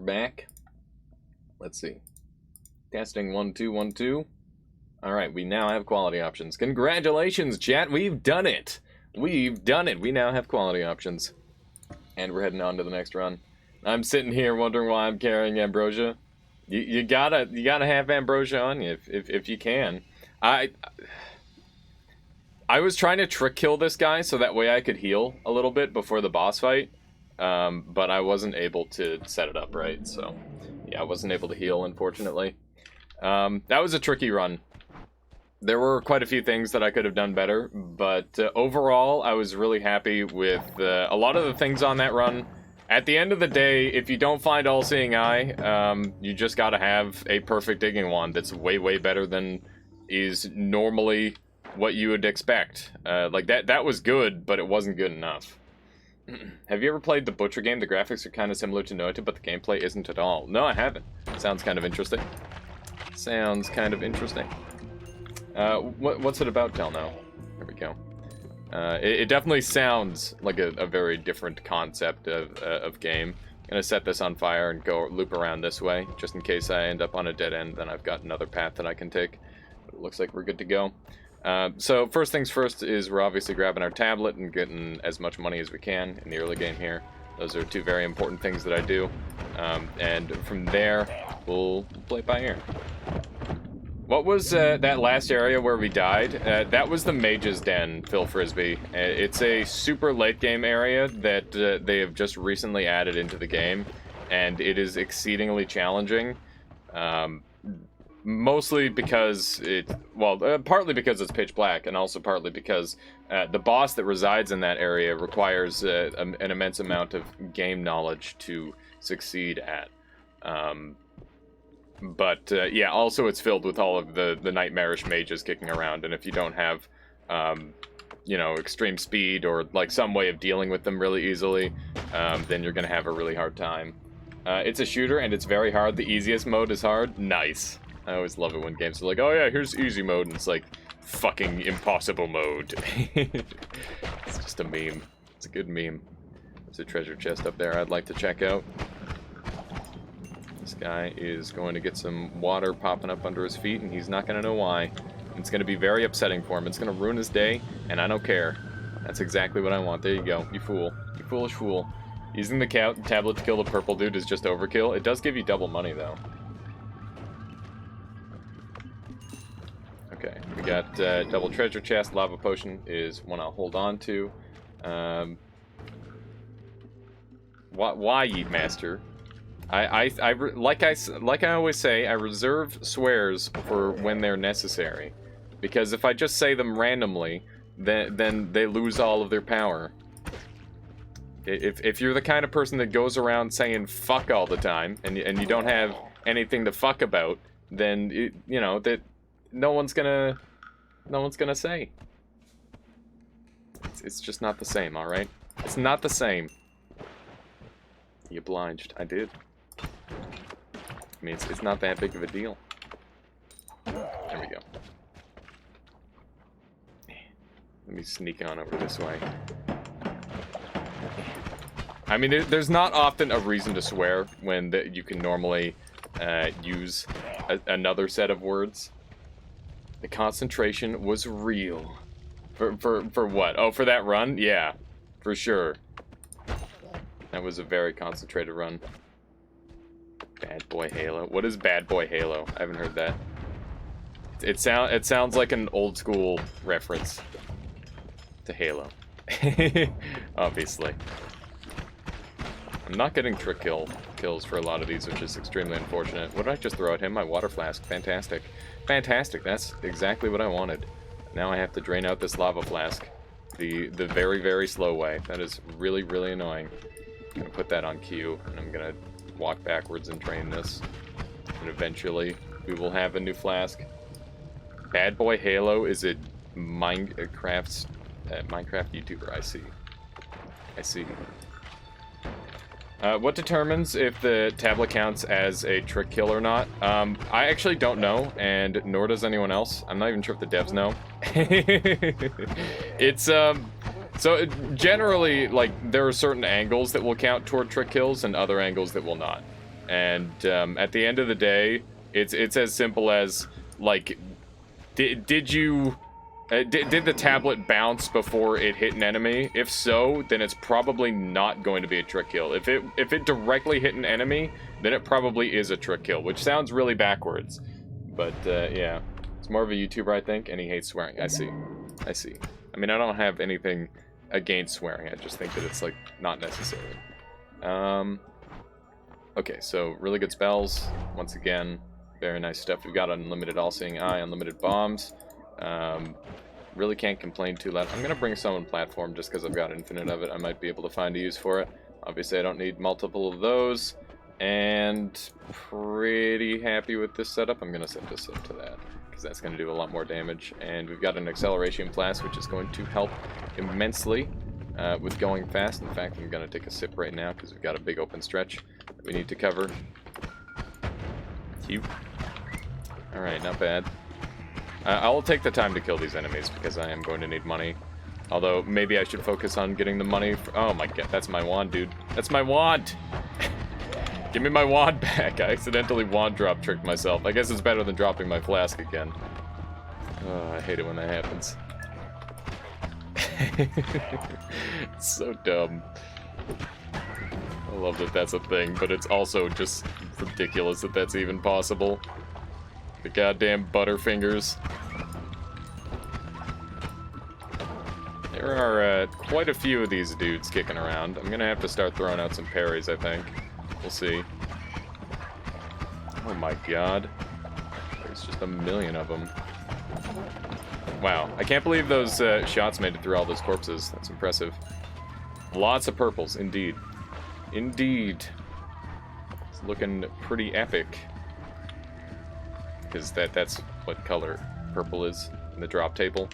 back. Let's see. Testing 1 2 1 2. All right, we now have quality options. Congratulations, chat. We've done it. We've done it. We now have quality options. And we're heading on to the next run. I'm sitting here wondering why I'm carrying ambrosia. You gotta have ambrosia on you if you can. I was trying to trick kill this guy so that way I could heal a little bit before the boss fight, but I wasn't able to set it up right. So yeah, I wasn't able to heal, unfortunately. That was a tricky run. There were quite a few things that I could have done better, but overall, I was really happy with a lot of the things on that run. At the end of the day, if you don't find All-Seeing Eye, you just gotta have a perfect digging wand that's way, way better than is normally what you would expect. Like, that was good, but it wasn't good enough. Have you ever played the Butcher game? The graphics are kind of similar to Noita, but the gameplay isn't at all. No, I haven't. Sounds kind of interesting. Sounds kind of interesting. What's it about, Telno? There we go. It definitely sounds like a very different concept of game. I'm gonna set this on fire and go loop around this way, just in case I end up on a dead end, then I've got another path that I can take. But it looks like we're good to go. So first things first is we're obviously grabbing our tablet and getting as much money as we can in the early game here. Those are two very important things that I do. And from there, we'll play by ear. What was that last area where we died? That was the Mage's Den, Phil Frisbee. It's a super late game area that they have just recently added into the game, and it is exceedingly challenging. Mostly because partly because it's pitch black, and also partly because the boss that resides in that area requires an immense amount of game knowledge to succeed at. But yeah, also it's filled with all of the nightmarish mages kicking around, and if you don't have, you know, extreme speed or like some way of dealing with them really easily, then you're gonna have a really hard time. It's a shooter and it's very hard. The easiest mode is hard. Nice. I always love it when games are like, oh yeah, here's easy mode, and it's like fucking impossible mode. It's just a meme. It's a good meme. There's a treasure chest up there I'd like to check out. This guy is going to get some water popping up under his feet, and he's not going to know why. It's going to be very upsetting for him. It's going to ruin his day, and I don't care. That's exactly what I want. There you go. You fool. You foolish fool. Using the tablet to kill the purple dude is just overkill. It does give you double money, though. Okay, we got double treasure chest. Lava potion is one I'll hold on to. Why, Yeet Master? Like I always say, I reserve swears for when they're necessary, because if I just say them randomly, then they lose all of their power. If you're the kind of person that goes around saying fuck all the time, and you don't have anything to fuck about, then you know that no one's gonna say. It's just not the same, all right? It's not the same. You obliged. I did. I mean, it's not that big of a deal. There we go. Let me sneak on over this way. I mean, there's not often a reason to swear when you can normally use another set of words. The concentration was real. For what? Oh, for that run? Yeah, for sure. That was a very concentrated run. Bad Boy Halo. What is Bad Boy Halo? I haven't heard that. It sounds like an old school reference to Halo. Obviously. I'm not getting trick kills for a lot of these, which is extremely unfortunate. What did I just throw at him? My water flask. Fantastic. Fantastic. That's exactly what I wanted. Now I have to drain out this lava flask the very, very slow way. That is really, really annoying. I'm gonna put that on Q, and I'm gonna walk backwards and drain this. And eventually, we will have a new flask. Bad Boy Halo is a Minecraft YouTuber. I see. I see. What determines if the tablet counts as a trick kill or not? I actually don't know, and nor does anyone else. I'm not even sure if the devs know. It's, so generally, like, there are certain angles that will count toward trick kills and other angles that will not. And at the end of the day, it's as simple as, like, did the tablet bounce before it hit an enemy? If so, then it's probably not going to be a trick kill. If it directly hit an enemy, then it probably is a trick kill, which sounds really backwards. But yeah, it's more of a YouTuber, I think, and he hates swearing. I see. I mean, I don't have anything against swearing. I just think that it's, like, not necessary. Okay, so really good spells. Once again, very nice stuff. We've got unlimited all-seeing eye, unlimited bombs. Really can't complain too loud. I'm gonna bring someone platform just because I've got infinite of it. I might be able to find a use for it. Obviously, I don't need multiple of those. And pretty happy with this setup. I'm gonna set this up to that because that's gonna do a lot more damage. And we've got an acceleration blast, which is going to help immensely with going fast. In fact, I'm gonna take a sip right now because we've got a big open stretch that we need to cover. Cute. All right, not bad. I will take the time to kill these enemies because I am going to need money. Although, maybe I should focus on getting the money. Oh my god, that's my wand, dude. That's my wand! Give me my wand back. I accidentally wand drop tricked myself. I guess it's better than dropping my flask again. Oh, I hate it when that happens. It's so dumb. I love that that's a thing, but it's also just ridiculous that that's even possible. The goddamn Butterfingers. There are quite a few of these dudes kicking around. I'm gonna have to start throwing out some parries, I think. We'll see. Oh my god. There's just a million of them. Wow. I can't believe those shots made it through all those corpses. That's impressive. Lots of purples, indeed. Indeed. It's looking pretty epic. Because that's what color purple is in the drop table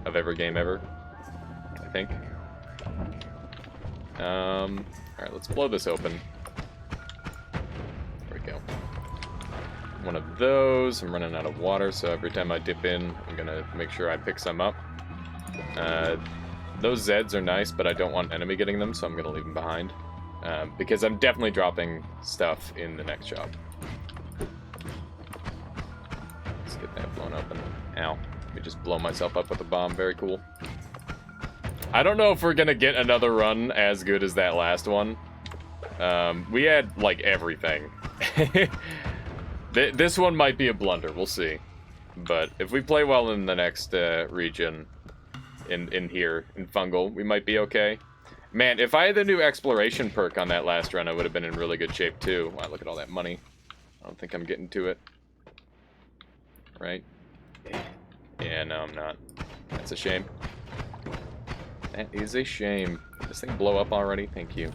of every game ever, I think. Alright, let's blow this open. There we go. One of those. I'm running out of water, so every time I dip in, I'm gonna make sure I pick some up. Those Zeds are nice, but I don't want enemy getting them, so I'm gonna leave them behind. Because I'm definitely dropping stuff in the next job. Get that blown open. Ow. Let me just blow myself up with a bomb. Very cool. I don't know if we're gonna get another run as good as that last one. We had, like, everything. This one might be a blunder. We'll see. But if we play well in the next region, in here, in Fungal, we might be okay. Man, if I had the new exploration perk on that last run, I would have been in really good shape, too. Wow, look at all that money. I don't think I'm getting to it. Right? Yeah, no, I'm not. That's a shame. That is a shame. Did this thing blow up already? Thank you.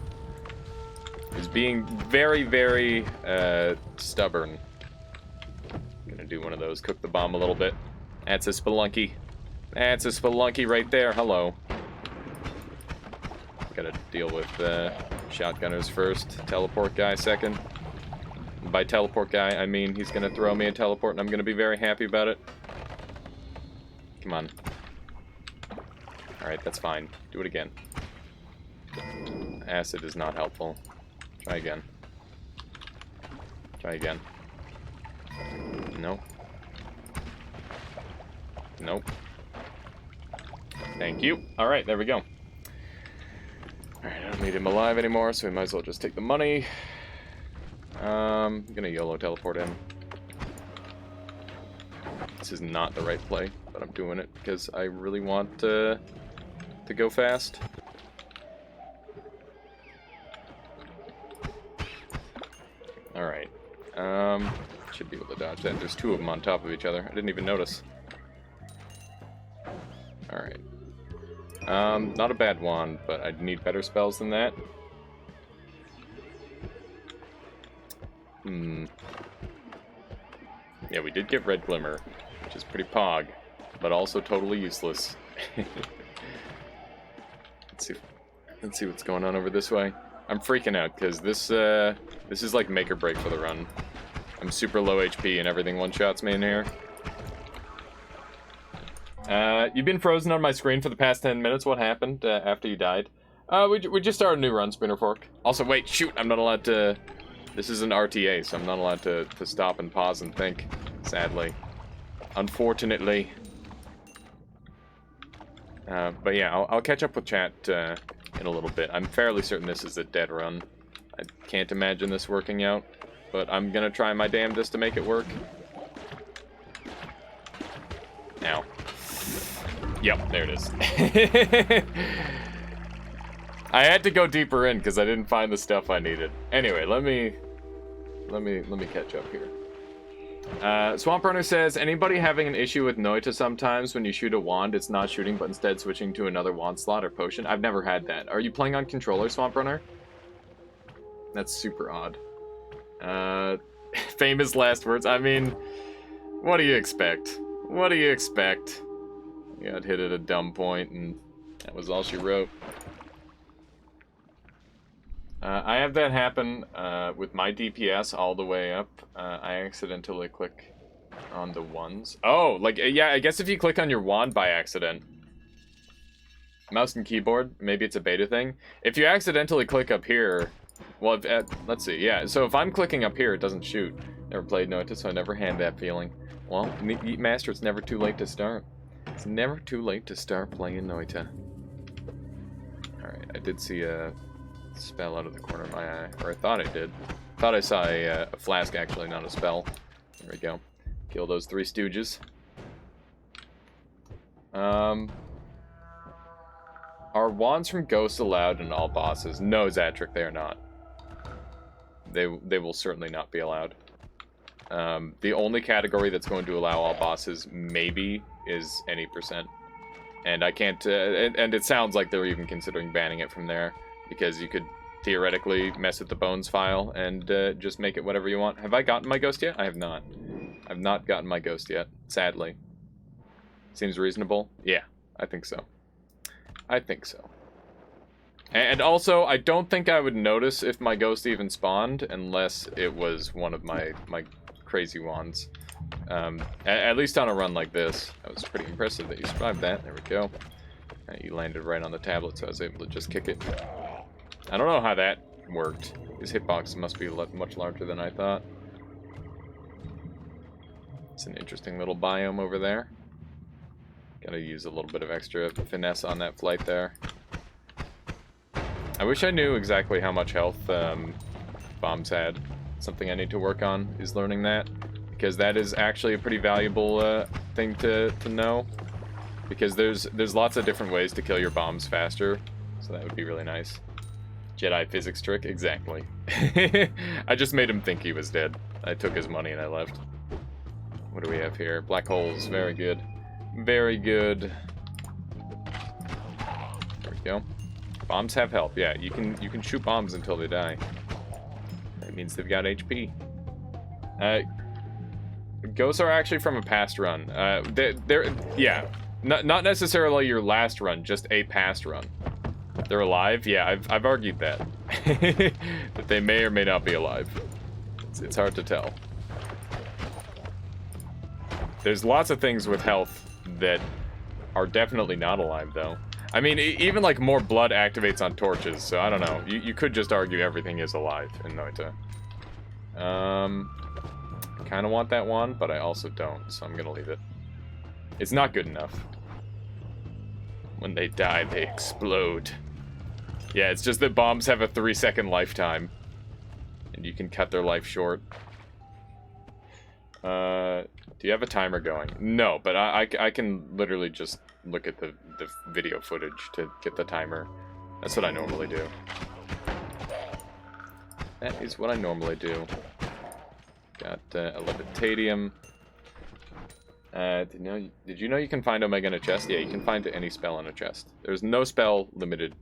It's being very, very stubborn. Gonna do one of those. Cook the bomb a little bit. That's a spelunky. That's a spelunky right there. Hello. Gotta deal with shotgunners first. Teleport guy second. By teleport guy, I mean he's gonna throw me a teleport and I'm gonna be very happy about it. Come on. Alright, that's fine. Do it again. Acid is not helpful. Try again. Try again. Nope. Nope. Thank you. Alright, there we go. Alright, I don't need him alive anymore, so we might as well just take the money. I'm gonna YOLO teleport in. This is not the right play, but I'm doing it because I really want to go fast. Alright. Should be able to dodge that. There's two of them on top of each other. I didn't even notice. Alright. Not a bad wand, but I'd need better spells than that. Yeah, we did get Red Glimmer, which is pretty pog, but also totally useless. Let's see what's going on over this way. I'm freaking out because this is like make or break for the run. I'm super low HP and everything one-shots me in here. You've been frozen on my screen for the past 10 minutes. What happened after you died? We just started a new run, Spinner Fork. Also, wait, shoot, I'm not allowed to This is an RTA, so I'm not allowed to stop and pause and think, sadly. Unfortunately. But yeah, I'll catch up with chat in a little bit. I'm fairly certain this is a dead run. I can't imagine this working out, but I'm gonna try my damnedest to make it work. Ow. Yep, there it is. I had to go deeper in because I didn't find the stuff I needed. Anyway, let me catch up here. Swamp Runner says, anybody having an issue with Noita sometimes when you shoot a wand, it's not shooting, but instead switching to another wand slot or potion? I've never had that. Are you playing on controller, Swamp Runner? That's super odd. Famous last words. I mean, what do you expect? What do you expect? You got hit at a dumb point, and that was all she wrote. I have that happen with my DPS all the way up. I accidentally click on the ones. Oh, like, yeah, I guess if you click on your wand by accident. Mouse and keyboard, maybe it's a beta thing. If you accidentally click up here, well, let's see, yeah. So if I'm clicking up here, it doesn't shoot. Never played Noita, so I never had that feeling. Well, Master, it's never too late to start. It's never too late to start playing Noita. Alright, I did see a spell out of the corner of my eye, or I thought I did. Thought I saw a flask, actually, not a spell. There we go. Kill those three stooges. Are wands from ghosts allowed in all bosses? No, Zatric, they are not. They will certainly not be allowed. The only category that's going to allow all bosses, maybe, is any percent. And I can't, and it sounds like they're even considering banning it from there, because you could theoretically mess with the bones file and just make it whatever you want. Have I gotten my ghost yet? I have not. I've not gotten my ghost yet, sadly. Seems reasonable? Yeah, I think so. I think so. And also, I don't think I would notice if my ghost even spawned unless it was one of my crazy wands. At least on a run like this. That was pretty impressive that you survived that. There we go. You landed right on the tablet, so I was able to just kick it. I don't know how that worked. His hitbox must be much larger than I thought. It's an interesting little biome over there. Gotta use a little bit of extra finesse on that flight there. I wish I knew exactly how much health bombs had. Something I need to work on is learning that, because that is actually a pretty valuable thing to know. Because there's lots of different ways to kill your bombs faster, so that would be really nice. Jedi physics trick, exactly. I just made him think he was dead. I took his money and I left. What do we have here? Black holes, very good. Very good. There we go. Bombs have health. Yeah, you can shoot bombs until they die. That means they've got HP. Ghosts are actually from a past run. They're yeah, not necessarily your last run, just a past run. They're alive. Yeah, I've argued that that they may or may not be alive. It's hard to tell. There's lots of things with health that are definitely not alive, though. I mean, even, like, more blood activates on torches, so I don't know. You could just argue everything is alive in Noita. I kind of want that one, but I also don't, so I'm gonna leave it. It's not good enough. When they die, they explode. Yeah, it's just that bombs have a 3-second lifetime. And you can cut their life short. Do you have a timer going? No, but I can literally just look at the video footage to get the timer. That's what I normally do. That is what I normally do. Got a levitadium. Did you know you can find Omega in a chest? Yeah, you can find any spell in a chest. There's no spell limited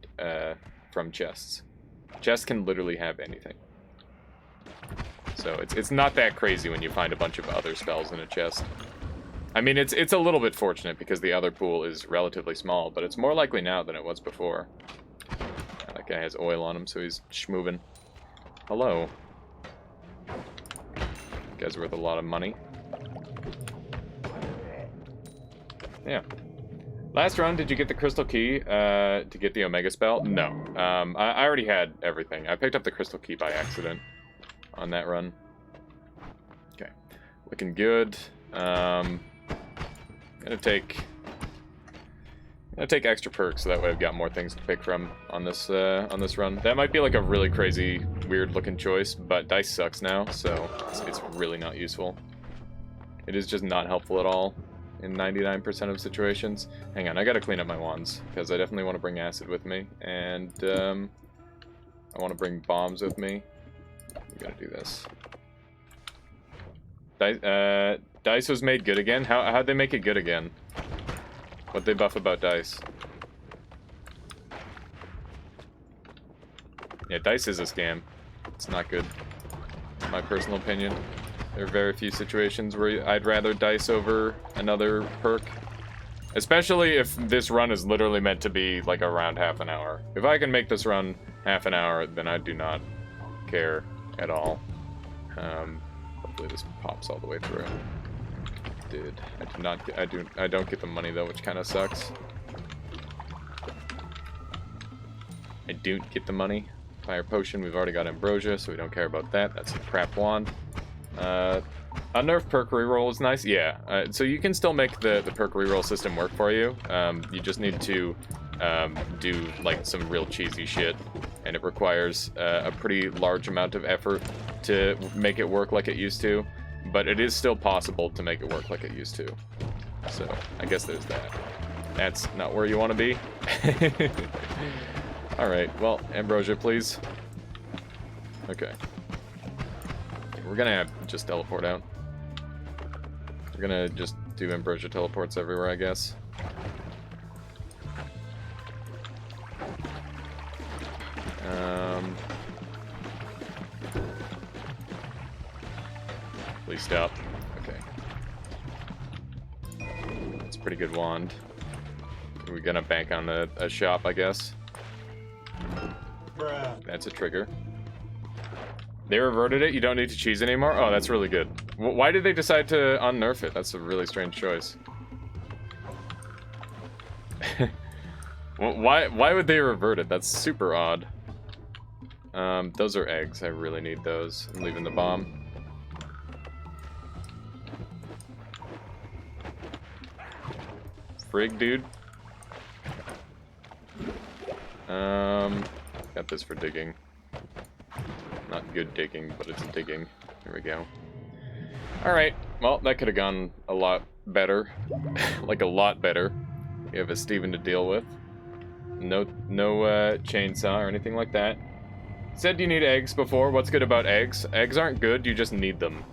from chests. Chests can literally have anything. So it's not that crazy when you find a bunch of other spells in a chest. I mean, it's a little bit fortunate because the other pool is relatively small, but it's more likely now than it was before. That guy has oil on him, so he's schmoovin'. Hello. You guys are worth a lot of money. Yeah. Last round, did you get the crystal key to get the Omega spell? No. I already had everything. I picked up the crystal key by accident on that run. Okay, looking good. Gonna take extra perks so that way I've got more things to pick from on this run. That might be like a really crazy, weird looking choice, but dice sucks now, so it's really not useful. It is just not helpful at all in 99% of situations. Hang on, I gotta clean up my wands, because I definitely want to bring acid with me, and I want to bring bombs with me. We gotta do this. Dice was made good again? How'd they make it good again? What'd they buff about dice? Yeah, dice is a scam. It's not good. In my personal opinion. There are very few situations where I'd rather dice over another perk. Especially if this run is literally meant to be like around half an hour. If I can make this run half an hour, then I do not care at all. Hopefully this pops all the way through. Did. I did not get, I don't get the money though, which kind of sucks. I don't get the money. Fire potion, we've already got ambrosia, so we don't care about that. That's a crap wand. Unnerved perk reroll is nice. Yeah, so you can still make the perk reroll system work for you. You just need to do like some real cheesy shit, and it requires a pretty large amount of effort to make it work like it used to. But it is still possible to make it work like it used to. So I guess there's that. That's not where you want to be. Alright, well, ambrosia, please. Okay. We're gonna have just teleport out. We're gonna just do ambrosia teleports everywhere, I guess. Please stop. Okay. That's a pretty good wand. We're gonna bank on a shop, I guess. Bruh. That's a trigger. They reverted it? You don't need to cheese anymore? Oh, that's really good. Why did they decide to unnerf it? That's a really strange choice. Why would they revert it? That's super odd. Those are eggs. I really need those. I'm leaving the bomb. Frig, dude. Got this for digging. Not good digging, but it's digging. Here we go. Alright, well, that could have gone a lot better. Like, a lot better. We have a Steven to deal with. No chainsaw or anything like that. Said you need eggs before. What's good about eggs? Eggs aren't good, you just need them.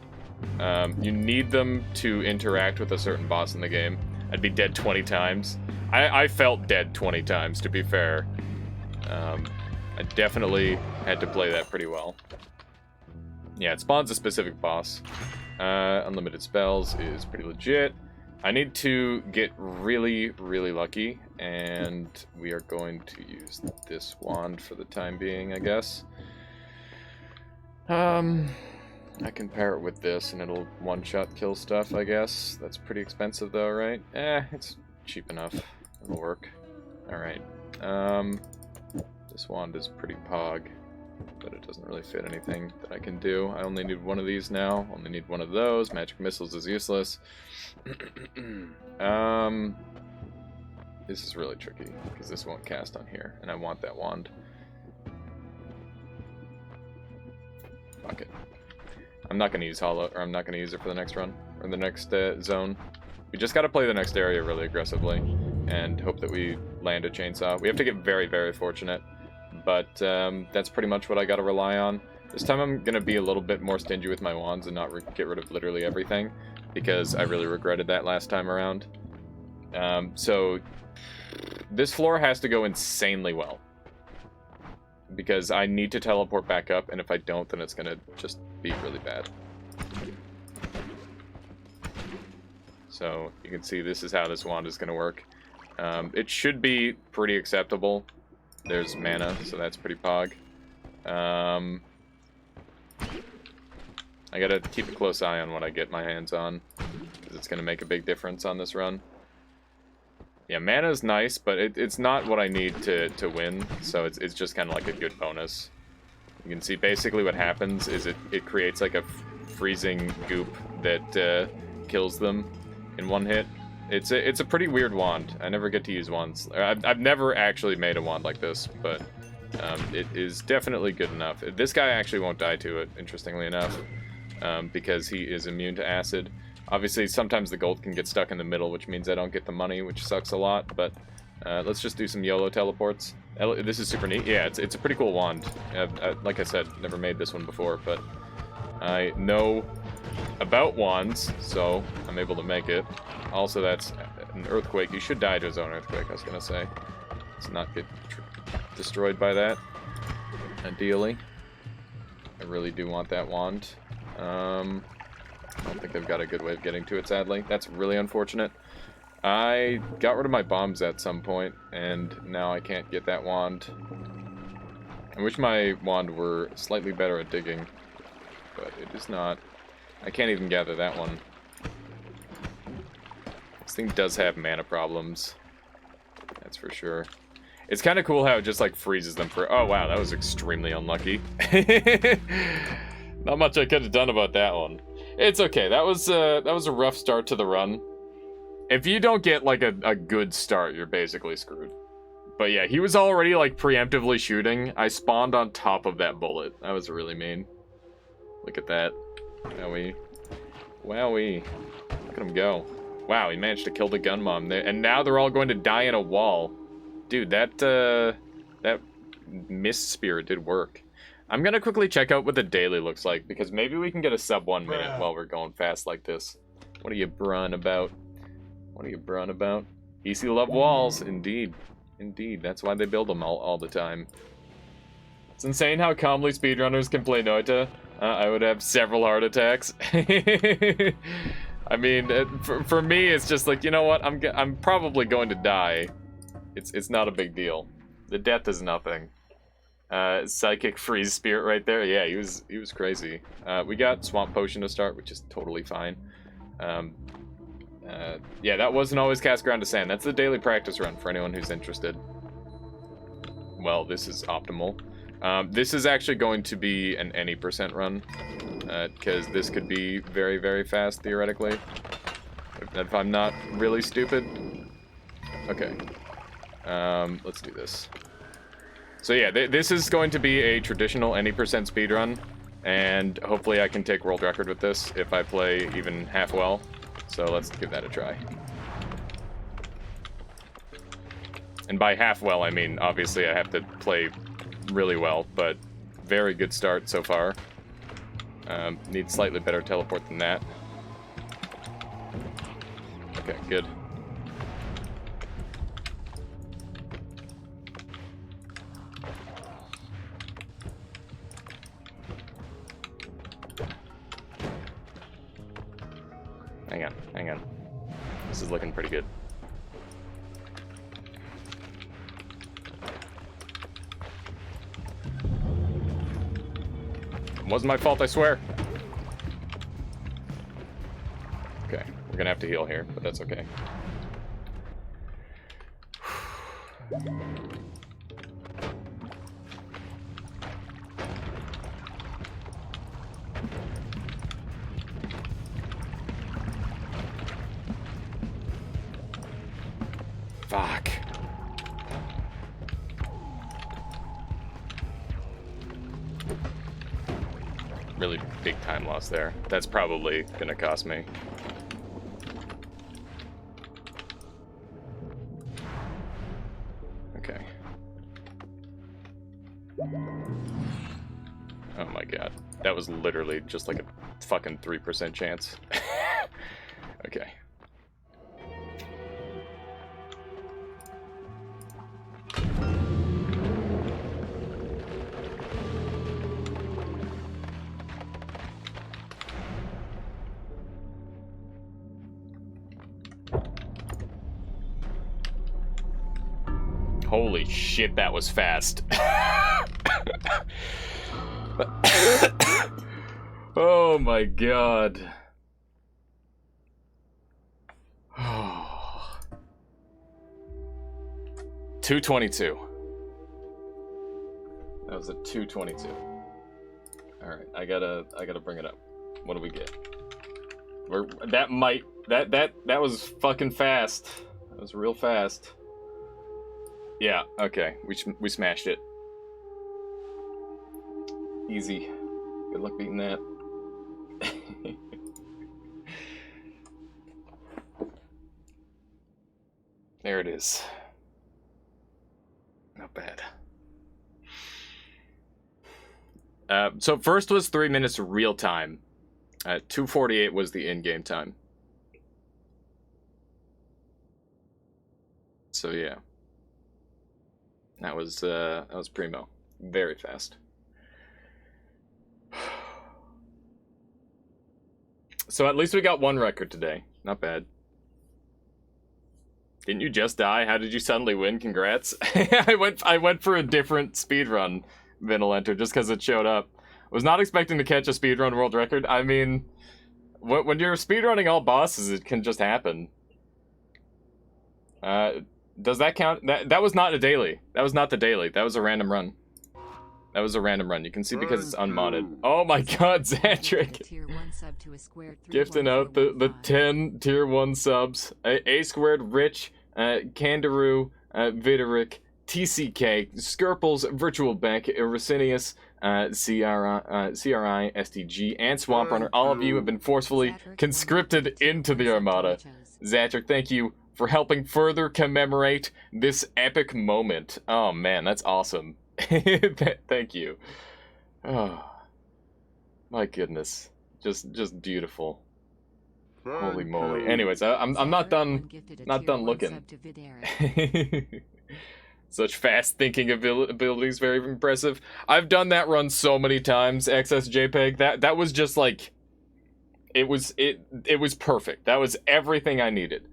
You need them to interact with a certain boss in the game. I'd be dead 20 times. I felt dead 20 times, to be fair. I definitely had to play that pretty well. Yeah, it spawns a specific boss. Unlimited spells is pretty legit. I need to get really, really lucky, and we are going to use this wand for the time being, I guess. I can pair it with this, and it'll one-shot kill stuff, I guess. That's pretty expensive, though, right? It's cheap enough. It'll work. Alright. This wand is pretty pog, but it doesn't really fit anything that I can do. I only need one of these now. Only need one of those. Magic missiles is useless. This is really tricky, because this won't cast on here, and I want that wand. Fuck it. I'm not going to use Hollow, or I'm not going to use it for the next run, or the next zone. We just got to play the next area really aggressively, and hope that we land a chainsaw. We have to get very, very fortunate, but that's pretty much what I got to rely on. This time I'm going to be a little bit more stingy with my wands and not get rid of literally everything, because I really regretted that last time around. So this floor has to go insanely well, because I need to teleport back up, and if I don't, then it's going to just be really bad. So you can see this is how this wand is going to work. It should be pretty acceptable. There's mana, so that's pretty pog. I gotta keep a close eye on what I get my hands on, because it's going to make a big difference on this run. Yeah, mana is nice, but it's not what I need to win, so it's just kind of like a good bonus. You can see basically what happens is it creates like a freezing goop that kills them in one hit. It's a pretty weird wand. I never get to use wands. I've never actually made a wand like this, but it is definitely good enough. This guy actually won't die to it, interestingly enough, because he is immune to acid. Obviously, sometimes the gold can get stuck in the middle, which means I don't get the money, which sucks a lot, but let's just do some YOLO teleports. This is super neat. Yeah, it's a pretty cool wand. Like I said, never made this one before, but I know about wands, so I'm able to make it. Also, that's an earthquake. You should die to his own earthquake, I was going to say. Let's not get destroyed by that, ideally. I really do want that wand. I don't think I've got a good way of getting to it, sadly. That's really unfortunate. I got rid of my bombs at some point, and now I can't get that wand. I wish my wand were slightly better at digging, but it is not. I can't even gather that one. This thing does have mana problems. That's for sure. It's kind of cool how it just, like, freezes them for... Oh, wow, that was extremely unlucky. Not much I could have done about that one. It's okay. That was a rough start to the run. If you don't get, like, a good start, you're basically screwed. But yeah, he was already, like, preemptively shooting. I spawned on top of that bullet. That was really mean. Look at that. Wowie. Wowie. Look at him go. Wow, he managed to kill the gun mom. And now they're all going to die in a wall. Dude, that mist spirit did work. I'm gonna quickly check out what the daily looks like, because maybe we can get a sub 1 minute while we're going fast like this. What are you brun about? What are you brun about? Easy love walls, indeed. Indeed, that's why they build them all the time. It's insane how calmly speedrunners can play Noita. I would have several heart attacks. I mean, for me, it's just like, you know what? I'm probably going to die. It's not a big deal. The death is nothing. Psychic freeze spirit right there. Yeah, he was crazy. We got swamp potion to start, which is totally fine. Yeah, that wasn't always cast ground to sand. That's the daily practice run for anyone who's interested. Well, this is optimal. This is actually going to be an any % run, because this could be very, very fast, theoretically, if I'm not really stupid. Okay. Let's do this. So yeah, this is going to be a traditional any % speed run, and hopefully I can take world record with this if I play even half well. So let's give that a try. And by half well, I mean, obviously I have to play really well, but very good start so far. Need slightly better teleport than that. Okay, good. Hang on. This is looking pretty good. It wasn't my fault, I swear. Okay, we're gonna have to heal here, but that's okay. Fuck. Really big time loss there. That's probably gonna cost me. Okay. Oh my god. That was literally just like a fucking 3% chance. Okay. Holy shit, that was fast. Oh my god. 222. That was a 222. Alright, I gotta bring it up. What do we get? That was fucking fast. That was real fast. Yeah, okay. We smashed it. Easy. Good luck beating that. There it is. Not bad. So first was 3 minutes real time. 2:48 was the in-game time. So yeah. That was primo. Very fast. So at least we got one record today. Not bad. Didn't you just die? How did you suddenly win? Congrats. I went for a different speedrun Vinal Enter just because it showed up. Was not expecting to catch a speedrun world record. I mean, when you're speedrunning all bosses, it can just happen. Does that count? That was not a daily. That was not the daily. That was a random run. That was a random run. You can see because it's unmodded. Oh my god, Zatric! Gifting out the 10 tier 1 subs. A squared, Rich, Kandaroo, Videric, TCK, Skirples, Virtual Bank, Iracinius, CRI, STG, and Swamp Runner. All of you have been forcefully conscripted into the Armada. Zatric, thank you for helping further commemorate this epic moment. Oh man, that's awesome. Thank you. Oh, my goodness, just beautiful. Holy moly. Anyways, I'm not done looking. Such fast thinking abilities, very impressive. I've done that run so many times. XSJPEG. That was just like, it was perfect. That was everything I needed.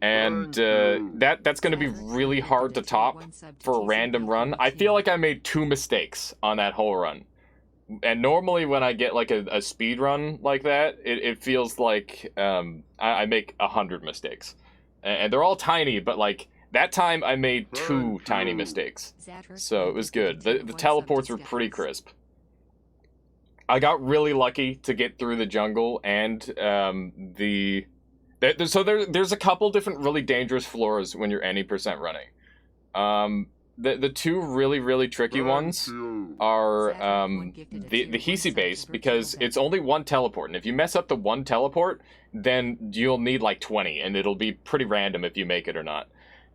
And that's going to be really hard to top for a random run. I feel like I made 2 mistakes on that whole run. And normally when I get like a speed run like that, it feels like I make 100 mistakes. And they're all tiny, but like that time I made 2 tiny mistakes. So it was good. The teleports were pretty crisp. I got really lucky to get through the jungle and so there's a couple different really dangerous floors when you're any percent running. The 2 really tricky ones are the Hisi base, because it's only 1 teleport, and if you mess up the 1 teleport, then you'll need like 20, and it'll be pretty random if you make it or not.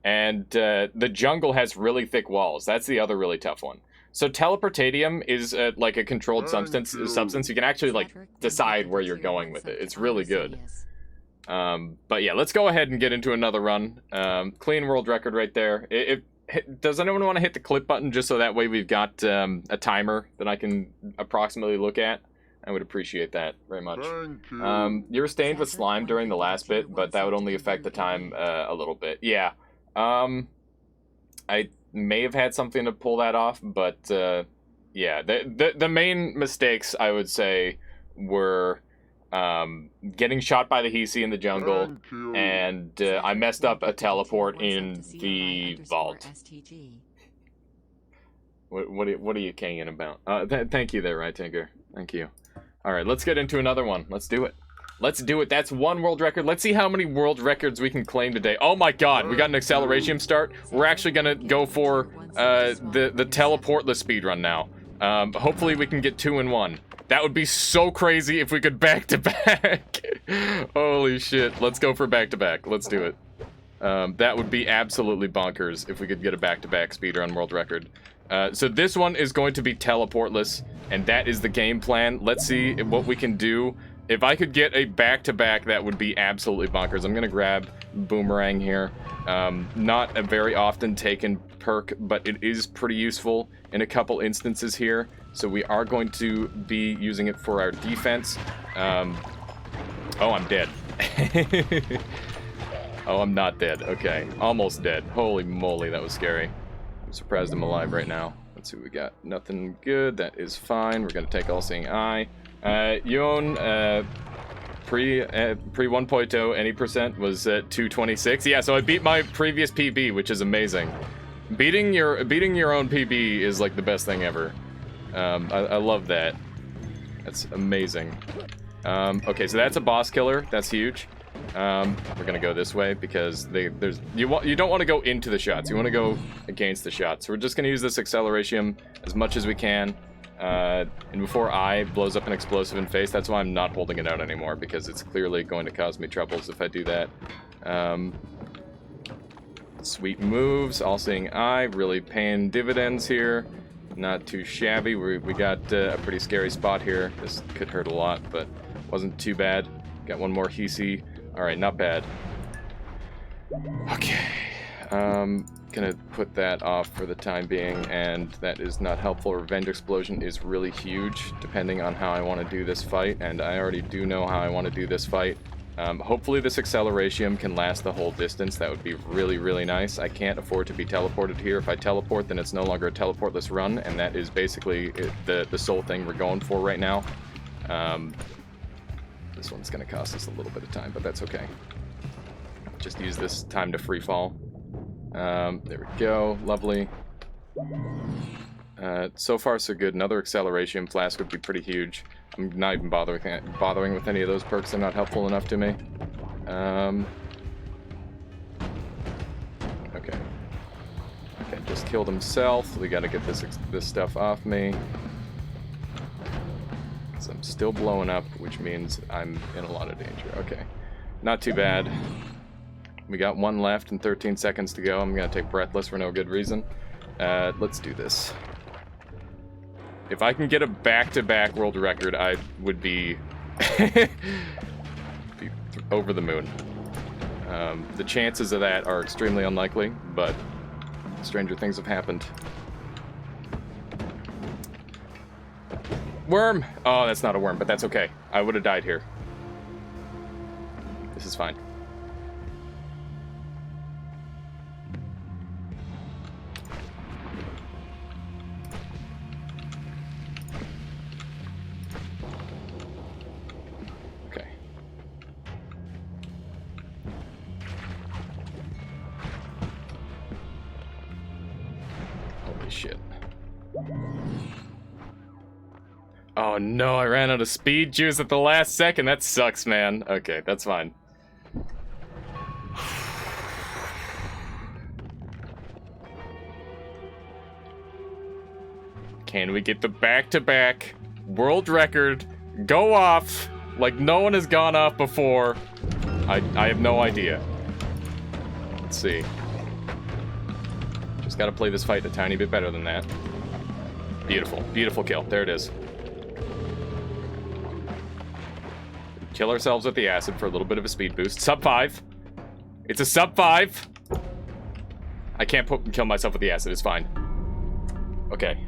And the jungle has really thick walls. That's the other really tough one. So teleportatium is like a controlled substance. You can actually like decide where you're going with it. It's really good. But yeah, let's go ahead and get into another run. Clean world record right there. Does anyone want to hit the clip button just so that way we've got a timer that I can approximately look at? I would appreciate that very much. You were stained with slime during the last bit, but that would only affect the time a little bit. Yeah. I may have had something to pull that off, but yeah, the main mistakes I would say were getting shot by the Hisi in the jungle, and I messed up a teleport in the vault. What are you kinging about? Thank you there, right, Tinker? Thank you. Alright, let's get into another one. Let's do it. Let's do it. That's 1 world record. Let's see how many world records we can claim today. Oh my god, we got an acceleration start. We're actually gonna go for the teleportless speedrun now. Hopefully we can get 2 in 1. That would be so crazy if we could back-to-back. Holy shit. Let's go for back-to-back. Let's do it. That would be absolutely bonkers if we could get a back-to-back speedrun world record. So this one is going to be teleportless, and that is the game plan. Let's see what we can do. If I could get a back-to-back, that would be absolutely bonkers. I'm going to grab Boomerang here. Not a very often taken perk, but it is pretty useful in a couple instances here. So we are going to be using it for our defense. Oh, I'm dead. Oh, I'm not dead. Okay, almost dead. Holy moly, that was scary. I'm surprised I'm alive right now. Let's see what we got. Nothing good. That is fine. We're going to take All-Seeing Eye. Yon, pre 1.0, any percent was at 226. Yeah, so I beat my previous PB, which is amazing. Beating your own PB is like the best thing ever. I love that. That's amazing. Okay, so that's a boss killer. That's huge. We're gonna go this way because you don't want to go into the shots. You want to go against the shots. So we're just gonna use this acceleration as much as we can. And before I blows up an explosive in face, that's why I'm not holding it out anymore, because it's clearly going to cause me troubles if I do that. Sweet moves, all-seeing eye, really paying dividends here. Not too shabby. We got a pretty scary spot here. This could hurt a lot, but wasn't too bad. Got one more Hisi. Alright, not bad. Okay. Gonna put that off for the time being, and that is not helpful. Revenge Explosion is really huge, depending on how I want to do this fight, and I already do know how I want to do this fight. Hopefully this acceleration can last the whole distance. That would be really, really nice. I can't afford to be teleported here. If I teleport, then it's no longer a teleportless run, and that is basically the sole thing we're going for right now. This one's going to cost us a little bit of time, but that's okay. Just use this time to free fall. There we go. Lovely. So far, so good. Another acceleration flask would be pretty huge. I'm not even bothering with any of those perks. They're not helpful enough to me. Okay. Okay, just killed himself. We gotta get this stuff off me. So I'm still blowing up, which means I'm in a lot of danger. Okay. Not too bad. We got one left and 13 seconds to go. I'm gonna take Breathless for no good reason. Let's do this. If I can get a back-to-back world record, I would be, be over the moon. The chances of that are extremely unlikely, but stranger things have happened. Worm! Oh, that's not a worm, but that's okay. I would have died here. This is fine. Shit. Oh no, I ran out of speed juice at the last second. That sucks, man. Okay, that's fine. Can we get the back-to-back world record go off like no one has gone off before? I have no idea. Let's see. Just gotta play this fight a tiny bit better than that. Beautiful. Beautiful kill. There it is. Kill ourselves with the acid for a little bit of a speed boost. Sub 5. It's a sub 5. I can't kill myself with the acid. It's fine. Okay.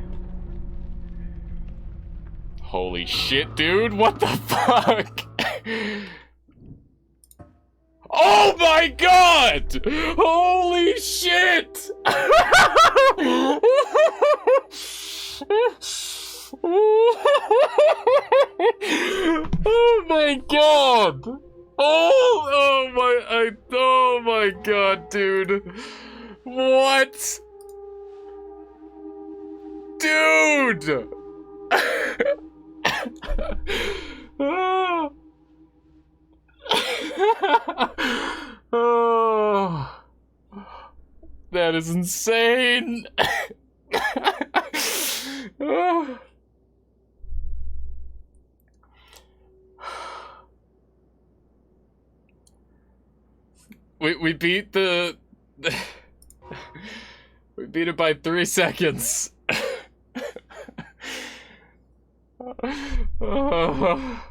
Holy shit, dude. What the fuck? Oh my god! Holy shit! Oh my god! Oh my god, dude. What? Dude! Oh, that is insane. Oh. We beat the we beat it by 3 seconds. Oh.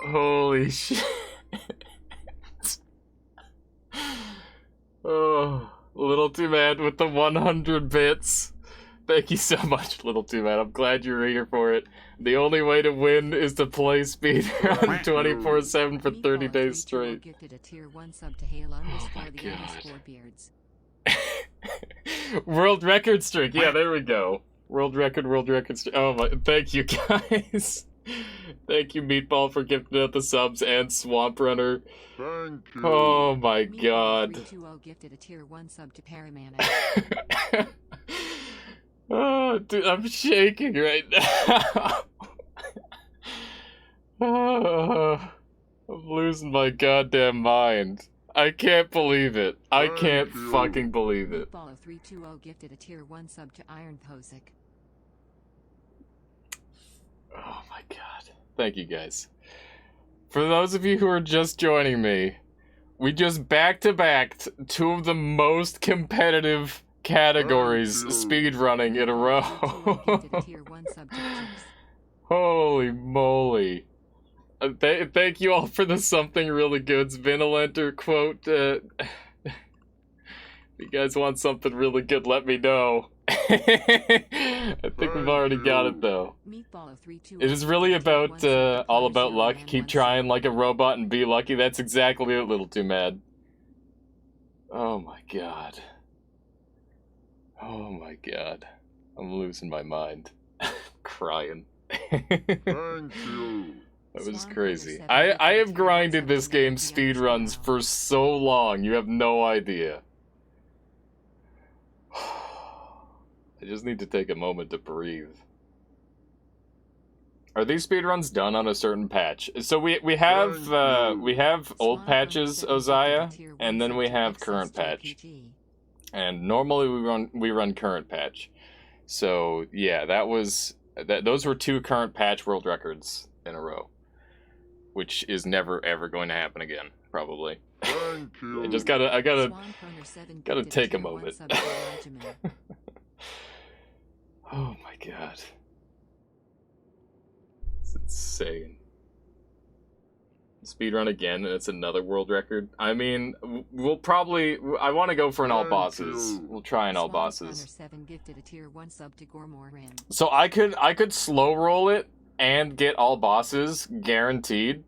Holy shit. Oh, Little Too Mad with the 100 bits. Thank you so much, Little Too Mad. I'm glad you were here for it. The only way to win is to play speedrun 24/7 for 30 days straight. Oh my god. World record streak. Yeah, there we go. World record streak. Oh my, thank you guys. Thank you, Meatball, for gifting out the subs, and Swamp Runner. Thank you. Oh my god. Gifted a tier 1 sub to Paramana. Oh, dude, I'm shaking right now. Oh, I'm losing my goddamn mind. I can't believe it. I can't fucking believe it. Meatball 320 gifted a tier 1 sub to Iron Posick. Oh my god. Thank you guys. For those of you who are just joining me, we just back-to-backed two of the most competitive categories speedrunning in a row. Holy moly. Thank you all for the something really good's Vinolenter quote. If you guys want something really good, let me know. I think we've already got it though. It is really about all about luck. Keep trying like a robot and be lucky. That's exactly it, Little Too Mad. Oh my god. Oh my god. I'm losing my mind. Crying. Thank you. That was crazy. I have grinded this game speedruns for so long, you have no idea. I just need to take a moment to breathe. Are these speedruns done on a certain patch? So we have old patches, Ozaya, and then we have current patch. And normally we run current patch. So yeah, those were 2 current patch world records in a row, which is never ever going to happen again, probably. Thank you. I gotta take a moment. Oh my god. It's insane. Speedrun again, and it's another world record. I mean, we'll probably... I want to go for an all bosses. We'll try an all bosses. So I could slow roll it and get all bosses guaranteed.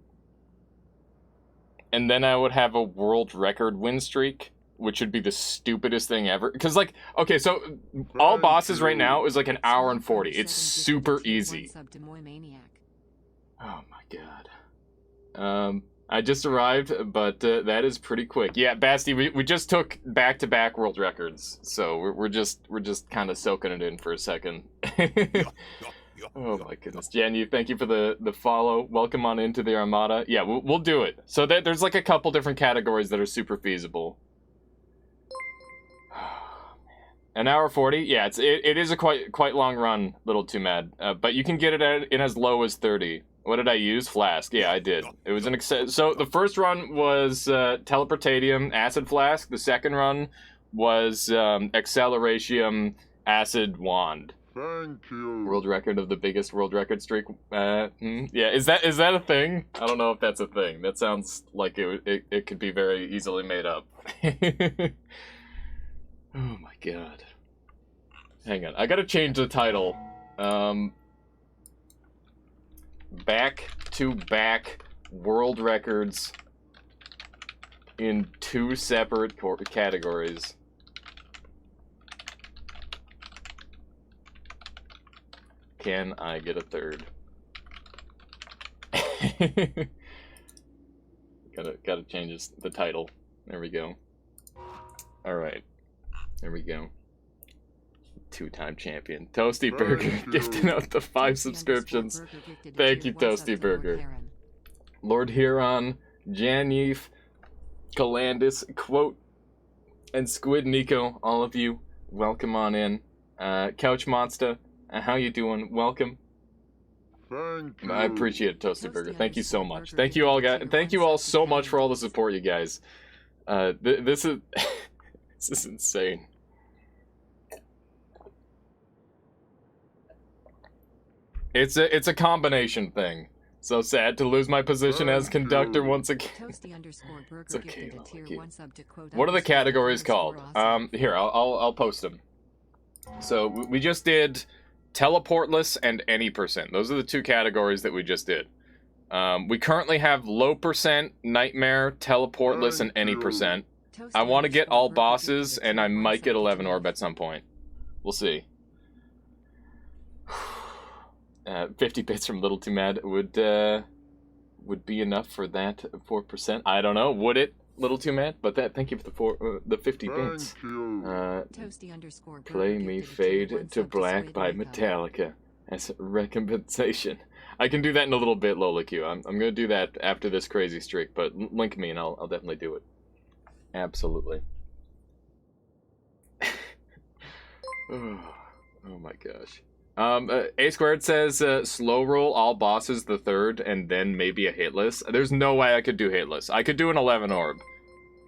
And then I would have a world record win streak, which would be the stupidest thing ever. Because, like, okay, so all bosses right now is like an hour and 40. It's super easy. Oh my god. I just arrived, but that is pretty quick. Yeah, Basti, we just took back-to-back world records, so we're just kind of soaking it in for a second. Oh my goodness, Janu, thank you for the follow. Welcome on into the Armada. Yeah, we'll do it. So there's like a couple different categories that are super feasible. An hour 40. Yeah, it is a quite long run, Little Too Mad. But you can get it in as low as 30. What did I use? Flask. Yeah, I did. It was so the first run was Teleportatium Acid Flask. The second run was Acceleratium Acid Wand. Thank you. World record of the biggest world record streak. Yeah, is that a thing? I don't know if that's a thing. That sounds like it could be very easily made up. Oh my god. Hang on, I gotta change the title. Back-to-back world records in 2 separate categories. Can I get a third? Gotta change the title. There we go. Alright. There we go. 2-time champion. Toasty Burger gifting out the 5 subscriptions. Thank you, Toasty Burger. Lord Huron, Janif, Calandis, Quote, and Squid Nico, all of you, welcome on in. Couch Monster, how you doing? Welcome. Thank you. I appreciate it, Toasty Burger. Thank you so much. Thank you all, guys. Thank you all so much for all the support, you guys. This is this is insane. It's a combination thing. So sad to lose my position as conductor once again. It's okay. What are the categories called? Here, I'll post them. So we just did teleportless and any percent. Those are the 2 categories that we just did. We currently have low percent, nightmare, teleportless, and any percent. I want to get all bosses, and I might get 11 orb at some point. We'll see. 50 bits from Little Too Mad would be enough for that 4%. I don't know. Would it? little too mad, but thank you for the 50 bits. Thank you. Toasty underscore Play Me Fade to Black by Metallica as recompensation. I can do that in a little bit, Lola Q. I'm gonna do that after this crazy streak, but link me and I'll definitely do it. Absolutely. Oh my gosh. A Squared says slow roll all bosses the third and then maybe a hitless. There's no way I could do hitless. I could do an 11 orb.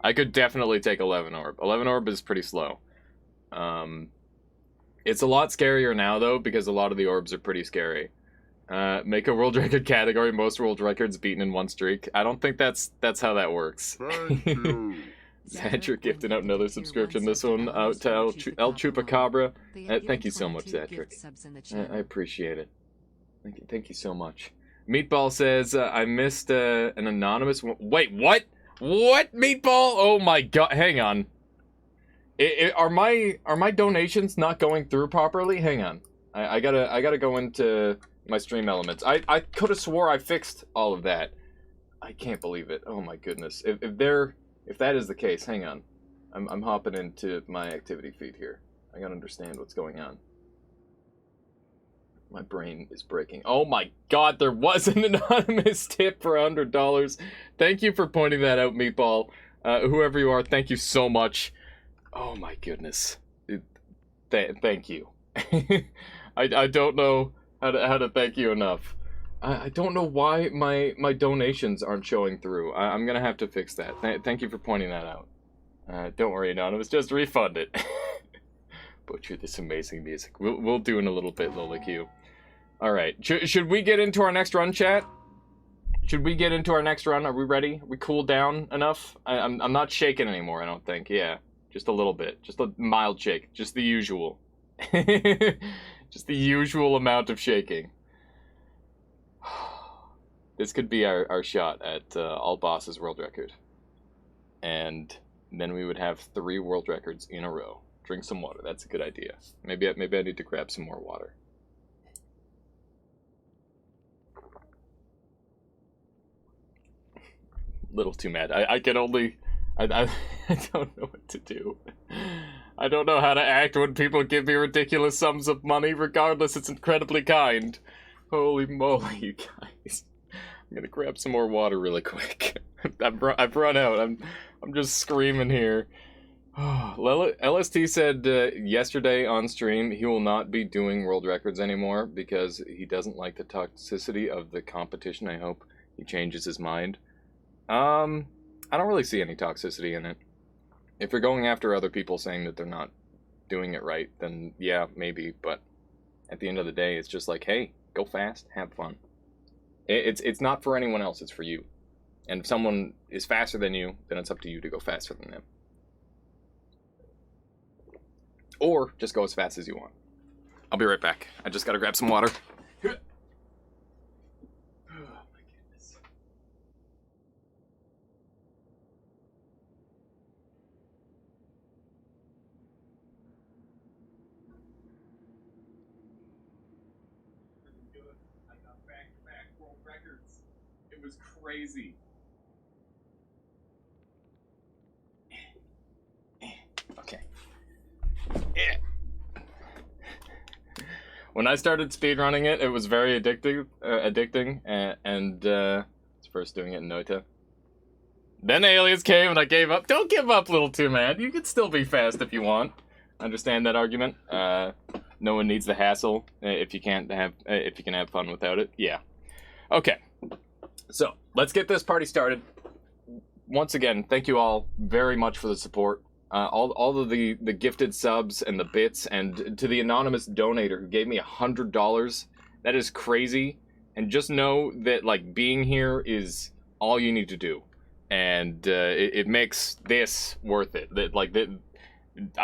I could definitely take 11 orb. 11 orb is pretty slow. It's a lot scarier now though because a lot of the orbs are pretty scary. Make a world record category, most world records beaten in one streak. I don't think that's how that works. Thank you. Zadric gifted out another subscription. This one out to El Chupacabra. Thank you so much, Zadric. I appreciate it. Thank you so much. Meatball says, I missed an anonymous one. Wait, what? What, Meatball? Oh my god, hang on. Are my donations not going through properly? Hang on. I gotta go into my stream elements. I could have swore I fixed all of that. I can't believe it. Oh my goodness. If that is the case, hang on. I'm hopping into my activity feed here. I gotta understand what's going on. My brain is breaking. Oh my god, there was an anonymous tip for $100. Thank you for pointing that out, Meatball. Whoever you are, thank you so much. Oh my goodness. Thank you. I don't know how to thank you enough. I don't know why my donations aren't showing through. I'm gonna have to fix that. Thank you for pointing that out. Don't worry, Anonymous, just refund it. Butcher this amazing music. We'll do in a little bit, Lola Q. Alright, should we get into our next run, chat? Should we get into our next run? Are we ready? Are we cooled down enough? I'm not shaking anymore, I don't think. Yeah, just a little bit. Just a mild shake. Just the usual. Just the usual amount of shaking. This could be our shot at all bosses world record. And then we would have 3 world records in a row. Drink some water. That's a good idea. Maybe I need to grab some more water. Little too mad. I can only... I don't know what to do. I don't know how to act when people give me ridiculous sums of money. Regardless, it's incredibly kind. Holy moly, you guys. I'm gonna grab some more water really quick. I've run out. I'm just screaming here. LST said yesterday on stream he will not be doing world records anymore because he doesn't like the toxicity of the competition. I hope he changes his mind. I don't really see any toxicity in it. If you're going after other people saying that they're not doing it right, then yeah, maybe. But at the end of the day, it's just like, hey, go fast, have fun. It's not for anyone else, it's for you. And if someone is faster than you, then it's up to you to go faster than them. Or just go as fast as you want. I'll be right back. I just gotta grab some water. Oh my goodness. I got back-to-back world records. It was crazy. Okay. Yeah. When I started speedrunning it, it was very addicting, and it's first doing it in Noita. Then aliens came and I gave up. Don't give up, little too man. You can still be fast if you want. Understand that argument? No one needs the hassle if you can have fun without it. Yeah. Okay. So let's get this party started. Once again, thank you all very much for the support. All of the gifted subs and the bits, and to the anonymous donator who gave me $100. That is crazy. And just know that like being here is all you need to do, and it makes this worth it.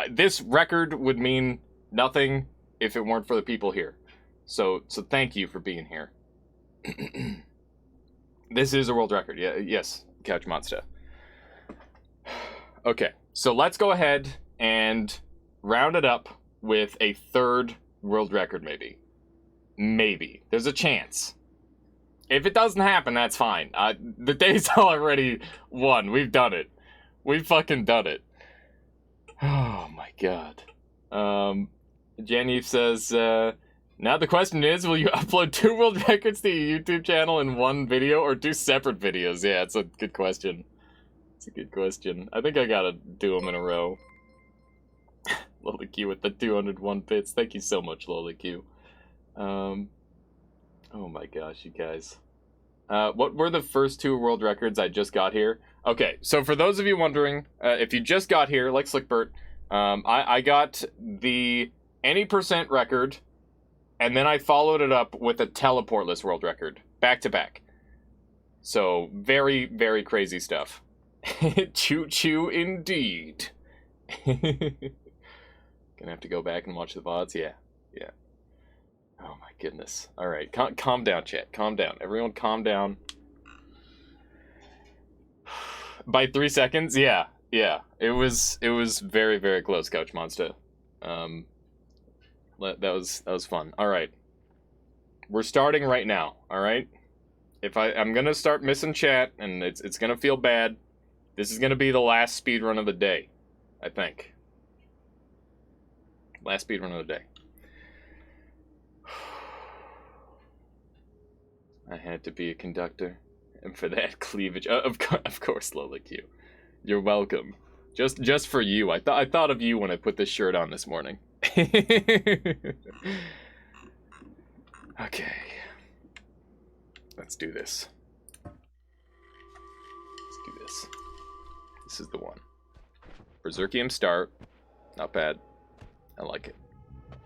This record would mean nothing if it weren't for the people here. So thank you for being here. This is a world record. Yeah, yes, Couch Monster. Okay. So let's go ahead and round it up with a 3rd world record, maybe. Maybe. There's a chance. If it doesn't happen, that's fine. The day's already won. We've done it. We fucking done it. Oh my god. Janeve says, now the question is, will you upload 2 world records to your YouTube channel in one video or 2 separate videos? Yeah, it's a good question. It's a good question. I think I gotta do them in a row. Lola Q with the 201 bits. Thank you so much, Lola Q. Oh my gosh, you guys. What were the first 2 world records I just got here? Okay, so for those of you wondering, if you just got here, like Slickbert, I got the any percent record, and then I followed it up with a teleportless world record, back to back. So, very, very crazy stuff. Choo-choo indeed. Gonna have to go back and watch the VODs? Yeah, yeah. Oh my goodness. Alright, calm down, chat. Calm down. Everyone calm down. By 3 seconds? Yeah, yeah. It was very, very close, Coach Monster. That was fun. Alright. We're starting right now, alright? If I'm gonna start missing chat, and it's gonna feel bad, this is gonna be the last speedrun of the day, I think. Last speedrun of the day. I had to be a conductor, and for that cleavage, of course, Lola Q. You're welcome. Just for you. I thought of you when I put this shirt on this morning. Okay. Let's do this. Let's do this. This is the one. Berserkium start. Not bad. I like it.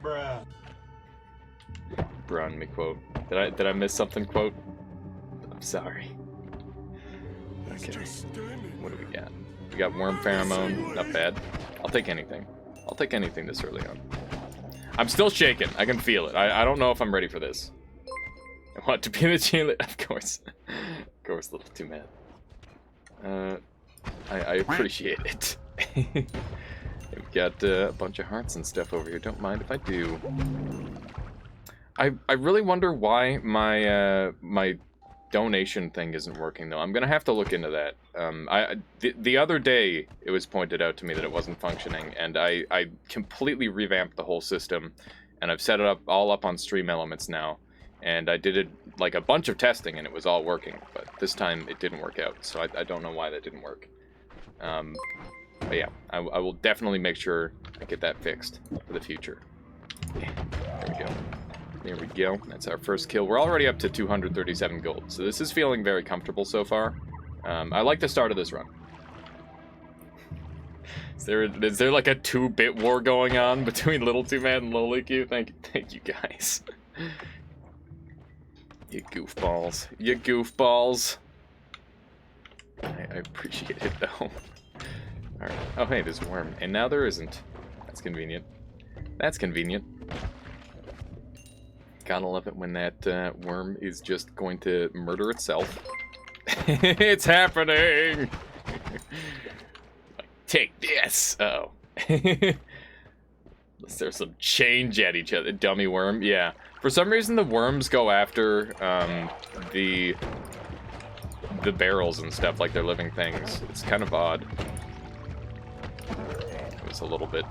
Bruh. Brun me quote. Did I miss something quote? I'm sorry. Okay. What do we got? We got worm pheromone. Not bad. I'll take anything. I'll take anything this early on. I'm still shaking. I can feel it. I don't know if I'm ready for this. I want to be the cheerleader. Of course. Of course, a little too mad. I appreciate it. We've got a bunch of hearts and stuff over here. Don't mind if I do. I really wonder why my my donation thing isn't working though. I'm gonna have to look into that. The other day it was pointed out to me that it wasn't functioning, and I completely revamped the whole system, and I've set it up all up on Stream Elements now, and I did it like a bunch of testing and it was all working, but this time it didn't work out, so I don't know why that didn't work. But yeah, I will definitely make sure I get that fixed for the future. Yeah, there we go. There we go. That's our first kill. We're already up to 237 gold, so this is feeling very comfortable so far. I like the start of this run. Is there like a 2-bit war going on between Little Two Man and Lola Q? Thank you guys. You goofballs. You goofballs. I appreciate it though. Alright. Oh hey, there's a worm. And now there isn't. That's convenient. That's convenient. Gotta love it when that worm is just going to murder itself. It's happening! Take this! Oh. Unless there's some change at each other. Dummy worm, yeah. For some reason the worms go after the barrels and stuff like they're living things. It's kind of odd. It was a little bit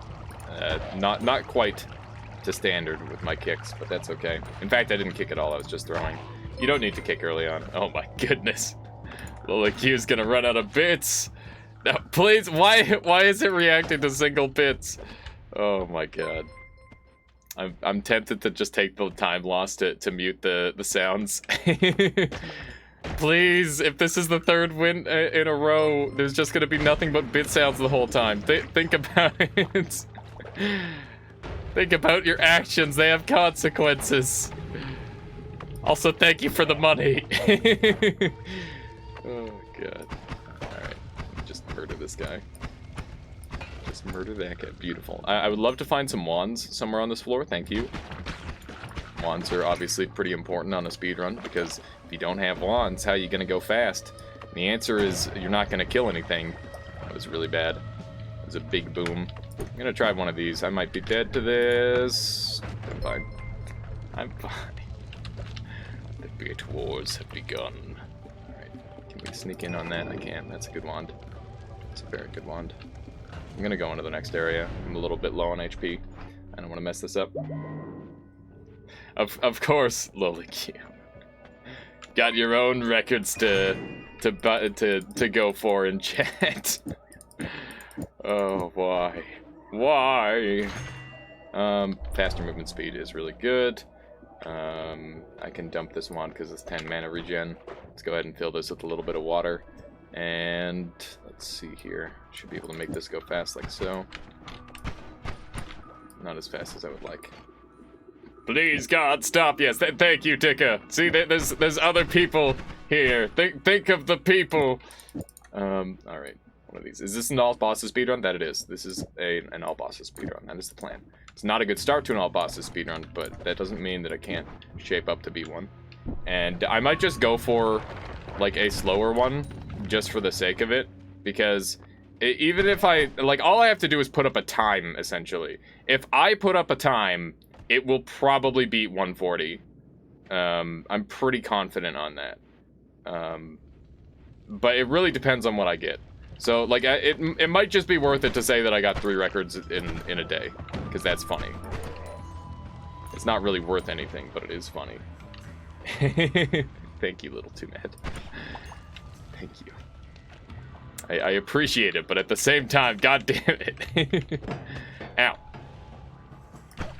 not quite to standard with my kicks, but that's okay. In fact, I didn't kick at all, I was just throwing. You don't need to kick early on. Oh my goodness. Lola Q's gonna run out of bits. No, please, why is it reacting to single bits? Oh my god. I'm tempted to just take the time loss to mute the sounds. Please, if this is the 3rd win in a row, there's just gonna be nothing but bit sounds the whole time. Think about it. Think about your actions, they have consequences. Also, thank you for the money. Oh, God. Alright, just murder this guy. Just murder that guy. Beautiful. I would love to find some wands somewhere on this floor, thank you. Wands are obviously pretty important on a speedrun, because if you don't have wands, how are you gonna go fast? And the answer is, you're not gonna kill anything. That was really bad. It was a big boom. I'm gonna try one of these. I might be dead to this. I'm fine. I'm fine. The bit wars have begun. Alright, can we sneak in on that? I can. That's a good wand. It's a very good wand. I'm gonna go into the next area. I'm a little bit low on HP. I don't want to mess this up. Of course, Lowly Q. Got your own records to go for in chat. Oh, why? Why? Faster movement speed is really good. I can dump this wand because it's 10 mana regen. Let's go ahead and fill this with a little bit of water. And let's see here. Should be able to make this go fast like so. Not as fast as I would like. Please, God, stop. Yes, thank you, Tika. See, there's other people here. Think of the people. All right. One of these. Is this an all bosses speedrun? That it is. This is an all bosses speedrun. That is the plan. It's not a good start to an all bosses speedrun, but that doesn't mean that it can't shape up to be one. And I might just go for like a slower one just for the sake of it, because even if all I have to do is put up a time, essentially. If I put up a time, it will probably beat 140. I'm pretty confident on that. But it really depends on what I get. So, like, it might just be worth it to say that I got 3 records in a day, because that's funny. It's not really worth anything, but it is funny. Thank you, Little Too Mad. Thank you. I appreciate it, but at the same time, god damn it. Ow.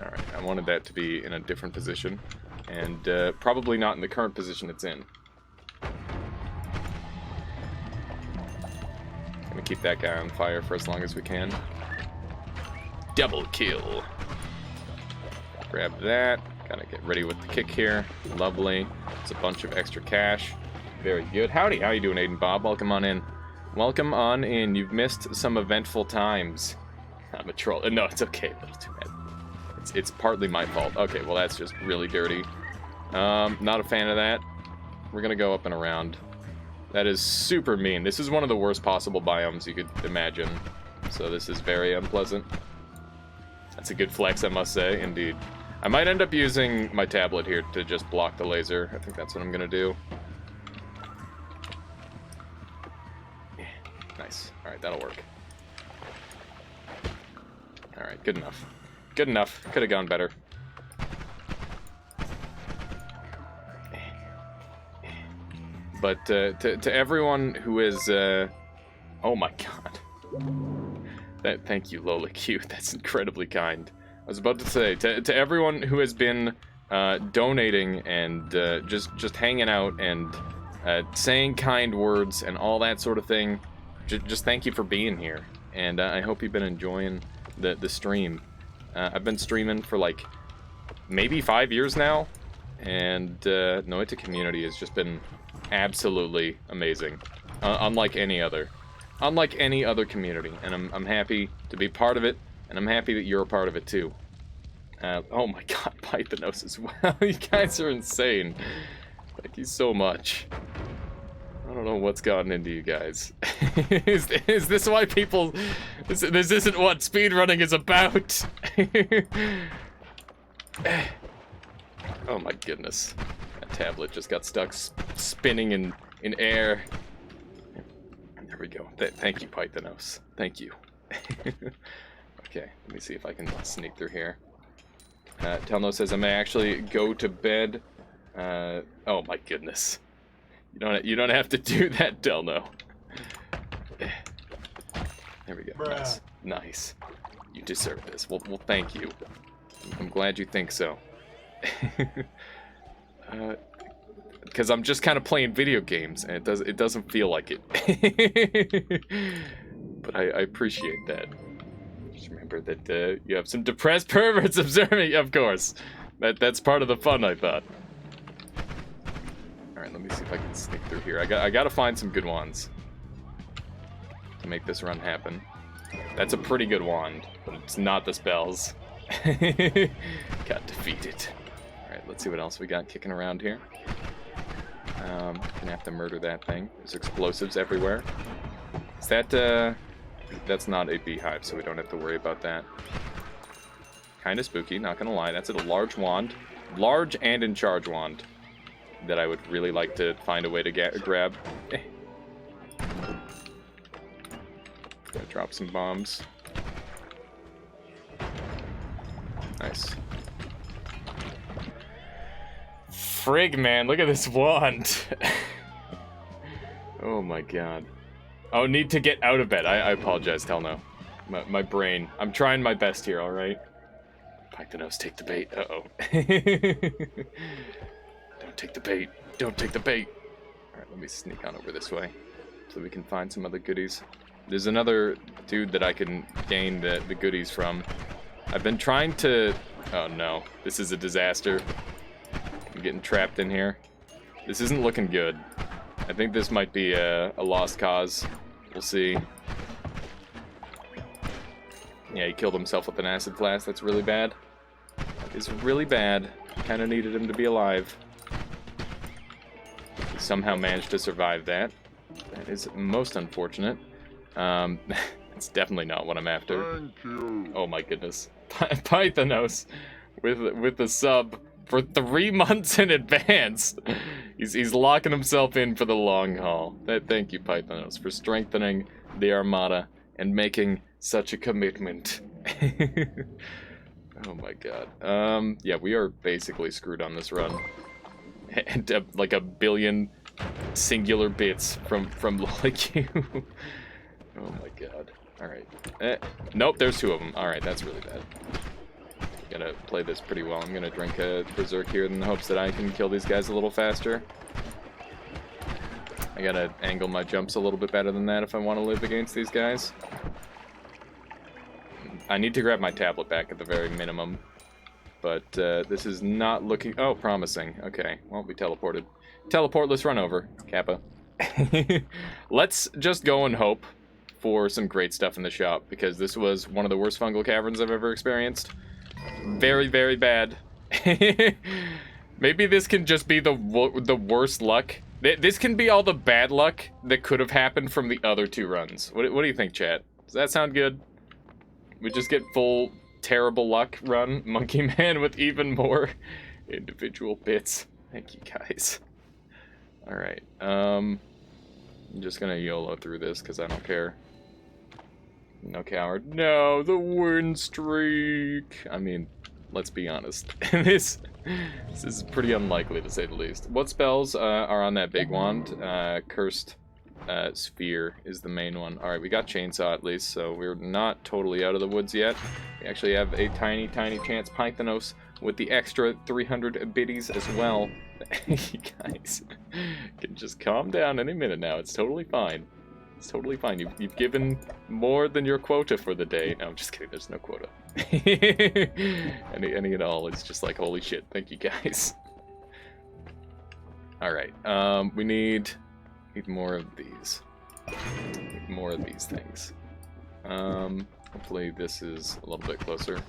Alright, I wanted that to be in a different position, and probably not in the current position it's in. Gonna keep that guy on fire for as long as we can. Double kill. Grab that. Gotta get ready with the kick here. Lovely. It's a bunch of extra cash. Very good. Howdy, how you doing, Aiden Bob? Welcome on in. Welcome on in. You've missed some eventful times. I'm a troll. No, it's okay. A little too bad. It's partly my fault. Okay, well that's just really dirty. Not a fan of that. We're gonna go up and around. That is super mean. This is one of the worst possible biomes you could imagine. So this is very unpleasant. That's a good flex, I must say, indeed. I might end up using my tablet here to just block the laser. I think that's what I'm gonna do. Nice. Alright, that'll work. Alright, good enough. Good enough. Could have gone better. But to everyone who is, oh my god. Thank you, Lola Q. That's incredibly kind. I was about to say, to everyone who has been donating and just hanging out and saying kind words and all that sort of thing, just thank you for being here. And I hope you've been enjoying the stream. I've been streaming for like maybe 5 years now, and Noita community has just been absolutely amazing, unlike any other community, and I'm happy to be part of it, and I'm happy that you're a part of it too. Oh my god, Pythanos as well. You guys are insane. Thank you so much. I don't know what's gotten into you guys. Is this why people... This isn't what speedrunning is about. Oh my goodness. That tablet just got stuck spinning in air. There we go. Thank you, Pythanos. Thank you. Okay, let me see if I can sneak through here. Telno says I may actually go to bed. Oh my goodness. You don't have to do that, Telno. There we go. Nice. Nice. You deserve this. Well, thank you. I'm glad you think so. Because I'm just kind of playing video games, and it doesn't feel like it. But I appreciate that. Just remember that you have some depressed perverts observing. Of course, that's part of the fun, I thought. All right, let me see if I can sneak through here. I gotta find some good wands to make this run happen. That's a pretty good wand, but it's not the spells. Got defeated. All right, let's see what else we got kicking around here. Gonna have to murder that thing. There's explosives everywhere. Is that, that's not a beehive, so we don't have to worry about that. Kinda spooky, not gonna lie. That's a large wand. Large and in charge wand. That I would really like to find a way to grab. Drop some bombs. Nice. Frig, man, look at this wand. Oh my god. Oh, need to get out of bed. I apologize, hell no. My brain. I'm trying my best here, alright? Pythanos, take the bait. Uh-oh. Don't take the bait. Don't take the bait. Alright, let me sneak on over this way so we can find some other goodies. There's another dude that I can gain the goodies from. I've been trying to... Oh no, this is a disaster. I'm getting trapped in here. This isn't looking good. I think this might be a lost cause. We'll see. Yeah, he killed himself with an acid flask. That's really bad. That is really bad. Kind of needed him to be alive. He somehow managed to survive that. That is most unfortunate. It's definitely not what I'm after. Thank you. Oh my goodness. Pythanos with the sub for 3 months in advance. He's locking himself in for the long haul. Thank you, Pythanos, for strengthening the Armada and making such a commitment. Oh my god. Yeah, we are basically screwed on this run. And like a billion singular bits from like you. Oh my god. Alright. Nope, there's 2 of them. Alright, that's really bad. Gotta play this pretty well. I'm gonna drink a Berserk here in the hopes that I can kill these guys a little faster. I gotta angle my jumps a little bit better than that if I want to live against these guys. I need to grab my tablet back at the very minimum. But this is not looking... Oh, promising. Okay, well, we teleported. Teleport, let's run over, Kappa. Let's just go and hope for some great stuff in the shop, because this was one of the worst fungal caverns I've ever experienced. Very, very bad. Maybe this can just be the worst luck. This can be all the bad luck that could have happened from the other 2 runs. What do you think, chat? Does that sound good? We just get full terrible luck run, Monkey Man, with even more individual bits. Thank you, guys. Alright, I'm just gonna YOLO through this, because I don't care. No coward. No, the win streak! I mean, let's be honest. This is pretty unlikely, to say the least. What spells are on that big wand? Cursed Sphere is the main one. Alright, we got Chainsaw at least, so we're not totally out of the woods yet. We actually have a tiny, tiny chance. Pythanos with the extra 300 biddies as well. You guys can just calm down any minute now. It's totally fine. It's totally fine. You've given more than your quota for the day. No, I'm just kidding. There's no quota. any at all. It's just like, holy shit. Thank you, guys. Alright. We need more of these. More of these things. Hopefully this is a little bit closer.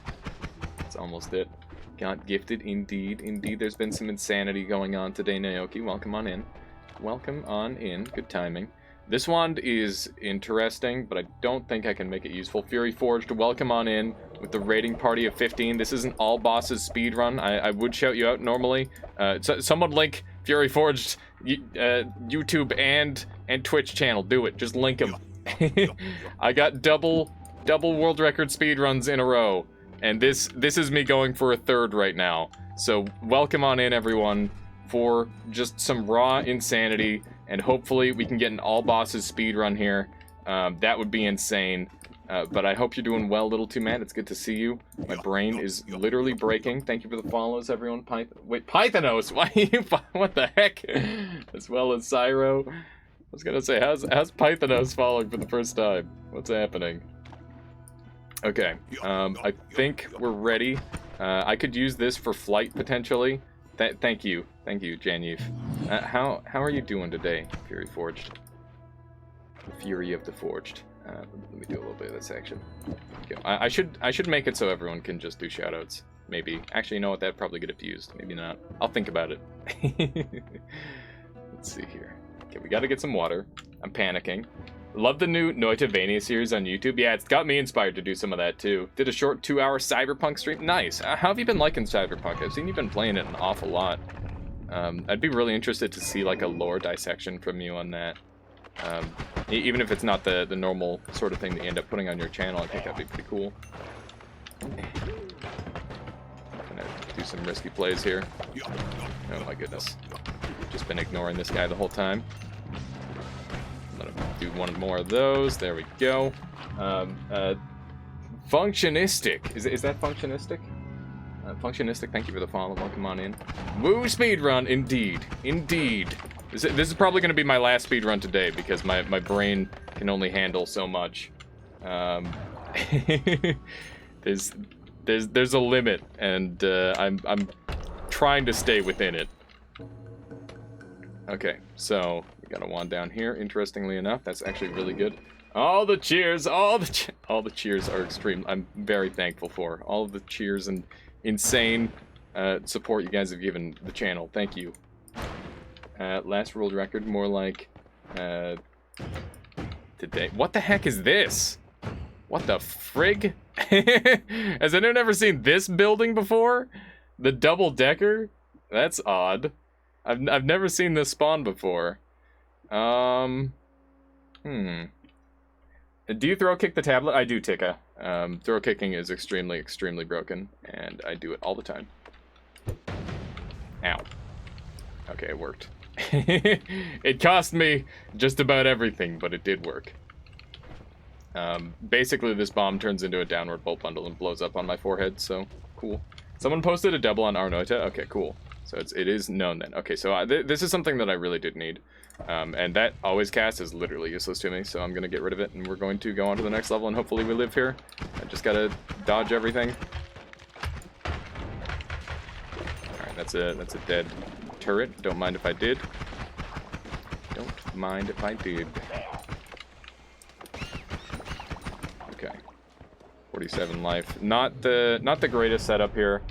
That's almost it. Got gifted, indeed. Indeed, there's been some insanity going on today, Naoki. Welcome on in. Welcome on in. Good timing. This wand is interesting, but I don't think I can make it useful. Fury Forged, welcome on in with the raiding party of 15. This is an all bosses speedrun. I would shout you out normally. Someone link Fury Forged YouTube and Twitch channel. Do it. Just link them. I got double world record speedruns in a row. And this is me going for a 3rd right now. So welcome on in, everyone, for just some raw insanity, and hopefully we can get an all bosses speedrun here. That would be insane. But I hope you're doing well, Little Two Man. It's good to see you. My brain is literally breaking. Thank you for the follows, everyone. Wait, Pythanos? Why are you? What the heck? As well as Cyro. I was gonna say, how's Pythanos following for the first time? What's happening? Okay, I think we're ready. I could use this for flight, potentially. Thank you, Janyuf. How are you doing today, Fury Forged? The Fury of the Forged. Let me do a little bit of this action. Okay. I should make it so everyone can just do shoutouts. Maybe. Actually, you know what? That'd probably get abused. Maybe not. I'll think about it. Let's see here. Okay, we gotta get some water. I'm panicking. Love the new Noitavania series on YouTube. Yeah, it's got me inspired to do some of that too. Did a short 2-hour Cyberpunk stream. Nice. How have you been liking Cyberpunk? I've seen you've been playing it an awful lot. I'd be really interested to see like a lore dissection from you on that. Even if it's not the normal sort of thing that you end up putting on your channel, I think that'd be pretty cool. Gonna do some risky plays here. Oh my goodness. Just been ignoring this guy the whole time. Let him do one more of those. There we go. Functionistic. Is that functionistic? Functionistic, thank you for the follow. Welcome on in. Woo speedrun, indeed. Indeed. This is probably going to be my last speedrun today because my brain can only handle so much. There's a limit, and I'm trying to stay within it. Okay, so we got a wand down here. Interestingly enough, that's actually really good. All the cheers, all the cheers are extreme. I'm very thankful for all of the cheers and insane support you guys have given the channel. Thank you. Last world record, more like today. What the heck is this? What the frig? Has anyone ever seen this building before? The double-decker? That's odd. I've never seen this spawn before. Do you throw kick the tablet? I do, Tika. Throw kicking is extremely, extremely broken, and I do it all the time. Ow. Okay, it worked. It cost me just about everything, but it did work. Basically, this bomb turns into a downward bolt bundle and blows up on my forehead, so cool. Someone posted a double on Arnoita? Okay, cool. So it is known then. Okay, so this is something that I really did need. And that always cast is literally useless to me, so I'm going to get rid of it, and we're going to go on to the next level, and hopefully we live here. I just got to dodge everything. Alright, that's a dead turret. Don't mind if I did. Don't mind if I did. Okay. 47 life. Not the greatest setup here.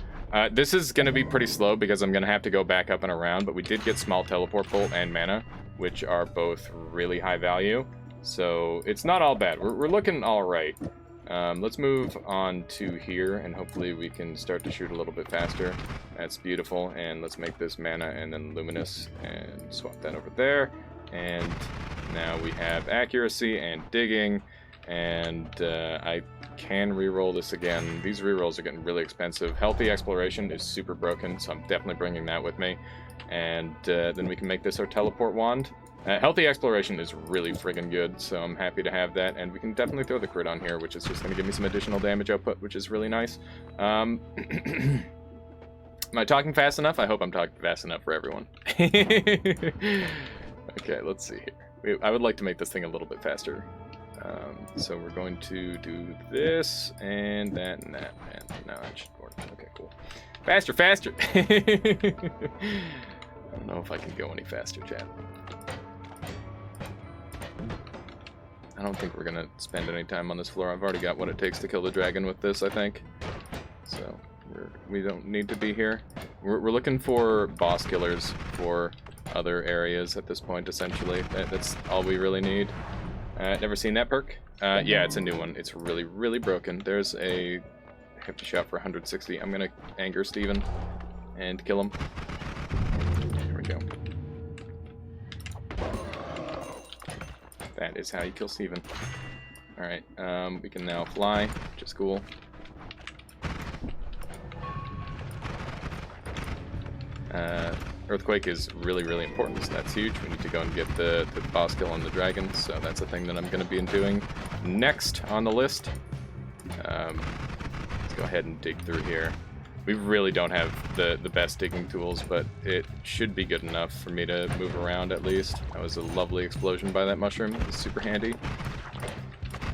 This is going to be pretty slow because I'm going to have to go back up and around, but we did get small teleport bolt and mana, which are both really high value. So it's not all bad. We're looking all right. Let's move on to here, and hopefully we can start to shoot a little bit faster. That's beautiful. And let's make this mana and then luminous and swap that over there. And now we have accuracy and digging, and I can reroll this again. These rerolls are getting really expensive. Healthy exploration is super broken, so I'm definitely bringing that with me. And then we can make this our teleport wand. Healthy exploration is really friggin' good, so I'm happy to have that. And we can definitely throw the crit on here, which is just going to give me some additional damage output, which is really nice. Am I talking fast enough? I hope I'm talking fast enough for everyone. Okay, let's see here. I would like to make this thing a little bit faster. So we're going to do this, and that, and that, and now that should work. Okay, cool. Faster, faster! I don't know if I can go any faster, chat. I don't think we're gonna spend any time on this floor. I've already got what it takes to kill the dragon with this, I think. So, we don't need to be here. We're looking for boss killers for other areas at this point, essentially. That's all we really need. Never seen that perk? Yeah, it's a new one. It's really, really broken. There's a hefty shot for 160. I'm gonna anger Steven and kill him. There we go. That is how you kill Steven. Alright, we can now fly, which is cool. Earthquake is really, really important, so that's huge. We need to go and get the boss kill on the dragon, so that's a thing that I'm going to be doing next on the list. Let's go ahead and dig through here. We really don't have the best digging tools, but it should be good enough for me to move around at least. That was a lovely explosion by that mushroom. It was super handy.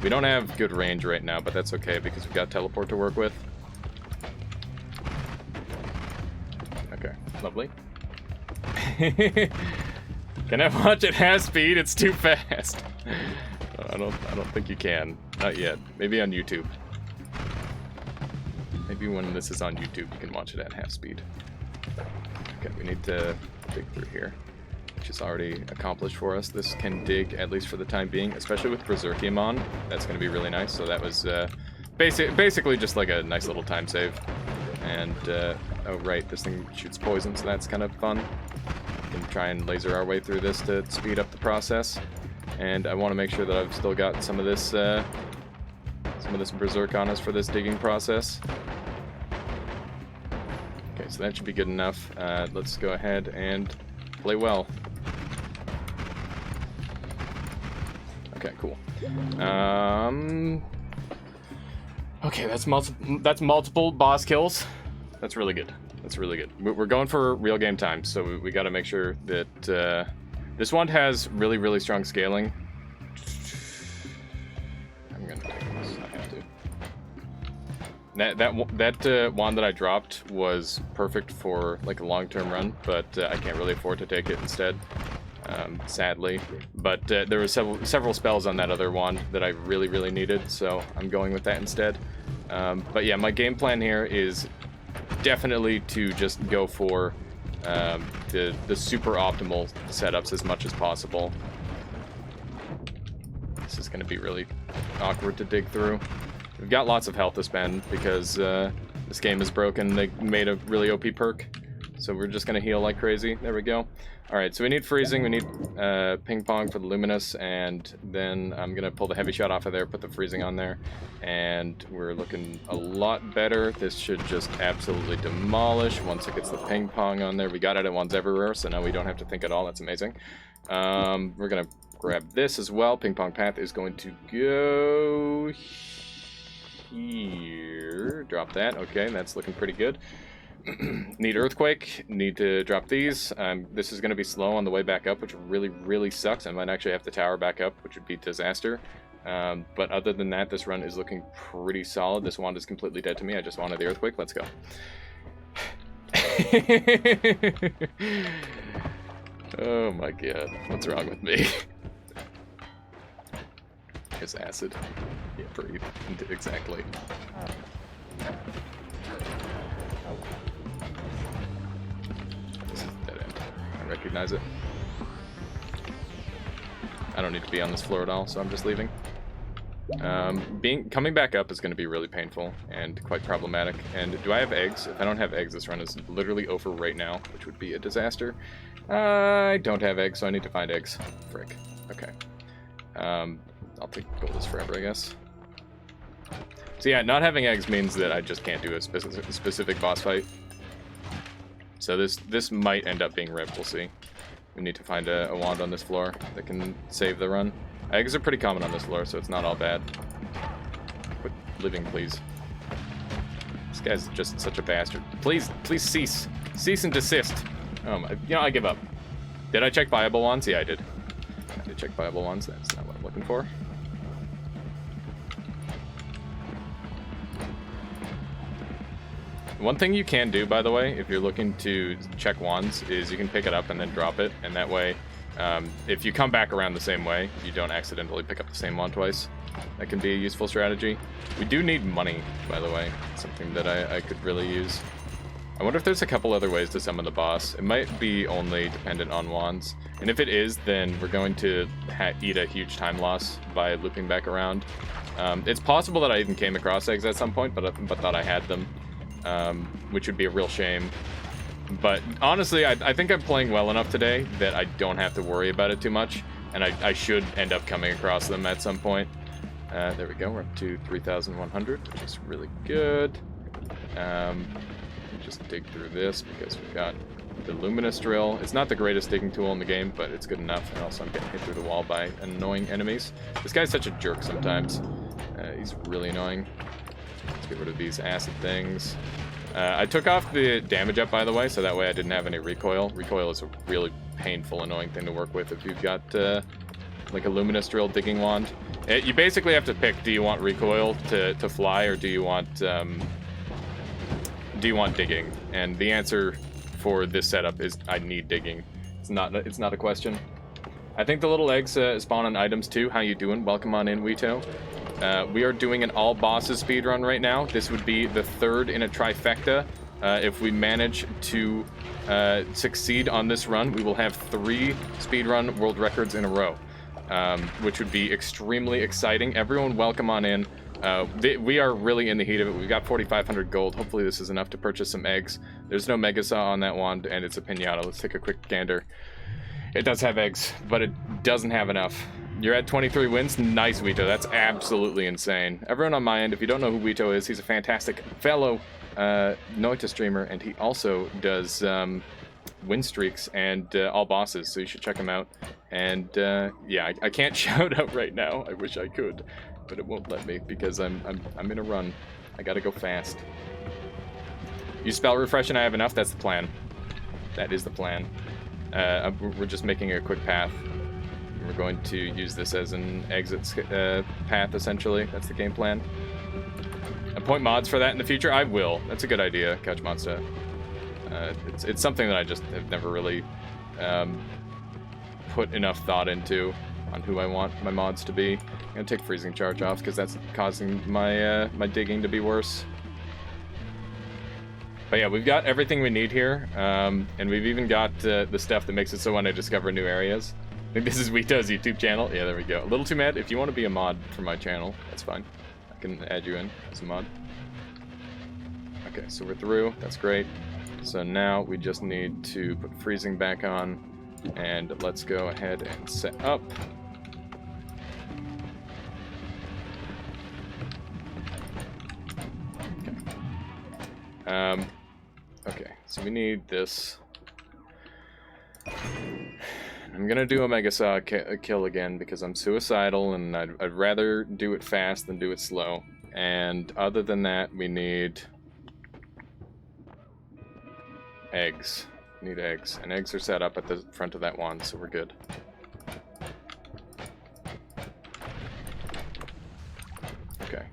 We don't have good range right now, but that's okay because we've got teleport to work with. Okay, lovely. Can I watch at half speed? It's too fast. I don't think you can. Not yet. Maybe on YouTube. Maybe when this is on YouTube, you can watch it at half speed. Okay, we need to dig through here, which is already accomplished for us. This can dig, at least for the time being, especially with Berserkium on. That's going to be really nice. So that was basically just like a nice little time save. And, oh right, this thing shoots poison, so that's kind of fun. We can try and laser our way through this to speed up the process. and I want to make sure that I've still got some of this berserk on us for this digging process. Okay, so that should be good enough. Let's go ahead and play well. Okay, cool. Okay, that's multiple boss kills. That's really good. That's really good. We're going for real game time, so we got to make sure that this one has really, really strong scaling. I'm gonna take this. I have to. That wand that I dropped was perfect for like a long-term run, but I can't really afford to take it instead. Sadly, but there were several spells on that other wand that I really, really needed, so I'm going with that instead. But yeah, my game plan here is definitely to just go for the super optimal setups as much as possible. This is going to be really awkward to dig through. We've got lots of health to spend because this game is broken. They made a really OP perk, so we're just going to heal like crazy. There we go. Alright, so we need freezing, we need ping pong for the luminous, and then I'm gonna pull the heavy shot off of there, put the freezing on there, and we're looking a lot better. This should just absolutely demolish once it gets the ping pong on there. We got it at ones everywhere, so now we don't have to think at all. That's amazing. We're gonna grab this as well. Ping pong path is going to go here. Drop that. Okay, that's looking pretty good. Need earthquake, need to drop these. This is going to be slow on the way back up, which really, really sucks. I might actually have to tower back up, which would be disaster. But other than that, this run is looking pretty solid. This wand is completely dead to me. I just wanted the earthquake. Let's go. Oh my god, what's wrong with me? It's acid. Yeah, breathe. Exactly. I recognize it. I don't need to be on this floor at all, so I'm just leaving. Coming back up is going to be really painful and quite problematic. And do I have eggs? If I don't have eggs, this run is literally over right now, which would be a disaster. I don't have eggs, so I need to find eggs. Frick. Okay. I'll take gold forever, I guess. So yeah, not having eggs means that I just can't do a specific boss fight. So this might end up being ripped, we'll see. We need to find a wand on this floor that can save the run. Eggs are pretty common on this floor, so it's not all bad. Quit living, please. This guy's just such a bastard. Please cease. Cease and desist. Oh my, you know, I give up. Did I check viable wands? Yeah, I did. I did check viable wands, that's not what I'm looking for. One thing you can do, by the way, if you're looking to check wands, is you can pick it up and then drop it, and that way, if you come back around the same way, you don't accidentally pick up the same wand twice. That can be a useful strategy. We do need money, by the way, something that I could really use. I wonder if there's a couple other ways to summon the boss. It might be only dependent on wands, and if it is, then we're going to eat a huge time loss by looping back around. It's possible that I even came across eggs at some point, but thought I had them. Which would be a real shame. But honestly, I think I'm playing well enough today that I don't have to worry about it too much, and I should end up coming across them at some point. There we go, we're up to 3,100, which is really good. Just dig through this because we've got the luminous drill. It's not the greatest digging tool in the game, but it's good enough, and also I'm getting hit through the wall by annoying enemies. This guy's such a jerk sometimes. He's really annoying. Let's get rid of these acid things. I took off the damage up, by the way, so that way I didn't have any recoil. Recoil is a really painful, annoying thing to work with if you've got like a luminous drill digging wand. You basically have to pick: do you want recoil to fly, or do you want digging? And the answer for this setup is I need digging. It's not a question. I think the little eggs spawn on items too. How you doing? Welcome on in, Wito. We are doing an all bosses speedrun right now. This would be the third in a trifecta. If we manage to succeed on this run, we will have 3 speedrun world records in a row, which would be extremely exciting. Everyone welcome on in. We are really in the heat of it. We've got 4,500 gold. Hopefully this is enough to purchase some eggs. There's no mega saw on that wand, and it's a pinata. Let's take a quick gander. It does have eggs, but it doesn't have enough. You're at 23 wins. Nice, Wito. That's absolutely insane. Everyone on my end, if you don't know who Wito is, he's a fantastic fellow Noita streamer, and he also does win streaks and all bosses, so you should check him out. And yeah, I can't shout out right now. I wish I could, but it won't let me because I'm in a run. I gotta go fast. You spell refresh and I have enough. That's the plan. That is the plan. We're just making a quick path. We're going to use this as an exit path, essentially. That's the game plan. Appoint mods for that in the future? I will. That's a good idea, Couch Monster. It's something that I just have never really put enough thought into on who I want my mods to be. I'm gonna take freezing charge off because that's causing my my digging to be worse. But yeah, we've got everything we need here, and we've even got the stuff that makes it so when I discover new areas. I think this is Wito's YouTube channel. Yeah, there we go. A little too mad. If you want to be a mod for my channel, that's fine. I can add you in as a mod. Okay, so we're through. That's great. So now we just need to put freezing back on, and let's go ahead and set up. Okay. Okay, so we need this. I'm gonna do Omega Saw kill again because I'm suicidal and I'd rather do it fast than do it slow. And other than that, we need eggs. We need eggs. And eggs are set up at the front of that one, so we're good. Okay.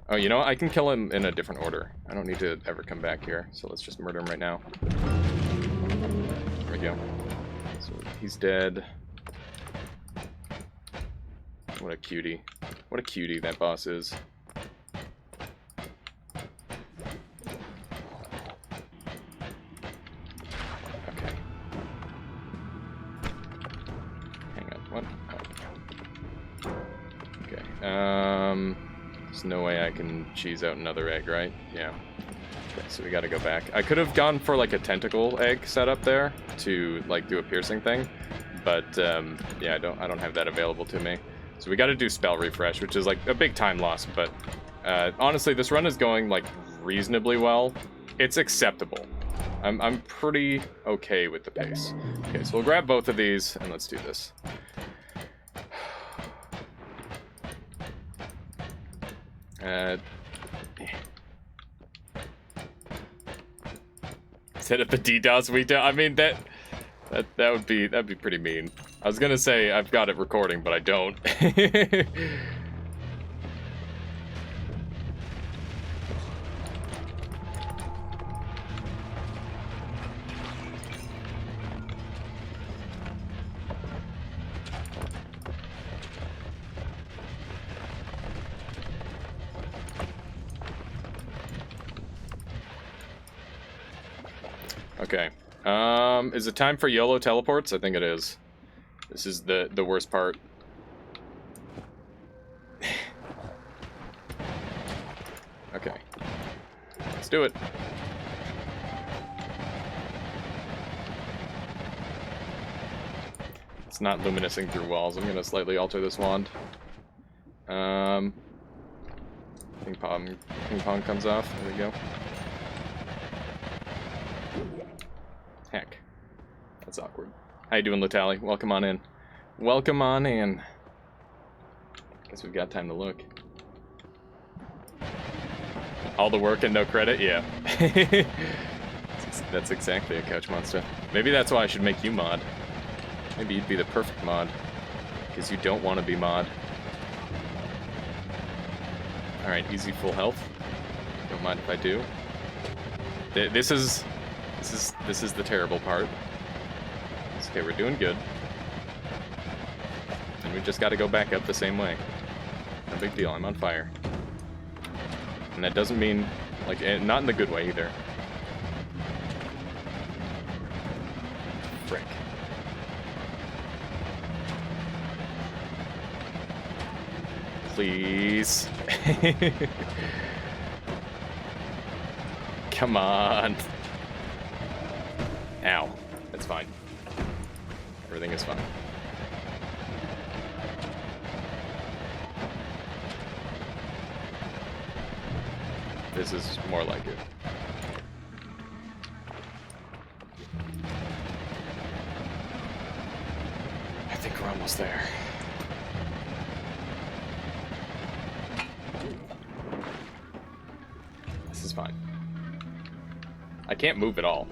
Oh, you know what? I can kill him in a different order. I don't need to ever come back here, so let's just murder him right now. There we go. So he's dead. What a cutie. What a cutie that boss is. Okay. Hang on, what? Oh. Okay, there's no way I can cheese out another egg, right? Yeah. Okay, so we gotta go back. I could have gone for like a tentacle egg setup there to like do a piercing thing, but yeah, I don't have that available to me. So we gotta do spell refresh, which is like a big time loss, but honestly, this run is going like reasonably well. It's acceptable. I'm pretty okay with the pace. Okay, so we'll grab both of these and let's do this. Set up a DDoS Wito. I mean that'd be pretty mean. I was gonna say I've got it recording, but I don't. Okay. Is it time for YOLO teleports? I think it is. This is the worst part. Okay. Let's do it. It's not luminescing through walls. I'm gonna slightly alter this wand. Ping pong comes off. There we go. Heck. That's awkward. How you doing, Latali? Welcome on in. Welcome on in. Guess we've got time to look. All the work and no credit? Yeah. That's exactly a couch monster. Maybe that's why I should make you mod. Maybe you'd be the perfect mod. Because you don't want to be mod. Alright, easy full health. Don't mind if I do. This is the terrible part. Okay, we're doing good. And we just gotta go back up the same way. No big deal, I'm on fire. And that doesn't mean, like, not in the good way either. Frick. Please. Come on. Ow. That's fine. Everything is fine. This is more like it. I think we're almost there. This is fine. I can't move at all.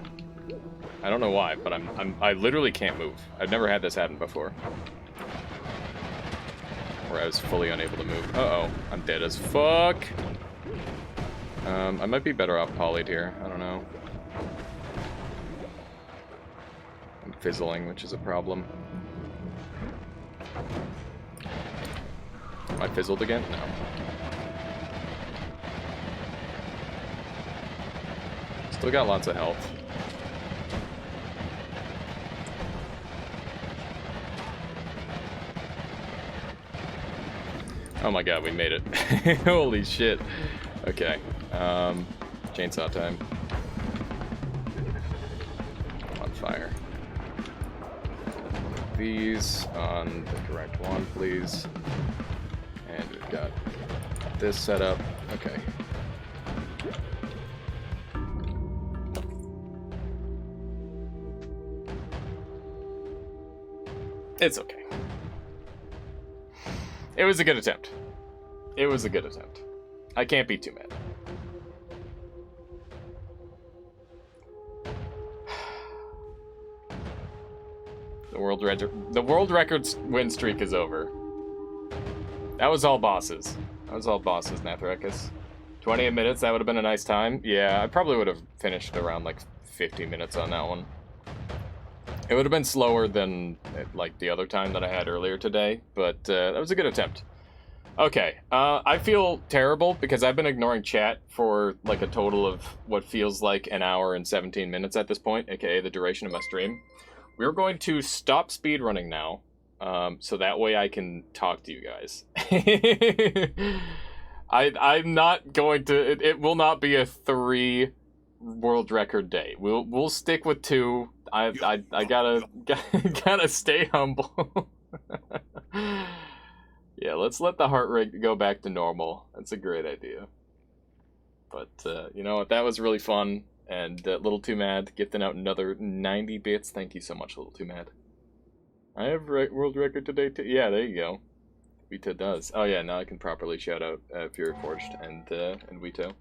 I don't know why, but I literally can't move. I've never had this happen before. Where I was fully unable to move. Uh-oh, I'm dead as fuck. I might be better off poly'd here. I don't know. I'm fizzling, which is a problem. Am I fizzled again? No. Still got lots of health. Oh my god, we made it. Holy shit. Okay. Chainsaw time. On fire. These on the correct one, please. And we've got this set up. Okay. It's okay. It was a good attempt. It was a good attempt. I can't be too mad. The world record win streak is over. That was all bosses. That was all bosses, Nathrakis. 28 minutes, that would have been a nice time. Yeah, I probably would have finished around like 50 minutes on that one. It would have been slower than like the other time that I had earlier today, but that was a good attempt. Okay, I feel terrible because I've been ignoring chat for like a total of what feels like an hour and 17 minutes at this point, aka the duration of my stream. We're going to stop speedrunning now, so that way I can talk to you guys. I'm not going to. It will not be a 3 world record day. We'll stick with 2. I gotta stay humble. Yeah, let's let the heart rate go back to normal. That's a great idea. But you know what? That was really fun. And Little Too Mad gifting out another 90 bits. Thank you so much, Little Too Mad. I have world record today too. Yeah, there you go. Vito does. Oh yeah, now I can properly shout out Fury Forged and Vito.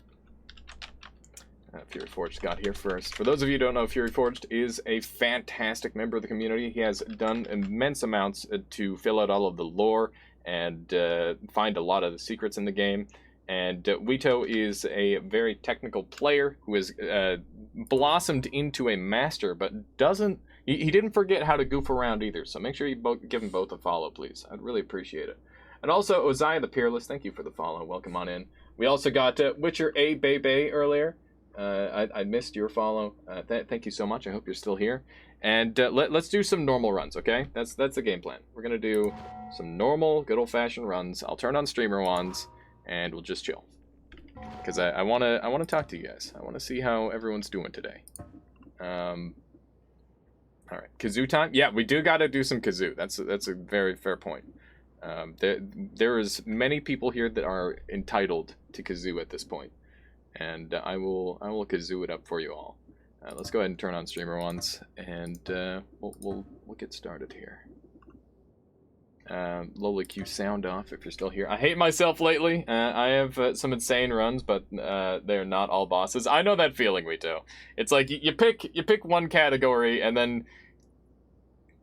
Fury Forged got here first. For those of you who don't know, Fury Forged is a fantastic member of the community. He has done immense amounts to fill out all of the lore and find a lot of the secrets in the game. And Vito is a very technical player who has blossomed into a master, but doesn't. He didn't forget how to goof around either. So make sure you give them both a follow, please. I'd really appreciate it. And also, Oziah the Peerless, thank you for the follow. Welcome on in. We also got Witcher A Bebe earlier. I missed your follow. Thank you so much. I hope you're still here. And let's do some normal runs, okay? That's the game plan. We're gonna do some normal, good old-fashioned runs. I'll turn on streamer wands, and we'll just chill. Because I wanna talk to you guys. I wanna see how everyone's doing today. All right, kazoo time. Yeah, we do gotta do some kazoo. That's a very fair point. There is many people here that are entitled to kazoo at this point. And I will kazoo it up for you all. Let's go ahead and turn on streamer ones, and we'll get started here. Lowly Q sound off if you're still here. I hate myself lately. I have some insane runs, but they're not all bosses. I know that feeling, Rito. It's like you pick one category, and then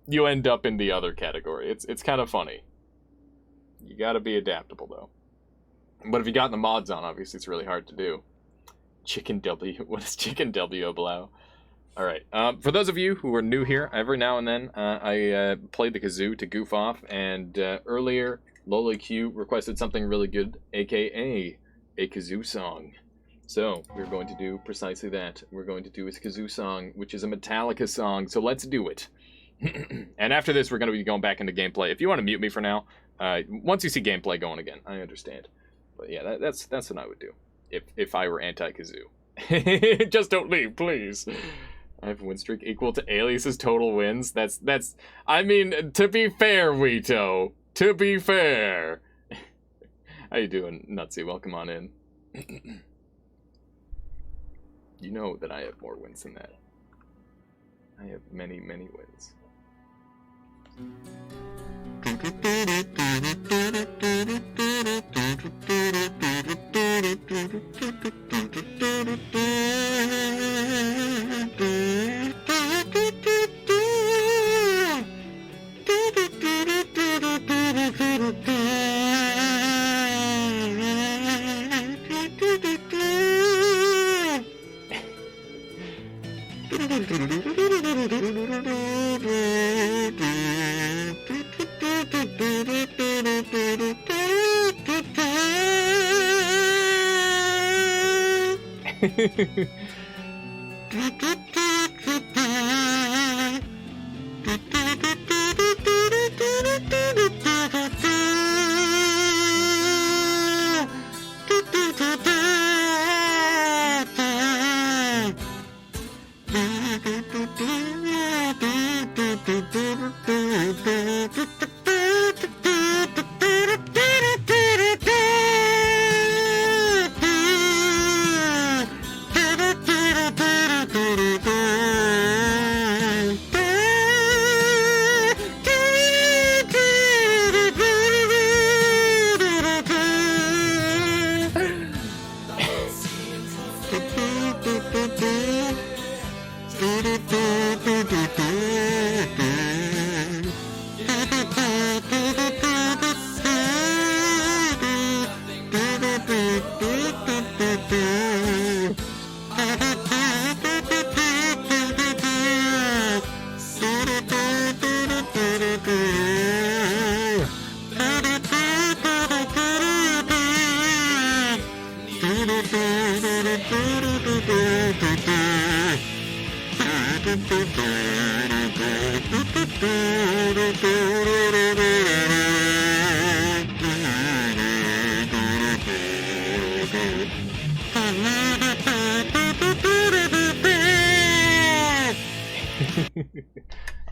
you end up in the other category. It's kind of funny. You gotta be adaptable though. But if you got the mods on, obviously it's really hard to do. Chicken W. What is Chicken W, Blau? Alright, for those of you who are new here, every now and then I play the kazoo to goof off, and earlier Lola Q requested something really good, aka a kazoo song. So, we're going to do precisely that. We're going to do a kazoo song, which is a Metallica song, so let's do it. And after this, we're going to be going back into gameplay. If you want to mute me for now, once you see gameplay going again, I understand. But yeah, that's what I would do if I were anti-kazoo. Just don't leave, please. 5 win streak equal to Alias's total wins. That's. I mean, to be fair, Wito. To be fair. How you doing, Nutsy? Welcome on in. You know that I have more wins than that. I have many, many wins.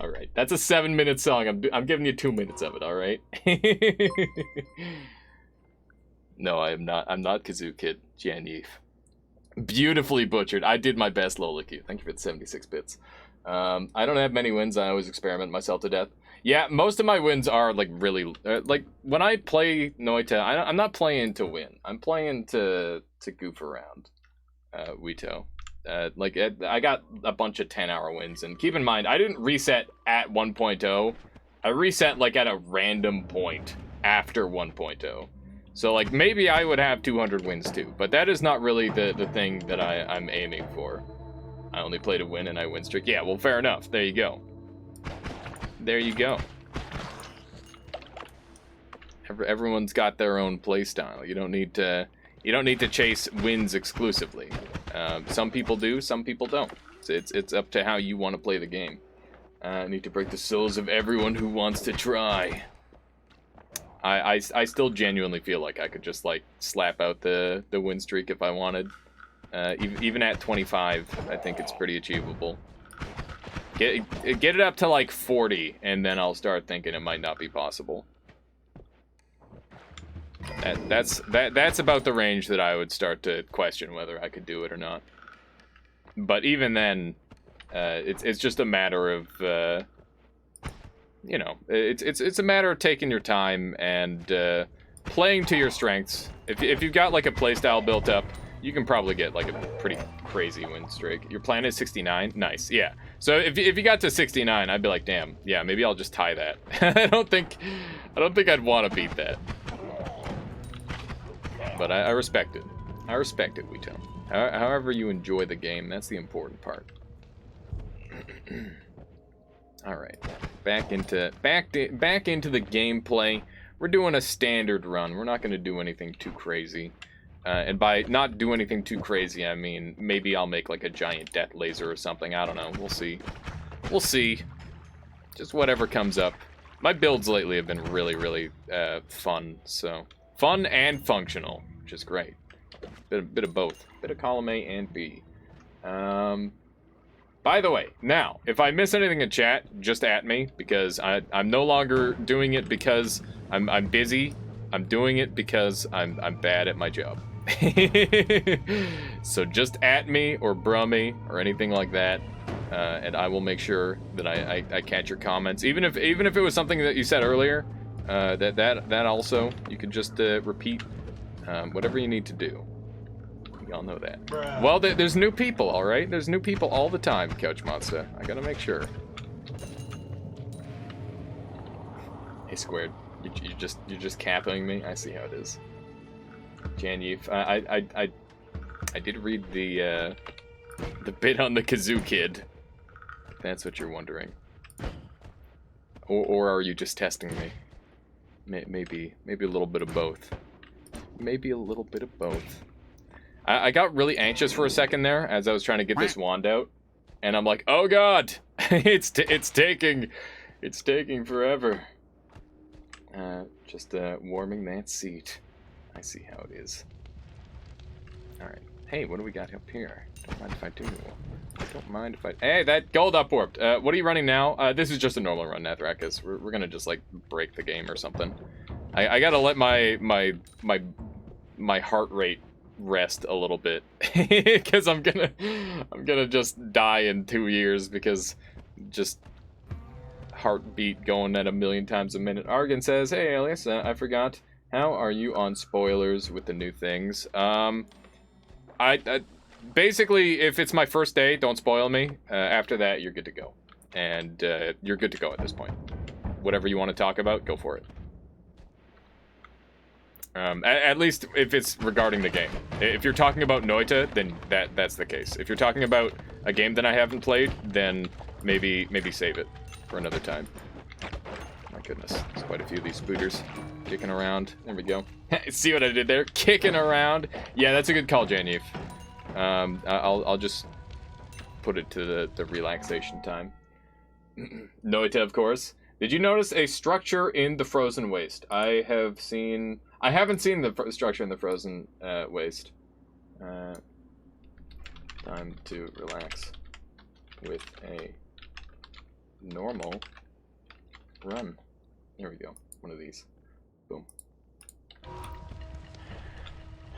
All right, that's a 7-minute song. I'm giving you 2 minutes of it. All right. No, I am not. I'm not Kazoo Kid. Janyeef. Beautifully butchered. I did my best, Lola Q. Thank you for the 76 bits. I don't have many wins. I always experiment myself to death. Yeah, most of my wins are like really like when I play Noita. I'm not playing to win. I'm playing to goof around. Wito. Like I got a bunch of 10-hour wins, and keep in mind I didn't reset at 1.0. I reset like at a random point after 1.0. So like maybe I would have 200 wins too, but that is not really the thing that I'm aiming for. I only play to win and I win streak. Yeah, well, fair enough. There you go. There you go. Everyone's got their own play style. You don't need to chase wins exclusively. Some people do, some people don't. It's up to how you want to play the game. I need to break the souls of everyone who wants to try. I still genuinely feel like I could just like slap out the win streak if I wanted. Even at 25, I think it's pretty achievable. Get it up to like 40, and then I'll start thinking it might not be possible. That's about the range that I would start to question whether I could do it or not. But even then, it's just a matter of you know, it's a matter of taking your time and playing to your strengths. If you've got like a playstyle built up, you can probably get like a pretty crazy win streak. Your plan is 69. Nice, yeah. So if you got to 69, I'd be like, damn, yeah, maybe I'll just tie that. I don't think I'd want to beat that. But I respect it. I respect it, Wito. However you enjoy the game, that's the important part. All right, back into the gameplay. We're doing a standard run. We're not going to do anything too crazy. And by not do anything too crazy, I mean maybe I'll make like a giant death laser or something. I don't know. We'll see. We'll see. Just whatever comes up. My builds lately have been really fun. So fun and functional, which is great. Bit of both. Bit of column A and B. By the way, now, if I miss anything in chat, just at me, because I'm no longer doing it because I'm busy. I'm doing it because I'm bad at my job. So just at me or bruh me or anything like that, and I will make sure that I catch your comments. Even if it was something that you said earlier, that also you can just repeat whatever you need to do. Y'all know that. Bruh. Well, there's new people, all right. There's new people all the time, Couch Monster. I gotta make sure. Hey, Squared, you're just capping me. I see how it is. Janyeef, I did read the bit on the Kazoo Kid. If that's what you're wondering. Or are you just testing me? Maybe a little bit of both. Maybe a little bit of both. I got really anxious for a second there as I was trying to get this wand out, and I'm like, oh god, it's taking forever. Just warming that seat. I see how it is. All right. Hey, what do we got up here? Don't mind if I do. Don't mind if I. Hey, that gold up warped. What are you running now? This is just a normal run, Nathrakis. We're gonna just like break the game or something. I gotta let my heart rate rest a little bit because I'm gonna just die in 2 years because just heartbeat going at 1,000,000 times a minute. Argan says, hey Alias, I forgot, how are you on spoilers with the new things? I basically, if it's my first day, don't spoil me. After that, you're good to go, and you're good to go at this point. Whatever you want to talk about, go for it. At least if it's regarding the game. If you're talking about Noita, then that's the case. If you're talking about a game that I haven't played, then maybe save it for another time. My goodness, there's quite a few of these spooters kicking around. There we go. See what I did there? Kicking around. Yeah, that's a good call, Janyeef. I'll just put it to the relaxation time. Noita, of course. Did you notice a structure in the Frozen Waste? I haven't seen the structure in the Frozen Waste. Time to relax with a normal run. There we go. One of these. Boom.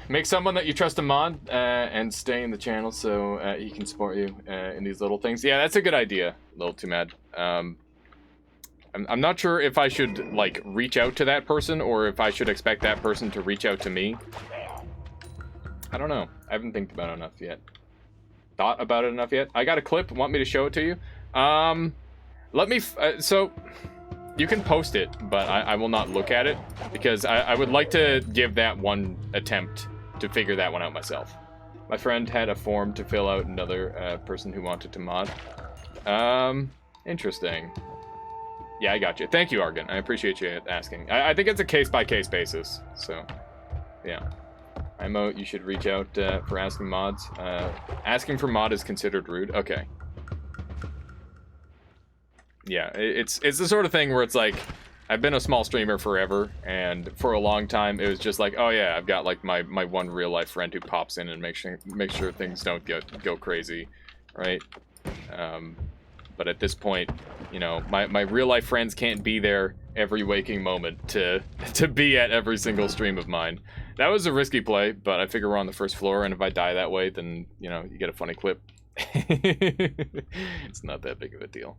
Make someone that you trust a mod and stay in the channel so he can support you in these little things. Yeah, that's a good idea, Little Too Mad. I'm not sure if I should, like, reach out to that person or if I should expect that person to reach out to me. I don't know. I haven't thought about it enough yet. Thought about it enough yet? I got a clip. Want me to show it to you? Let me... so, you can post it, but I will not look at it because I would like to give that one attempt to figure that one out myself. My friend had a form to fill out, another person who wanted to mod. Interesting. Yeah, I got you. Thank you, Argan. I appreciate you asking. I think it's a case-by-case basis, so, yeah. IMO, you should reach out for asking mods. Asking for mod is considered rude. Okay. Yeah, it's the sort of thing where it's like, I've been a small streamer forever, and for a long time, it was just like, oh yeah, I've got like my one real-life friend who pops in and makes sure things don't go crazy, right? But at this point, you know, my real-life friends can't be there every waking moment to be at every single stream of mine. That was a risky play, but I figure we're on the first floor, and if I die that way, then, you know, you get a funny clip. It's not that big of a deal.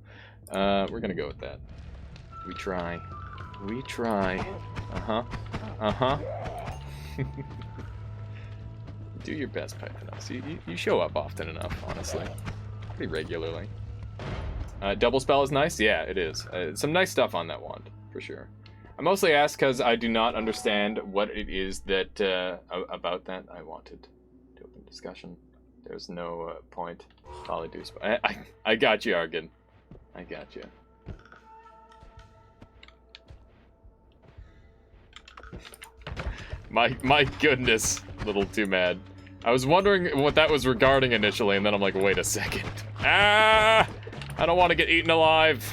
We're gonna go with that. We try. We try. Uh-huh. Uh-huh. Do your best, Pythonos. You show up often enough, honestly. Pretty regularly. Double spell is nice? Yeah, it is. Some nice stuff on that wand, for sure. I mostly ask because I do not understand what it is that, about that I wanted to open discussion. There's no point. Probably do. I got you, Argan. I got you. My goodness, Little Too Mad. I was wondering what that was regarding initially, and then I'm like, wait a second. Ah! I don't want to get eaten alive.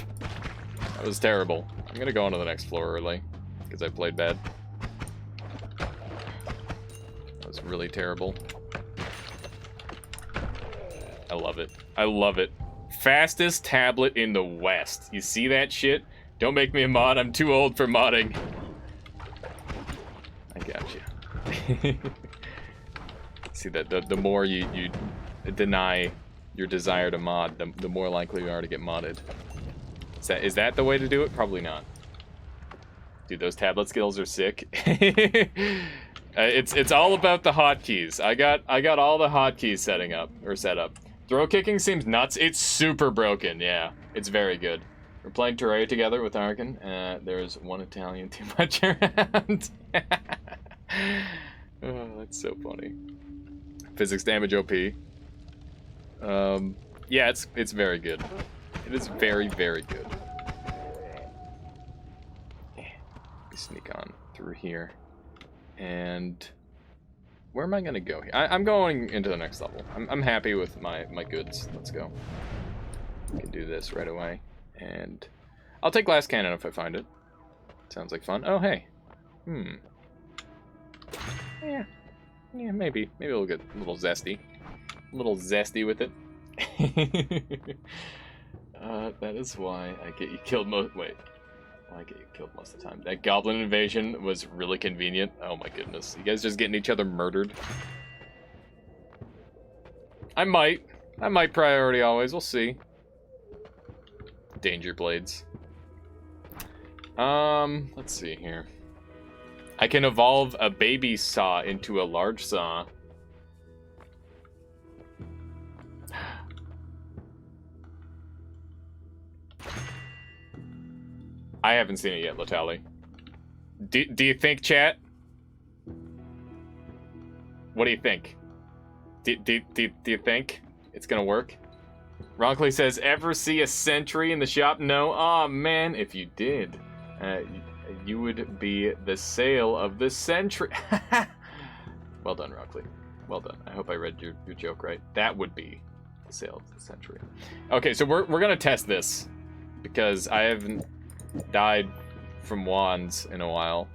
That was terrible. I'm gonna go on to the next floor early, because I played bad. That was really terrible. I love it. I love it. fastest tablet in the West. You see that shit? Don't make me a mod. I'm too old for modding. I got you. See that the more you deny your desire to mod, the more likely you are to get modded. Is that the way to do it? Probably not. Dude, those tablet skills are sick. It's all about the hotkeys. I got all the hotkeys set up. Throw kicking seems nuts. It's super broken. Yeah, it's very good. We're playing Terraria together with Arkin. There's one Italian too much around. Oh, that's so funny. Physics damage OP. Yeah, it's very good. It is very, very good. Yeah. We sneak on through here. And where am I gonna go here? I'm going into the next level. I'm happy with my goods. Let's go. We can do this right away. And I'll take glass cannon if I find it. Sounds like fun. Oh, hey. Yeah, maybe we'll get a little zesty. A little zesty with it. That is why I get you killed most. Wait, why I get you killed most of the time? That goblin invasion was really convenient. Oh my goodness, you guys just getting each other murdered. I might priority always. We'll see. Danger blades. Let's see here. I can evolve a baby saw into a large saw. I haven't seen it yet, Latali. Do you think, chat? What do you think? Do you think it's gonna work? Ronkley says, ever see a sentry in the shop? No? Aw, man, if you did, you would be the sale of the century. Well done, Rockley. Well done. I hope I read your joke right. That would be the sale of the century. Okay, so we're gonna test this because I haven't died from wands in a while.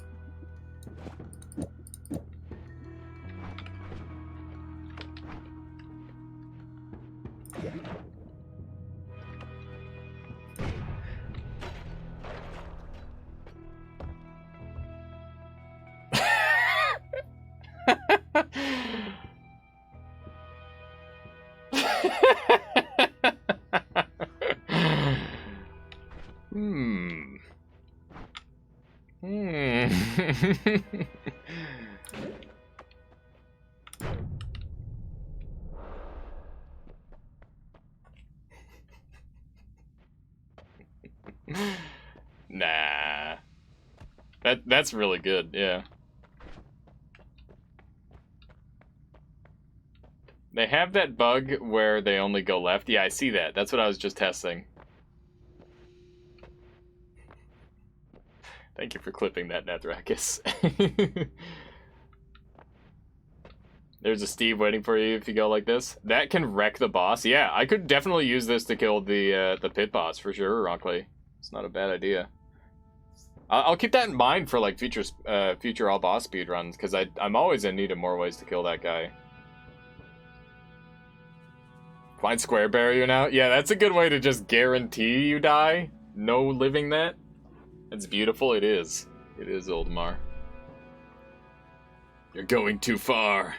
Nah. That's really good, yeah. They have that bug where they only go left. Yeah, I see that. That's what I was just testing. Thank you for clipping that, Nathrakis. There's a Steve waiting for you if you go like this. That can wreck the boss. Yeah, I could definitely use this to kill the pit boss for sure, Rockley. It's not a bad idea. I'll keep that in mind for like future all boss speedruns, because I'm always in need of more ways to kill that guy. Find square barrier now? Yeah, that's a good way to just guarantee you die. No living that. It's beautiful. It is. It is, Oldmar. You're going too far.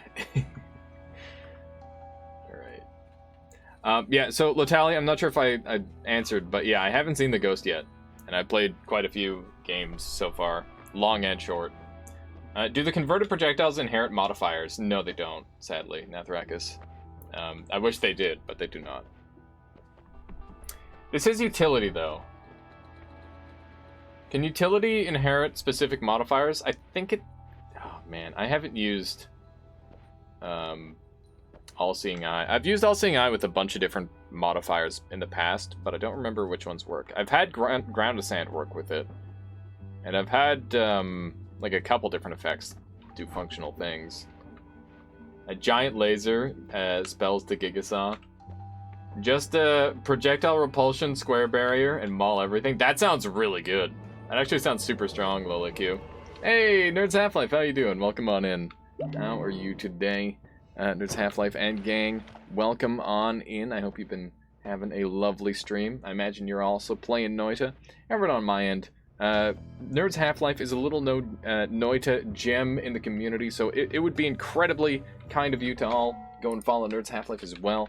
Alright. Yeah, so Latali, I'm not sure if I answered, but yeah, I haven't seen the ghost yet. And I've played quite a few games so far. Long and short. Do the converted projectiles inherit modifiers? No, they don't, sadly, Nathrakis. I wish they did, but they do not. This is utility, though. Can utility inherit specific modifiers? I think it... Oh, man. I haven't used All-Seeing Eye. I've used All-Seeing Eye with a bunch of different modifiers in the past, but I don't remember which ones work. I've had Ground Descent work with it. And I've had, like, a couple different effects do functional things. A giant laser spells the Gigasaw. Just a projectile repulsion square barrier and maul everything. That sounds really good. That actually sounds super strong, Loliq. Hey, Nerds Half-Life, how you doing? Welcome on in. How are you today? Nerds Half-Life and gang, welcome on in. I hope you've been having a lovely stream. I imagine you're also playing Noita. Everyone on my end, Nerds Half-Life is a little Noita gem in the community, so it would be incredibly kind of you to all go and follow Nerds Half-Life as well.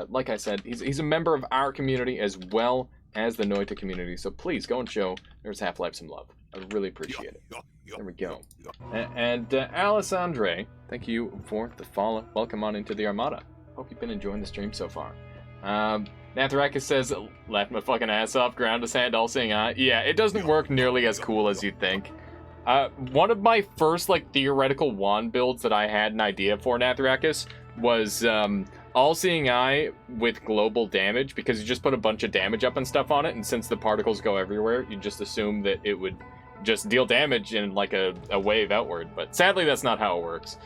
Like I said, he's a member of our community as well as the Noita community, so please go and show Nerds Half-Life some love. I really appreciate it. There we go. And Alessandre, thank you for the follow. Welcome on into the Armada. Hope you've been enjoying the stream so far. Natharakis says, laughed my fucking ass off, ground to sand, all-seeing eye. Yeah, it doesn't work nearly as cool as you'd think. One of my first, like, theoretical wand builds that I had an idea for, Natharakis, was, all-seeing eye with global damage, because you just put a bunch of damage up and stuff on it, and since the particles go everywhere, you just assume that it would just deal damage in, like, a wave outward. But sadly, that's not how it works.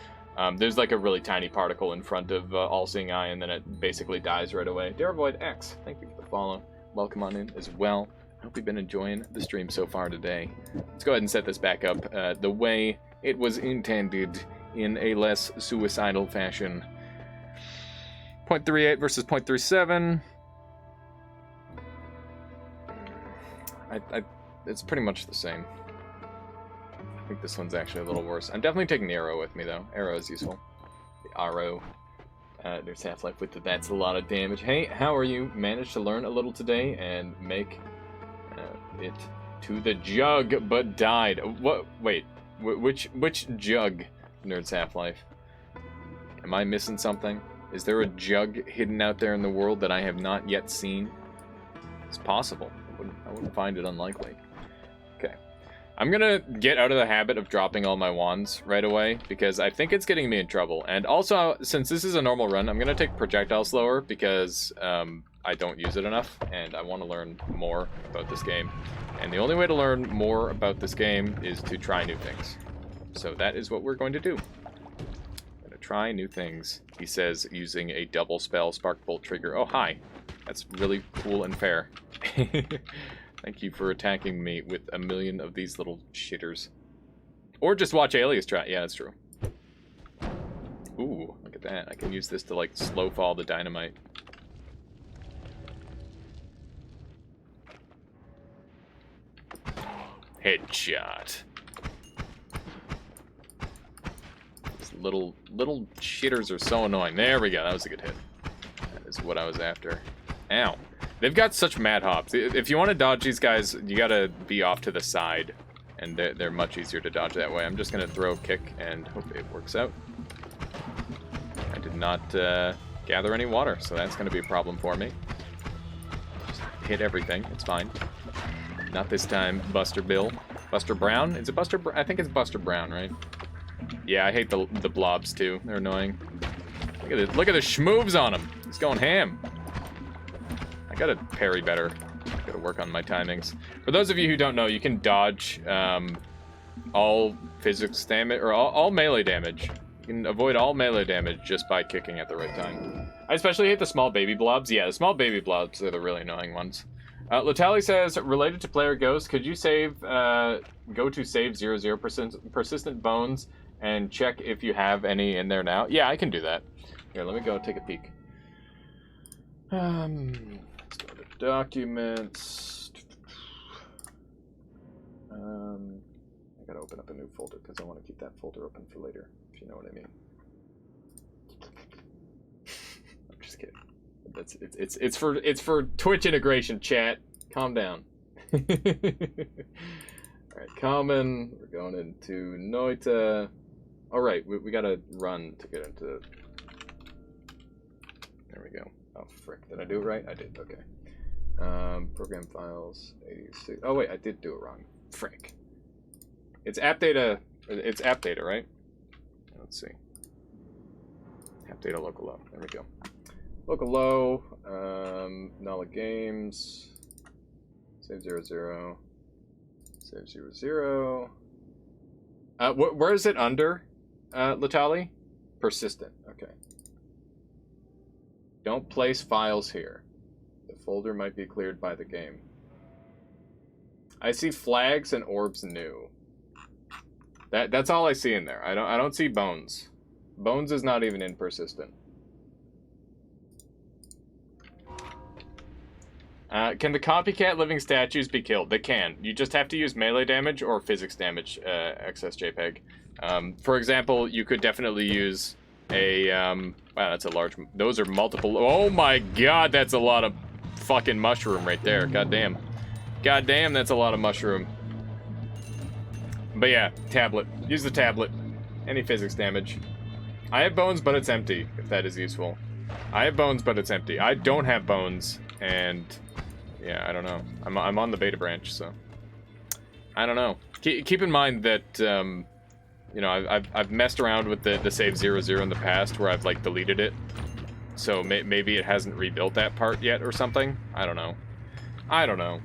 There's like a really tiny particle in front of All-Seeing Eye, and then it basically dies right away. Daravoid X, thank you for the follow. Welcome on in as well. I hope you've been enjoying the stream so far today. Let's go ahead and set this back up the way it was intended, in a less suicidal fashion. 0.38 versus 0.37. It's pretty much the same. I think this one's actually a little worse. I'm definitely taking the arrow with me, though. Arrow is useful. The arrow. There's Half-Life with it. That's a lot of damage. Hey, how are you? Managed to learn a little today and make it to the jug, but died. What? Wait. Which jug, Nerds Half-Life? Am I missing something? Is there a jug hidden out there in the world that I have not yet seen? It's possible. I wouldn't find it unlikely. Okay. I'm gonna get out of the habit of dropping all my wands right away, because I think it's getting me in trouble. And also, since this is a normal run, I'm gonna take projectile slower, because I don't use it enough, and I want to learn more about this game. And the only way to learn more about this game is to try new things. So that is what we're going to do. I'm gonna try new things, he says, using a double spell spark bolt trigger. Oh, hi. That's really cool and fair. Thank you for attacking me with a million of these little shitters. Or just watch Alias try. Yeah, that's true. Ooh, look at that. I can use this to, like, slow fall the dynamite. Headshot. These little shitters are so annoying. There we go. That was a good hit. That is what I was after. Ow. They've got such mad hops. If you want to dodge these guys, you gotta be off to the side. And they're much easier to dodge that way. I'm just gonna throw a kick and hope it works out. I did not gather any water, so that's gonna be a problem for me. Just hit everything, it's fine. Not this time, Buster Bill. Buster Brown? Is it Buster Brown? I think it's Buster Brown, right? Yeah, I hate the blobs too. They're annoying. Look at it. Look at the schmoves on him. He's going ham. I gotta parry better. Gotta work on my timings. For those of you who don't know, you can dodge all physics damage, or all melee damage. You can avoid all melee damage just by kicking at the right time. I especially hate the small baby blobs. Yeah, the small baby blobs are the really annoying ones. Latali says, related to player ghost, could you save, go to save 00 persistent bones and check if you have any in there now? Yeah, I can do that. Here, let me go take a peek. Let's go to documents. I gotta open up a new folder because I want to keep that folder open for later, if you know what I mean. I'm just kidding. It's for Twitch integration, chat. Calm down. Alright, common. We're going into Noita. Alright, we gotta run to get into... There we go. Oh, frick. Did I do it right? I did. Okay. Program files. 86. Oh, wait. I did do it wrong. Frick. It's app data. It's app data, right? Let's see. App data local low. There we go. Local low. Nala games. Save 00. Save 00. Where is it under, Latali? Persistent. Okay. Don't place files here. The folder might be cleared by the game. I see flags and orbs new. That's all I see in there. I don't see bones. Bones is not even in persistent. Can the copycat living statues be killed? They can. You just have to use melee damage or physics damage, excess JPEG. For example, you could definitely use a, wow, that's a large, those are multiple, oh my god, that's a lot of fucking mushroom right there, goddamn. Goddamn, that's a lot of mushroom. But yeah, tablet. Use the tablet. Any physics damage. I have bones, but it's empty, if that is useful. I have bones, but it's empty. I don't have bones, and yeah, I don't know. I'm on the beta branch, so I don't know. Keep in mind that you know, I've messed around with the save 00 in the past, where I've like deleted it, so maybe it hasn't rebuilt that part yet or something. I don't know. I don't know.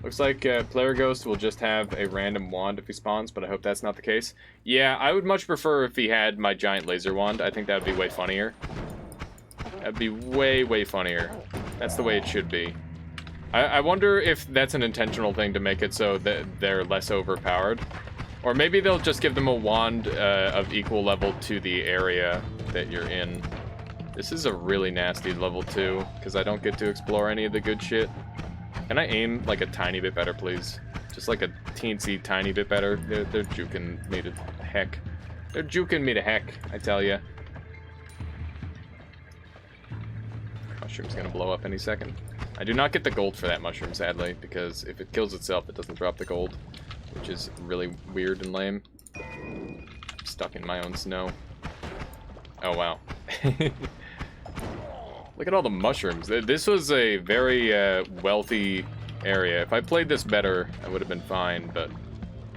Looks like Player Ghost will just have a random wand if he spawns, but I hope that's not the case. Yeah, I would much prefer if he had my giant laser wand. I think that would be way funnier. That'd be way, way funnier. That's the way it should be. I wonder if that's an intentional thing to make it so that they're less overpowered. Or maybe they'll just give them a wand of equal level to the area that you're in. This is a really nasty level 2, because I don't get to explore any of the good shit. Can I aim like a tiny bit better, please? Just like a teensy tiny bit better. They're juking me to heck. They're juking me to heck, I tell ya. Mushroom's gonna blow up any second. I do not get the gold for that mushroom, sadly, because if it kills itself, it doesn't drop the gold, which is really weird and lame. I'm stuck in my own snow. Oh, wow. Look at all the mushrooms. This was a very wealthy area. If I played this better, I would have been fine, but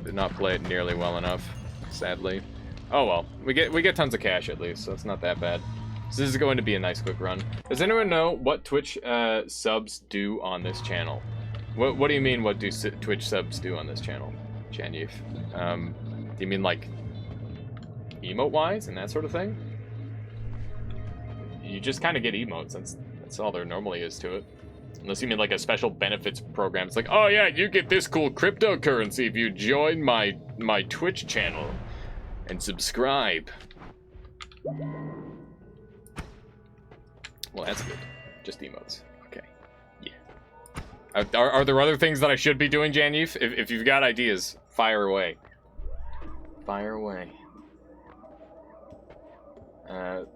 did not play it nearly well enough, sadly. Oh well, we get tons of cash at least, so it's not that bad. So this is going to be a nice quick run. Does anyone know what Twitch subs do on this channel? What do you mean, what do Twitch subs do on this channel, Janyef? Do you mean like emote-wise and that sort of thing? You just kind of get emotes. That's all there normally is to it. Unless you mean like a special benefits program. It's like, oh yeah, you get this cool cryptocurrency if you join my Twitch channel and subscribe. Well, that's good. Just emotes. Okay. Yeah. Are there other things that I should be doing, Janyef? If you've got ideas, fire away. Fire away.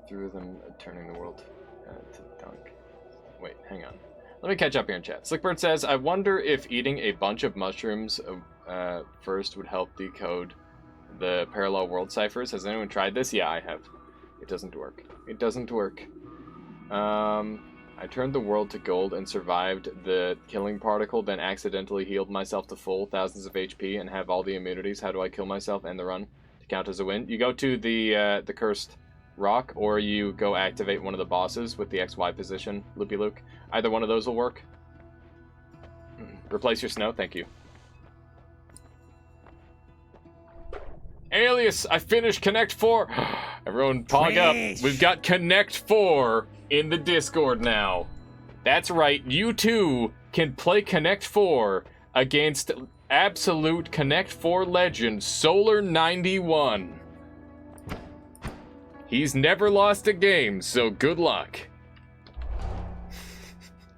Through them turning the world to dunk. Wait, hang on. Let me catch up here in chat. Slickbird says, I wonder if eating a bunch of mushrooms first would help decode the parallel world ciphers. Has anyone tried this? Yeah, I have. It doesn't work. It doesn't work. I turned the world to gold and survived the killing particle, then accidentally healed myself to full, thousands of HP, and have all the immunities. How do I kill myself and the run to count as a win? You go to the cursed rock, or you go activate one of the bosses with the XY position, Loopy Luke. Either one of those will work. Replace your snow, thank you. Alias, I finished Connect 4. Everyone pog up. We've got Connect 4 in the Discord now. That's right, you too can play Connect 4 against absolute Connect 4 legend Solar91. He's never lost a game, so good luck.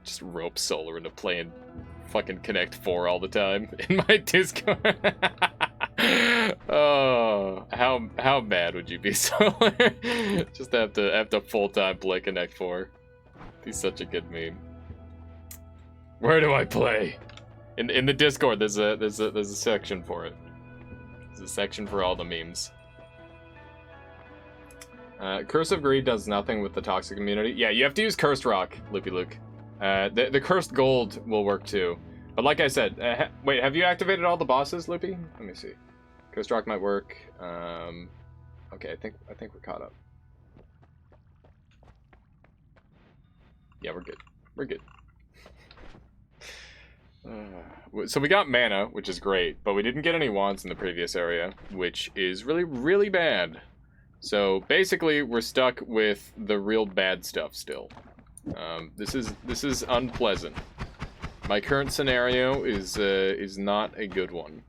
Just rope Solar into playing fucking Connect 4 all the time in my Discord. Oh, how mad would you be, Solar? Just have to full-time play Connect 4. He's such a good meme. Where do I play? In the Discord, there's a section for it. There's a section for all the memes. Curse of Greed does nothing with the toxic immunity. Yeah, you have to use Cursed Rock, Loopy Luke. The Cursed Gold will work too. But like I said, wait, have you activated all the bosses, Loopy? Let me see. Cursed Rock might work. Okay, I think we're caught up. Yeah, we're good. We're good. So we got mana, which is great, but we didn't get any wands in the previous area, which is really, really bad. So basically, we're stuck with the real bad stuff still. This is unpleasant. My current scenario is not a good one.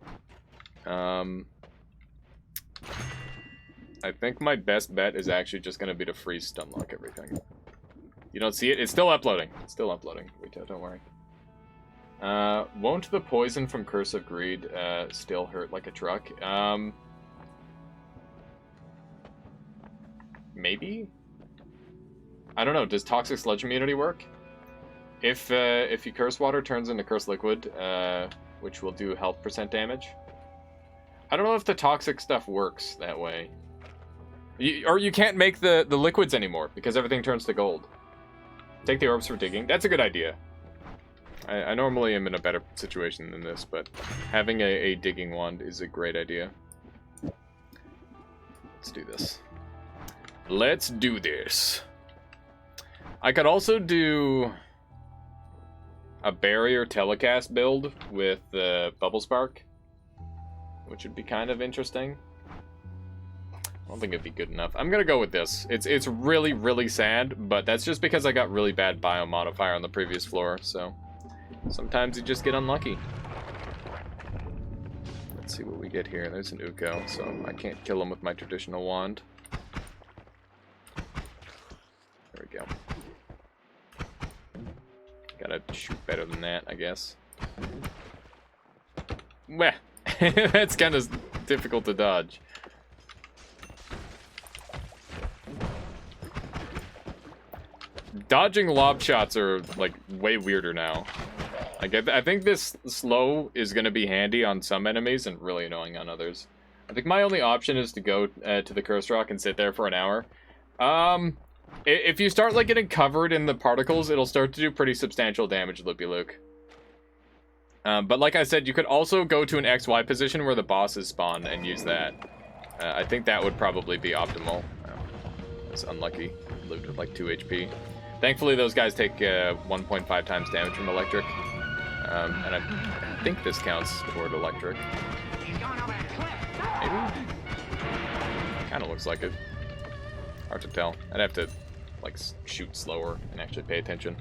I think my best bet is actually just going to be to freeze stun lock everything. You don't see it? It's still uploading. It's still uploading. Don't worry. Won't the poison from Curse of Greed still hurt like a truck? Maybe? I don't know. Does Toxic Sludge Immunity work? If you Curse Water turns into Curse Liquid, which will do health % damage. I don't know if the toxic stuff works that way. Or you can't make the liquids anymore, because everything turns to gold. Take the orbs for digging. That's a good idea. I normally am in a better situation than this, but having a digging wand is a great idea. Let's do this. Let's do this. I could also do a barrier telecast build with Bubble Spark, which would be kind of interesting. I don't think it'd be good enough. I'm gonna go with this. It's really, really sad, but that's just because I got really bad biomodifier on the previous floor, so sometimes you just get unlucky. Let's see what we get here. There's an Uko, so I can't kill him with my traditional wand. There we go. Gotta shoot better than that, I guess. Meh. That's kind of difficult to dodge. Dodging lob shots are, like, way weirder now. Like, I think this slow is going to be handy on some enemies and really annoying on others. I think my only option is to go to the Curse Rock and sit there for an hour. If you start, like, getting covered in the particles, it'll start to do pretty substantial damage, Loopy Luke. But like I said, you could also go to an XY position where the bosses spawn and use that. I think that would probably be optimal. It's unlucky. Lived with like 2 HP. Thankfully, those guys take 1.5 times damage from electric. And I think this counts toward electric. Maybe? Kind of looks like it. Hard to tell. I'd have to, like, shoot slower and actually pay attention.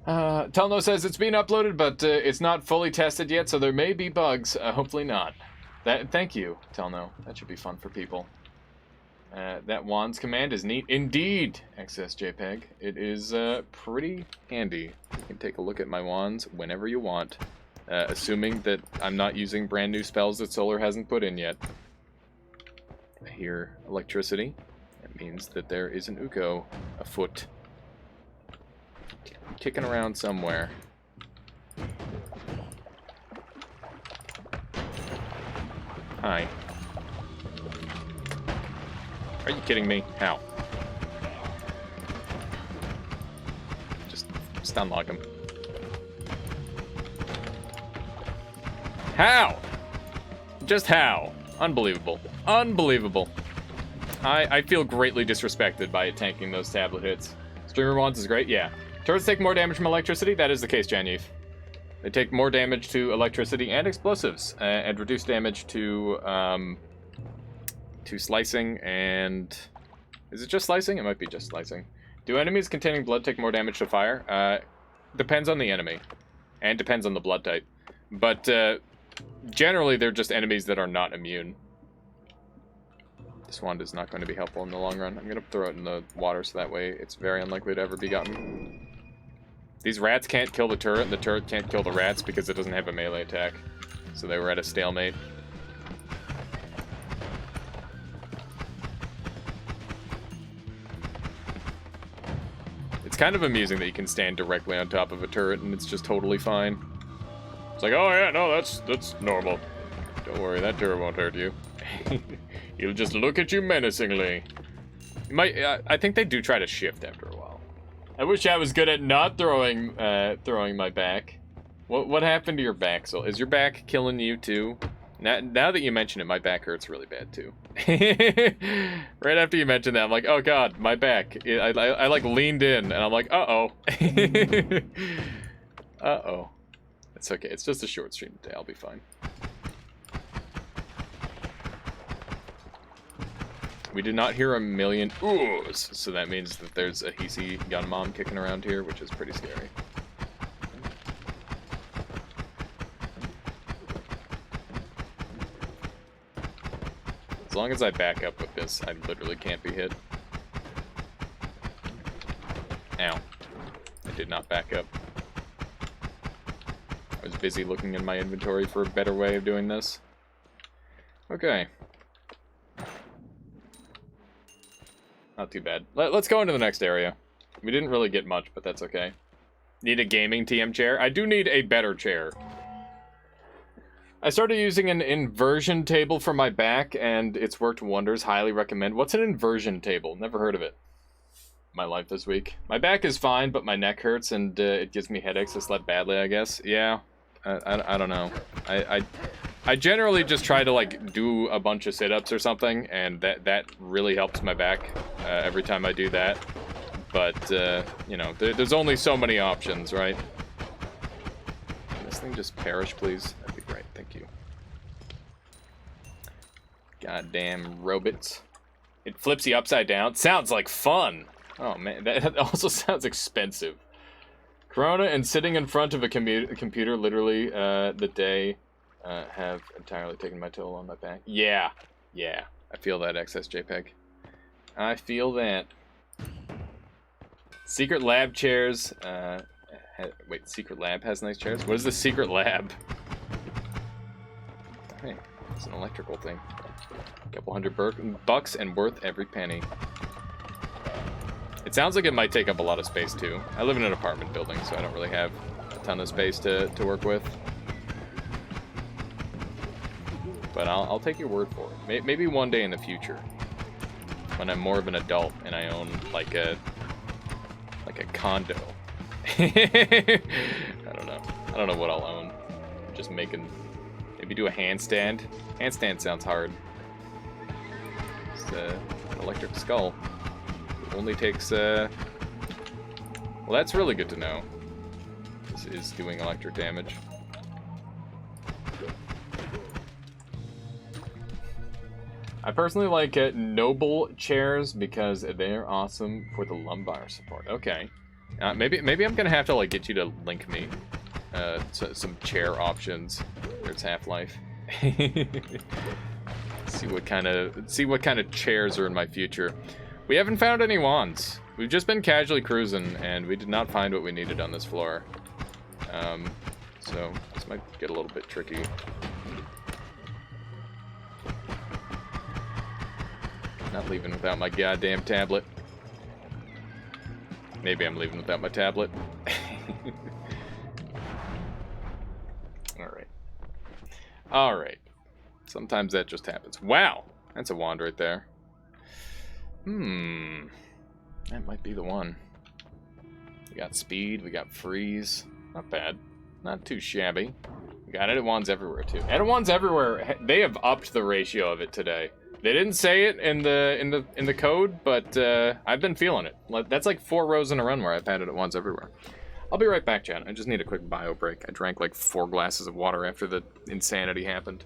Telno says it's being uploaded, but it's not fully tested yet, so there may be bugs. Hopefully not. Thank you, Telno. That should be fun for people. That wands command is neat. Indeed, XSJPEG. It is pretty handy. You can take a look at my wands whenever you want, assuming that I'm not using brand new spells that Solar hasn't put in yet. I hear electricity. That means that there is an Uko afoot. Kicking around somewhere. Hi. Are you kidding me? How? Just stun lock him. How? Just how? Unbelievable. Unbelievable. I feel greatly disrespected by it tanking those tablet hits. Streamer wands is great, yeah. Turrets take more damage from electricity, that is the case, Janyeef. They take more damage to electricity and explosives, and reduce damage to slicing and... Is it just slicing? It might be just slicing. Do enemies containing blood take more damage to fire? Depends on the enemy, and depends on the blood type. But generally, they're just enemies that are not immune. This wand is not going to be helpful in the long run. I'm going to throw it in the water so that way it's very unlikely to ever be gotten. These rats can't kill the turret, and the turret can't kill the rats because it doesn't have a melee attack. So they were at a stalemate. It's kind of amusing that you can stand directly on top of a turret and it's just totally fine. It's like, oh yeah, no, that's normal. Don't worry, that turret won't hurt you. He'll just look at you menacingly. I think they do try to shift after a while. I wish I was good at not throwing my back. What happened to your back, Sol? Is your back killing you too? Now that you mention it, my back hurts really bad too. Right after you mentioned that, I'm like, oh god, my back. I like leaned in, and I'm like, uh-oh. Uh-oh. It's okay, it's just a short stream today, I'll be fine. We did not hear a million oohs, so that means that there's a Hisi gun mom kicking around here, which is pretty scary. As long as I back up with this, I literally can't be hit. Ow. I did not back up. I was busy looking in my inventory for a better way of doing this. Okay. Not too bad. Let's go into the next area. We didn't really get much, but that's okay. Need a gaming TM chair? I do need a better chair. I started using an inversion table for my back, and it's worked wonders. Highly recommend. What's an inversion table? Never heard of it. My life this week. My back is fine, but my neck hurts, and it gives me headaches. I slept badly, I guess. Yeah. I don't know. I generally just try to, like, do a bunch of sit-ups or something, and that really helps my back every time I do that. But, you know, there's only so many options, right? Can this thing just perish, please? That'd be great. Thank you. Goddamn robots. It flips you upside down. Sounds like fun. Oh, man. That also sounds expensive. Corona and sitting in front of a computer literally the day have entirely taken my toll on my back. Yeah. Yeah. I feel that, excess JPEG. I feel that. Secret lab chairs. Wait, secret lab has nice chairs? What is the secret lab? Hey, it's an electrical thing. A couple $100 and worth every penny. It sounds like it might take up a lot of space too. I live in an apartment building, so I don't really have a ton of space to work with. But I'll take your word for it. Maybe one day in the future, when I'm more of an adult and I own like a condo. I don't know. I don't know what I'll own. Just maybe do a handstand. Handstand sounds hard. Just an electric skull. It only takes well, that's really good to know. This is doing electric damage. I personally like Noble chairs because they're awesome for the lumbar support. Okay, maybe I'm gonna have to like get you to link me some chair options. There's Half-Life. see what kind of chairs are in my future. We haven't found any wands. We've just been casually cruising, and we did not find what we needed on this floor. So this might get a little bit tricky. Not leaving without my goddamn tablet. Maybe I'm leaving without my tablet. Alright. Alright. Sometimes that just happens. Wow! That's a wand right there. That might be the one. We got speed, we got freeze. Not bad. Not too shabby. We got edit wands everywhere, too. Edit wands everywhere. They have upped the ratio of it today. They didn't say it in the code, but I've been feeling it. That's like 4 rows in a run where I've had it at once everywhere. I'll be right back, Jen. I just need a quick bio break. I drank like 4 glasses of water after the insanity happened.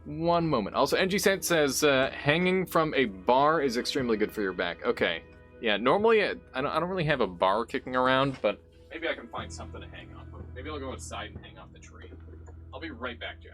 One moment. Also, NG Sent says hanging from a bar is extremely good for your back. Okay. Yeah, normally I don't really have a bar kicking around, but maybe I can find something to hang off of. Maybe I'll go outside and hang off the tree. I'll be right back, Jen.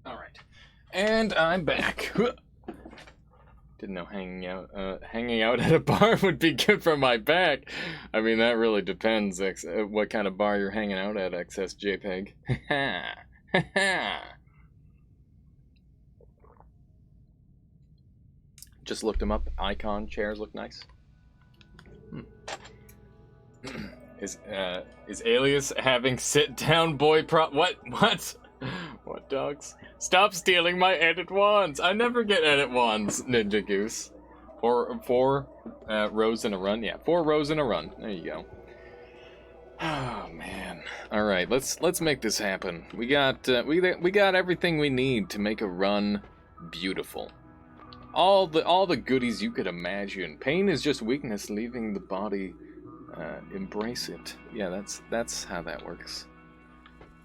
Alright. And I'm back. Didn't know hanging out at a bar would be good for my back. I mean, that really depends what kind of bar you're hanging out at, XS JPEG. Just looked them up. Icon chairs look nice. Is Alias having sit-down boy what? What, dogs? Stop stealing my edit wands! I never get edit wands, Ninja Goose. Four rows in a run? Yeah, 4 rows in a run. There you go. Oh, man. Alright, let's make this happen. We got everything we need to make a run beautiful. All the goodies you could imagine. Pain is just weakness leaving the body. Embrace it. Yeah, that's how that works.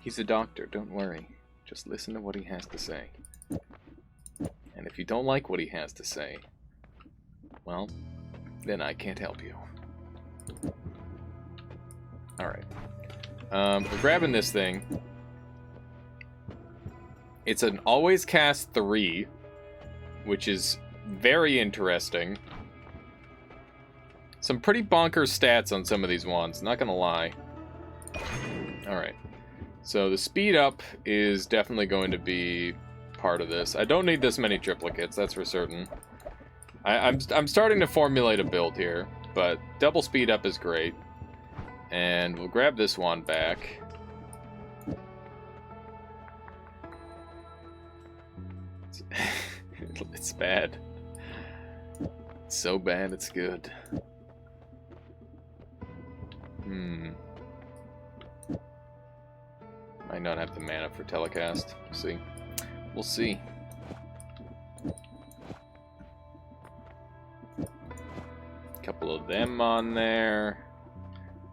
He's a doctor, don't worry. Just listen to what he has to say. And if you don't like what he has to say, well, then I can't help you. Alright. We're grabbing this thing. It's an always cast 3, which is very interesting. Some pretty bonkers stats on some of these wands, not gonna lie. Alright. So the speed up is definitely going to be part of this. I don't need this many triplicates, that's for certain. I'm starting to formulate a build here, but double speed up is great. And we'll grab this wand back. It's bad. It's so bad, it's good. Might not have the mana for telecast. We'll see. Couple of them on there.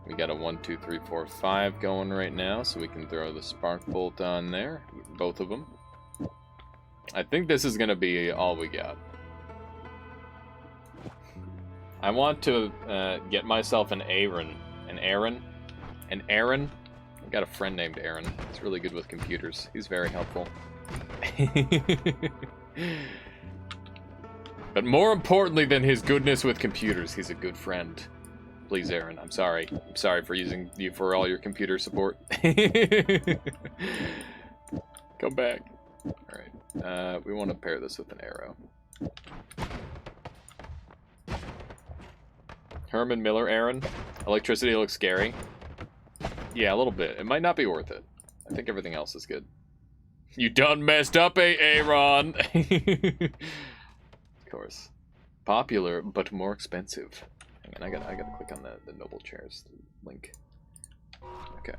We got a 1, 2, 3, 4, 5 going right now, so we can throw the spark bolt on there. Both of them. I think this is gonna be all we got. I want to get myself an Aaron. I've got a friend named Aaron. He's really good with computers. He's very helpful. But more importantly than his goodness with computers, he's a good friend. Please, Aaron, I'm sorry. I'm sorry for using you for all your computer support. Come back. Alright. We want to pair this with an arrow. Herman Miller, Aaron. Electricity looks scary. Yeah, a little bit. It might not be worth it. I think everything else is good. You done messed up, Aaron! Of course. Popular, but more expensive. Hang on, I gotta click on the noble chairs link. Okay.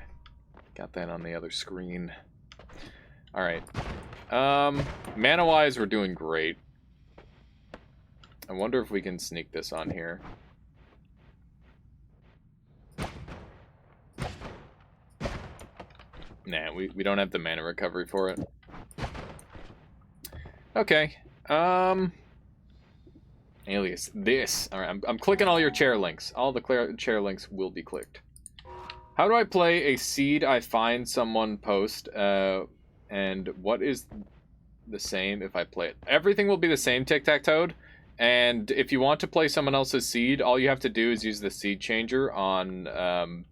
Got that on the other screen. Alright. Mana-wise, we're doing great. I wonder if we can sneak this on here. Nah, we don't have the mana recovery for it. Okay. Alias, this. Alright, I'm clicking all your chair links. All the chair links will be clicked. How do I play a seed I find someone post? And what is the same if I play it? Everything will be the same, Tic-Tac-Toad. And if you want to play someone else's seed, all you have to do is use the seed changer on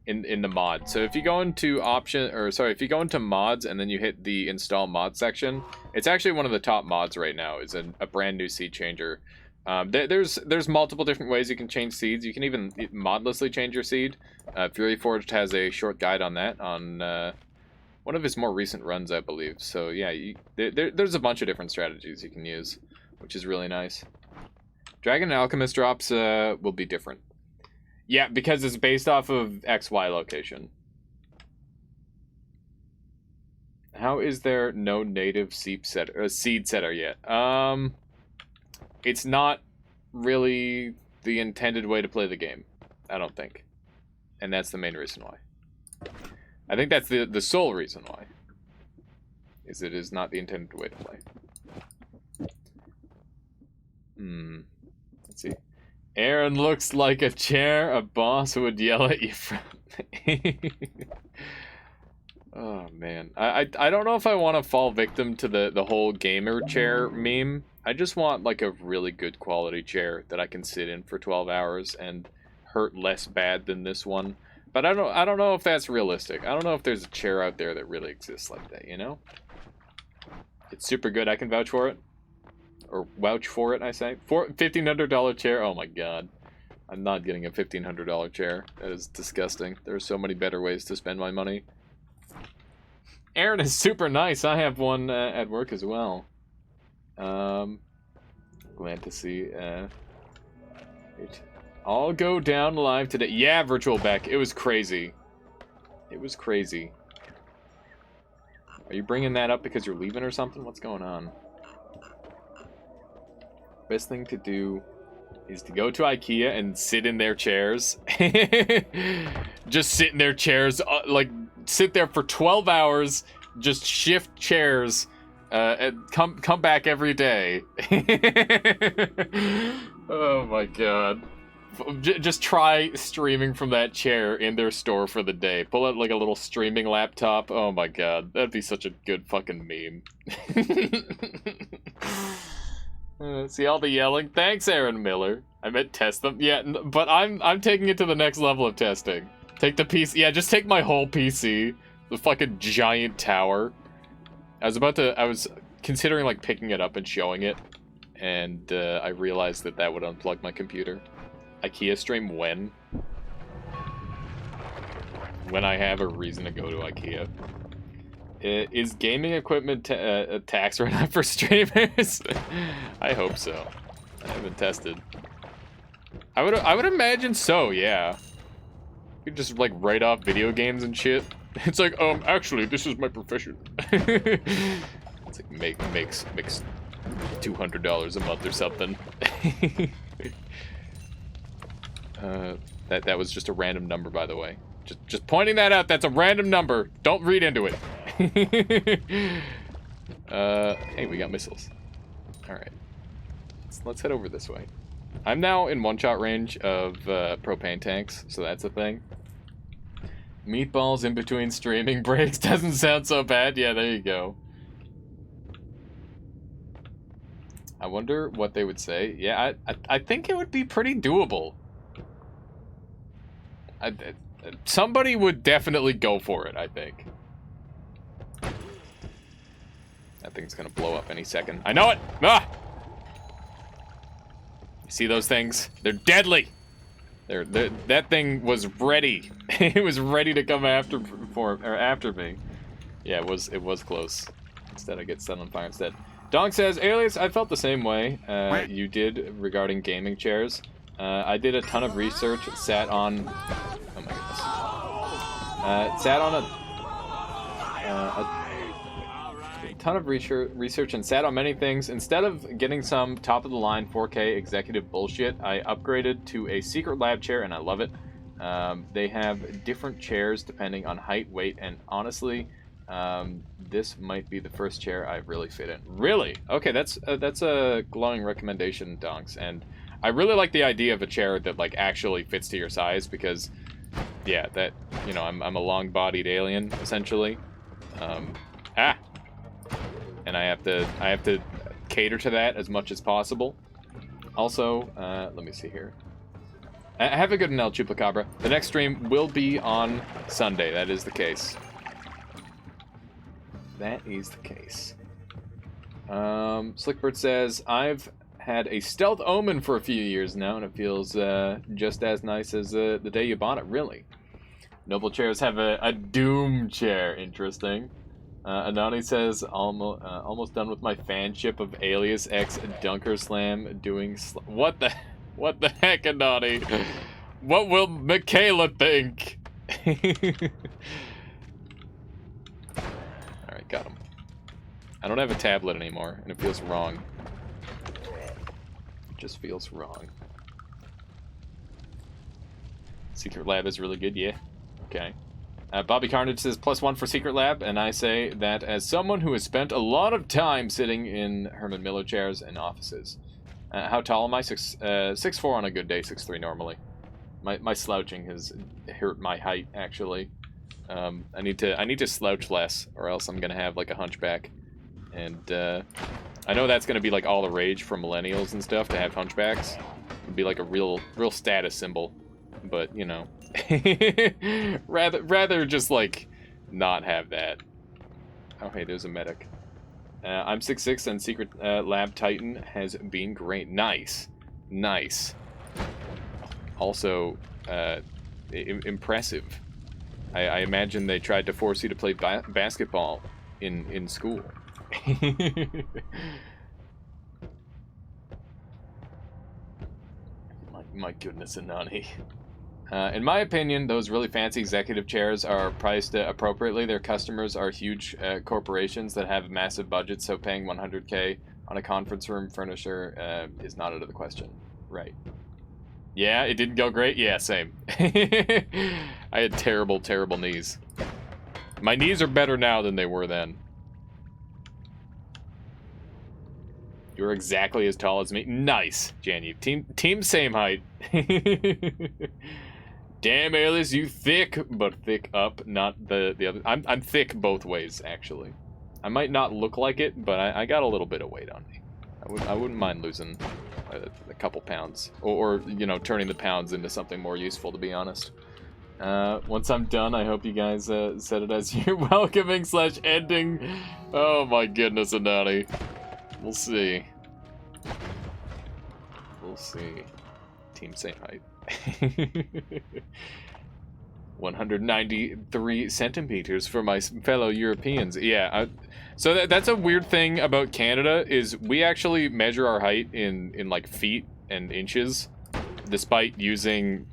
in the mod. So if you go into if you go into mods and then you hit the install mod section, it's actually one of the top mods right now. Is a brand new seed changer. There's multiple different ways you can change seeds. You can even modlessly change your seed. Fury Forged has a short guide on that on one of his more recent runs, I believe. So yeah, there's a bunch of different strategies you can use, which is really nice. Dragon and Alchemist drops will be different. Yeah, because it's based off of XY location. How is there no native seed setter yet? It's not really the intended way to play the game, I don't think. And that's the main reason why. I think that's the sole reason why. Is it is not the intended way to play. Let's see. Aaron looks like a chair a boss would yell at you from. Oh, man. I don't know if I want to fall victim to the whole gamer chair meme. I just want like a really good quality chair that I can sit in for 12 hours and hurt less bad than this one. But I don't know if that's realistic. I don't know if there's a chair out there that really exists like that, you know? It's super good. I can vouch for it. Or vouch for it, I say. For $1,500 chair. Oh my god. I'm not getting a $1,500 chair. That is disgusting. There are so many better ways to spend my money. Aaron is super nice. I have one at work as well. Glad to see it all go down live today. Yeah, Virtual Beck. It was crazy. It was crazy. Are you bringing that up because you're leaving or something? What's going on? Best thing to do is to go to IKEA and sit in their chairs. Just sit in their chairs, like sit there for 12 hours, just shift chairs, and come back every day. Oh my god. Just try streaming from that chair in their store for the day. Pull out like a little streaming laptop. Oh my god, that'd be such a good fucking meme. See all the yelling? Thanks, Aaron Miller. I meant test them. Yeah, but I'm taking it to the next level of testing. Take the PC. Yeah, just take my whole PC. The fucking giant tower. I was considering like picking it up and showing it, and I realized that would unplug my computer. IKEA stream when? When I have a reason to go to IKEA. Is gaming equipment a tax write-off for streamers? I hope so. I haven't tested. I would imagine so, yeah. You could just like write off video games and shit. It's like, actually, this is my profession. It's like makes $200 a month or something. That was just a random number, by the way. Just pointing that out. That's a random number. Don't read into it. Hey, we got missiles. All right, let's head over this way. I'm now in one-shot range of propane tanks, so that's a thing. Meatballs in between streaming breaks doesn't sound so bad. Yeah, there you go. I wonder what they would say. Yeah, I think it would be pretty doable. Somebody would definitely go for it, I think. That thing's gonna blow up any second. I know it! Ah! You see those things? They're deadly! That thing was ready. It was ready to come after me. Yeah, it was close. Instead, I get set on fire instead. Donk says, Alias, I felt the same way you did regarding gaming chairs. I did a ton of research, sat on... Oh my goodness. Sat on a ton of research and sat on many things. Instead of getting some top-of-the-line 4K executive bullshit, I upgraded to a Secret Lab chair, and I love it. They have different chairs depending on height, weight, and honestly, this might be the first chair I've really fit in. Really? Okay, that's a glowing recommendation, Donks, and I really like the idea of a chair that like actually fits to your size because, yeah, that, you know, I'm a long-bodied alien essentially, and I have to cater to that as much as possible. Also, let me see here. Have a good one, El Chupacabra. The next stream will be on Sunday. That is the case. That is the case. Slickbird says, I've had a Stealth Omen for a few years now, and it feels just as nice as the day you bought it, really. Noble chairs have a Doom chair. Interesting. Anani says, almost done with my fanship of Alias X Dunker Slam doing... What the heck, Anani? What will Michaela think? Alright, got him. I don't have a tablet anymore, and it feels wrong. It just feels wrong. Secret Lab is really good, yeah. Okay. Bobby Carnage says +1 for Secret Lab, and I say that as someone who has spent a lot of time sitting in Herman Miller chairs and offices. How tall am I? 6'4" on a good day, 6'3" normally. My slouching has hurt my height, actually. I need to slouch less, or else I'm gonna have like a hunchback. And I know that's gonna be like all the rage for millennials and stuff to have hunchbacks. It'd be like a real status symbol. But you know, rather just like not have that. Oh hey, there's a medic. I'm 6'6", and Secret Lab Titan has been great. Nice. Also, impressive. I imagine they tried to force you to play basketball in school. my goodness, Anani. In my opinion, those really fancy executive chairs are priced appropriately. Their customers are huge corporations that have massive budgets, so paying 100K on a conference room furniture is not out of the question. Right. Yeah, it didn't go great? Yeah, same. I had terrible knees. My knees are better now than they were then. You're exactly as tall as me. Nice, Janu. Team same height. Damn, Alice, you thick, but thick up, not the other. I'm thick both ways, actually. I might not look like it, but I got a little bit of weight on me. I wouldn't mind losing a couple pounds, or you know, turning the pounds into something more useful, to be honest. Once I'm done, I hope you guys set it as your welcoming / ending. Oh my goodness, Anani. We'll see. We'll see. Team same height. 193 centimeters for my fellow Europeans. Yeah, so that's a weird thing about Canada, is we actually measure our height in like feet and inches, despite using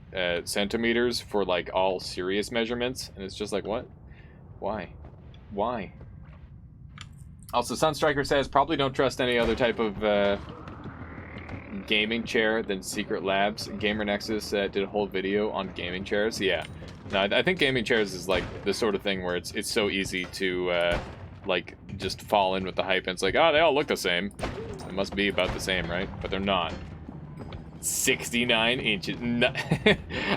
centimeters for like all serious measurements. And it's just like, what? Why? Also, Sunstriker says, probably don't trust any other type of gaming chair than Secret Labs. Gamer Nexus did a whole video on gaming chairs. Yeah, no, I think gaming chairs is like the sort of thing where it's so easy to like just fall in with the hype, and it's like, oh, they all look the same. They must be about the same, right? But they're not. 69 inches. No.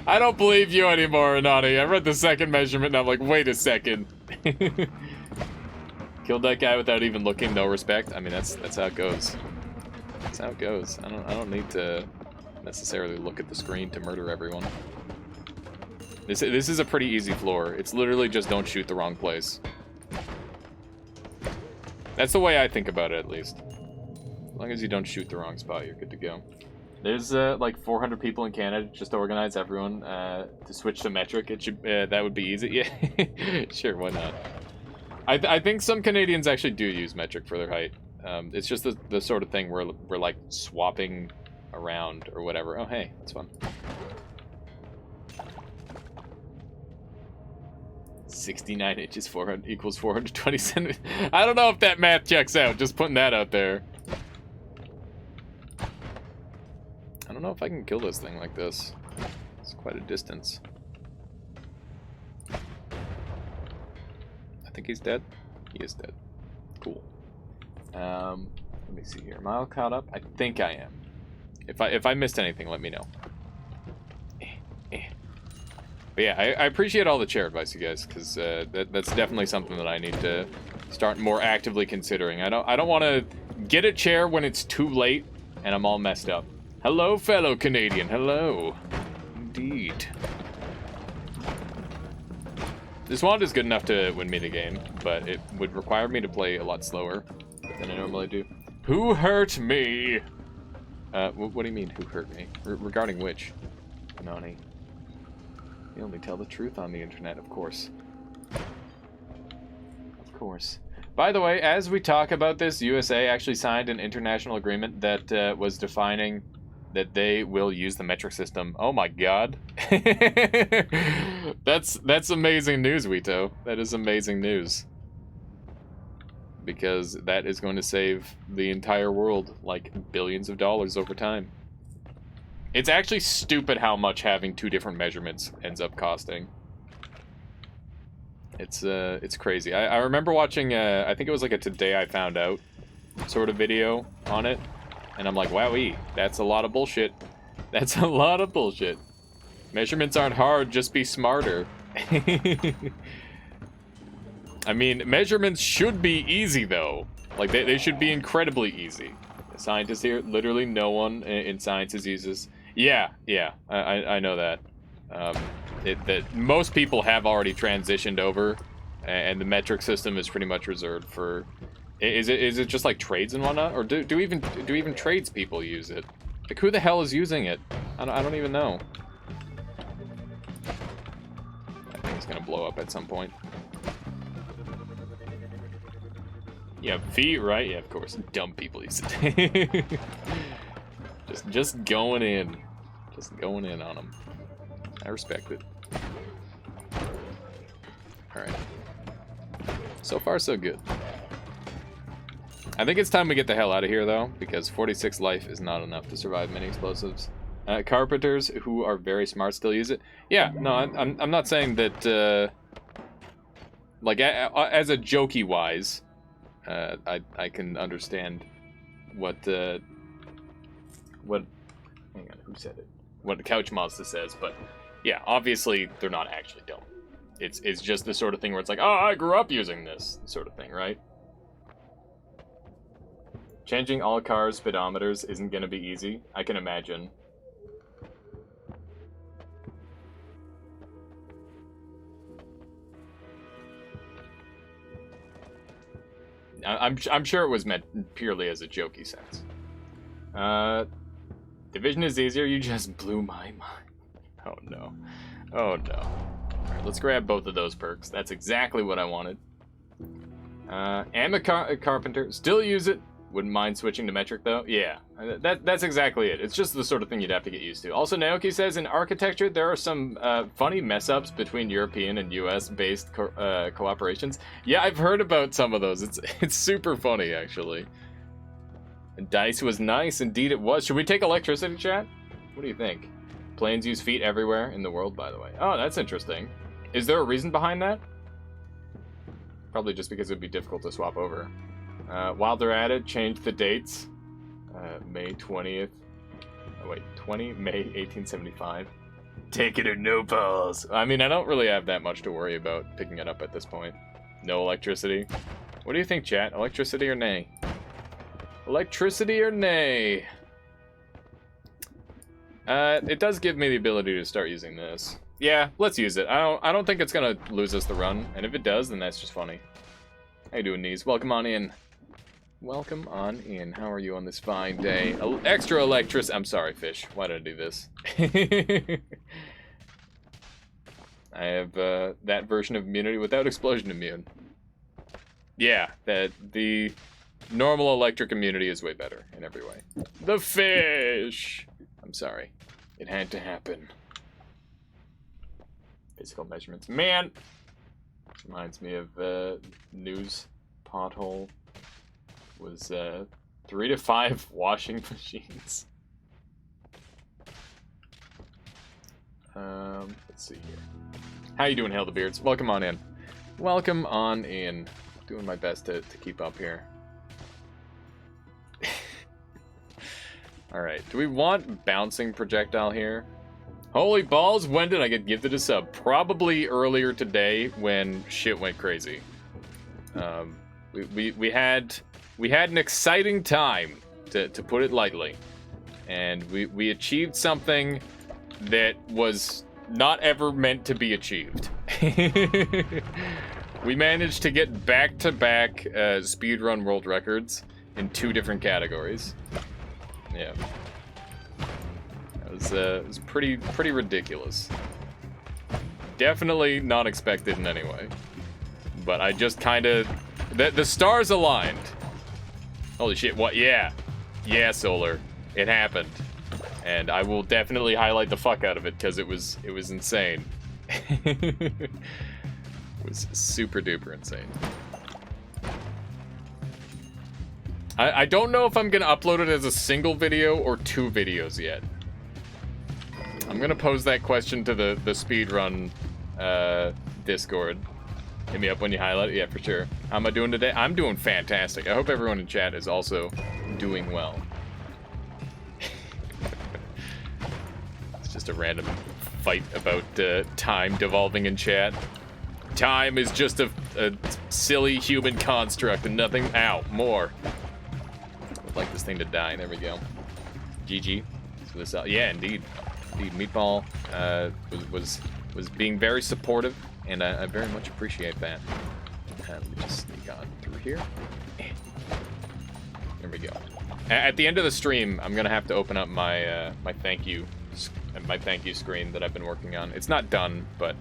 I don't believe you anymore, Nani. I read the second measurement and I'm like, wait a second. Killed that guy without even looking. No respect. I mean, that's how it goes. That's how it goes. I don't need to necessarily look at the screen to murder everyone. This is a pretty easy floor. It's literally just don't shoot the wrong place. That's the way I think about it, at least. As long as you don't shoot the wrong spot, you're good to go. There's like 400 people in Canada just to organize everyone to switch to metric. It should that would be easy. Yeah, sure, why not? I think some Canadians actually do use metric for their height. It's just the sort of thing where we're like swapping around or whatever. Oh, hey, that's fun. 69 inches 400 equals 420 centimeters. I don't know if that math checks out. Just putting that out there. I don't know if I can kill this thing like this. It's quite a distance. I think he's dead. He is dead. Cool. Let me see here. Am I all caught up? I think I am. If I missed anything, let me know. But yeah, I appreciate all the chair advice, you guys, because that's definitely something that I need to start more actively considering. I don't want to get a chair when it's too late and I'm all messed up. Hello, fellow Canadian. Hello. Indeed. This wand is good enough to win me the game, but it would require me to play a lot slower than I normally do. Who hurt me? What do you mean, who hurt me? Regarding which? Nani. You only tell the truth on the internet, of course. Of course. By the way, as we talk about this, USA actually signed an international agreement that was defining that they will use the metric system. Oh my god. That's amazing news, Wito. That is amazing news. Because that is going to save the entire world like billions of dollars over time. It's actually stupid how much having two different measurements ends up costing. It's crazy. I remember watching I think it was like a Today I Found Out sort of video on it. And I'm like, wowee, that's a lot of bullshit. That's a lot of bullshit. Measurements aren't hard, just be smarter. I mean, measurements should be easy, though. Like, they should be incredibly easy. Scientists here, literally no one in sciences uses... Yeah, I know that. That most people have already transitioned over, and the metric system is pretty much reserved for... Is it just like trades and whatnot, or do even tradespeople use it? Like, who the hell is using it? I don't even know. I think it's gonna blow up at some point. Yeah, V, right? Yeah, of course. Dumb people use it. just going in. Just going in on them. I respect it. Alright. So far, so good. I think it's time we get the hell out of here, though, because 46 life is not enough to survive many explosives. Carpenters who are very smart still use it. Yeah, no, I'm not saying that, like, as a jokey-wise, I can understand what, hang on, who said it? What the Couch Monster says, but, yeah, obviously, they're not actually dumb. It's just the sort of thing where it's like, oh, I grew up using this sort of thing, right? Changing all cars' speedometers isn't gonna be easy, I can imagine. I'm sure it was meant purely as a jokey sense. Division is easier, you just blew my mind. Oh no. Oh no. Alright, let's grab both of those perks. That's exactly what I wanted. I'm a carpenter. Still use it. Wouldn't mind switching to metric though. Yeah, that's exactly it. It's just the sort of thing you'd have to get used to. Also, Naoki says in architecture there are some funny mess-ups between European and US-based cooperations. Yeah, I've heard about some of those. It's super funny actually. And dice was nice, indeed it was. Should we take electricity, chat? What do you think? Planes use feet everywhere in the world, by the way. Oh, that's interesting. Is there a reason behind that? Probably just because it would be difficult to swap over. While they're at it, change the dates. May 20th. Oh, wait, May 1875. Take it or no balls. I mean, I don't really have that much to worry about picking it up at this point. No electricity. What do you think, chat? Electricity or nay? Electricity or nay? It does give me the ability to start using this. Yeah, let's use it. I don't think it's gonna lose us the run, and if it does, then that's just funny. How you doing, Knees? Welcome on in. Welcome on in. How are you on this fine day? Extra electricity. I'm sorry, Fish. Why did I do this? I have that version of immunity without explosion immune. Yeah, the normal electric immunity is way better in every way. The fish! I'm sorry. It had to happen. Physical measurements. Man! Reminds me of news pothole was 3 to 5 washing machines. Let's see here. How you doing, Hail the Beards? Welcome on in. Welcome on in. Doing my best to keep up here. Alright, do we want bouncing projectile here? Holy balls, when did I get gifted a sub? Probably earlier today when shit went crazy. We had an exciting time, to put it lightly. And we achieved something that was not ever meant to be achieved. We managed to get back-to-back speedrun world records in 2 different categories. Yeah. It was pretty ridiculous. Definitely not expected in any way. But I just kind of... The stars aligned. Holy shit, what? Yeah. Yeah, Solar. It happened. And I will definitely highlight the fuck out of it, because it was insane. It was super duper insane. I don't know if I'm gonna upload it as a single video or 2 videos yet. I'm gonna pose that question to the speedrun Discord. Hit me up when you highlight it. Yeah, for sure. How am I doing today? I'm doing fantastic. I hope everyone in chat is also doing well. It's just a random fight about time devolving in chat. Time is just a silly human construct and nothing. Ow, more. I'd like this thing to die. There we go. GG. So this, yeah, indeed. Indeed, Meatball was being very supportive, and I very much appreciate that. Let me just sneak on through here. There we go. At the end of the stream, I'm gonna have to open up my my thank you screen that I've been working on. It's not done, but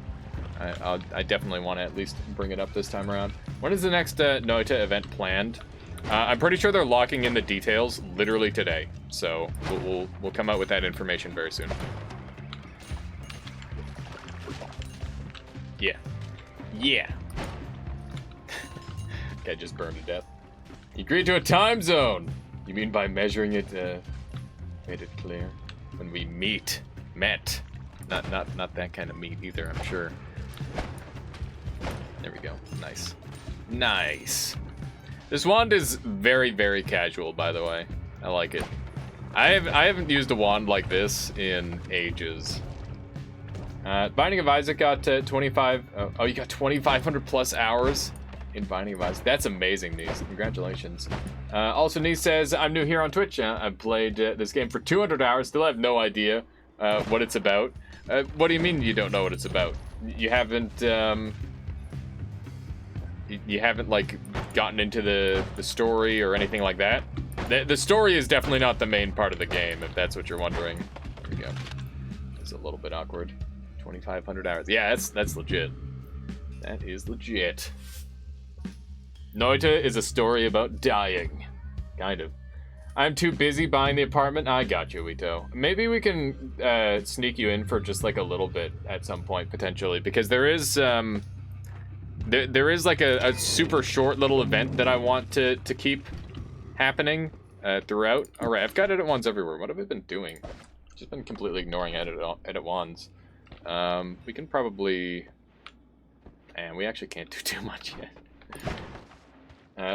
I definitely want to at least bring it up this time around. When is the next Noita event planned? I'm pretty sure they're locking in the details literally today, so we'll come out with that information very soon. Yeah. Yeah. Guy just burned to death. You agreed to a time zone. You mean by measuring it, made it clear? When we met. Not that kind of meat either, I'm sure. There we go. Nice. Nice. This wand is very, very casual, by the way. I like it. I haven't used a wand like this in ages. Binding of Isaac got 25. Oh, you got 2,500 plus hours in Binding of Isaac. That's amazing, Nice. Congratulations. Also, Nice says, I'm new here on Twitch. I've played this game for 200 hours. Still have no idea what it's about. What do you mean you don't know what it's about? You haven't, you haven't, like, gotten into the story or anything like that? The story is definitely not the main part of the game, if that's what you're wondering. There we go. It's a little bit awkward. 2,500 hours. Yeah, that's legit. That is legit. Noita is a story about dying. Kind of. I'm too busy buying the apartment. I got you, Ito. Maybe we can sneak you in for just like a little bit at some point, potentially, because there is there is like a super short little event that I want to keep happening throughout. All right, I've got edit wands everywhere. What have I been doing? Just been completely ignoring edit wands. We can probably, and we actually can't do too much yet.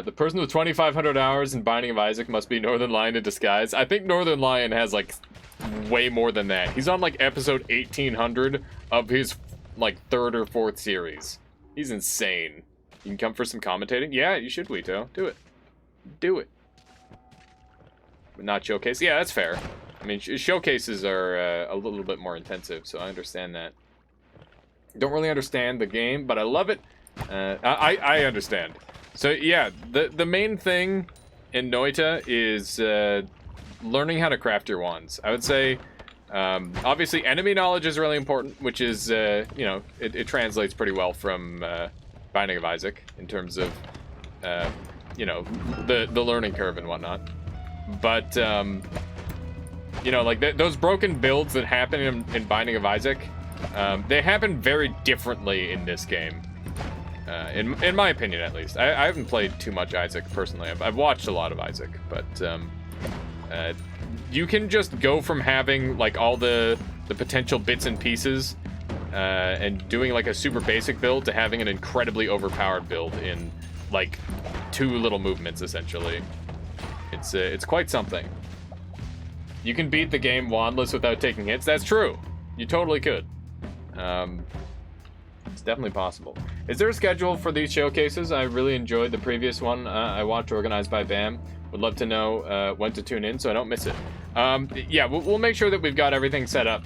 The person with 2,500 hours in Binding of Isaac must be Northern Lion in disguise. I think Northern Lion has, like, way more than that. He's on, like, episode 1,800 of his, like, 3rd or 4th series. He's insane. You can come for some commentating? Yeah, you should, Wito. Do it. Do it. But not showcase? Yeah, that's fair. I mean, showcases are a little bit more intensive, so I understand that. Don't really understand the game, but I love it. I understand. So yeah, the main thing in Noita is learning how to craft your wands. I would say, obviously, enemy knowledge is really important, which is, you know, it translates pretty well from Binding of Isaac in terms of, you know, the learning curve and whatnot. But, you know, like those broken builds that happen in Binding of Isaac, they happen very differently in this game. In my opinion, at least. I haven't played too much Isaac, personally. I've watched a lot of Isaac, but you can just go from having, like, all the potential bits and pieces and doing, like, a super basic build to having an incredibly overpowered build in, like, 2 little movements, essentially. It's quite something. You can beat the game wandless without taking hits. That's true. You totally could. It's definitely possible. Is there a schedule for these showcases? I really enjoyed the previous one I watched, organized by BAM. Would love to know when to tune in so I don't miss it. Yeah, we'll make sure that we've got everything set up,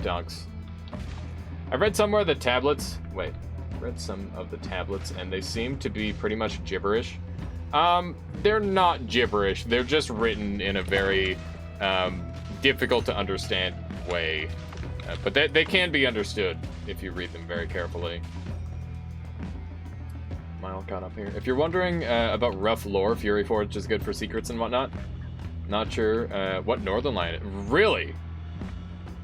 Donks. I read somewhere the tablets... Wait. I read some of the tablets, and they seem to be pretty much gibberish. They're not gibberish. They're just written in a very difficult to understand way. But they can be understood if you read them very carefully. Am I all caught up here? If you're wondering about rough lore, Fury Forge is good for secrets and whatnot. Not sure what Northern Lion is. Really?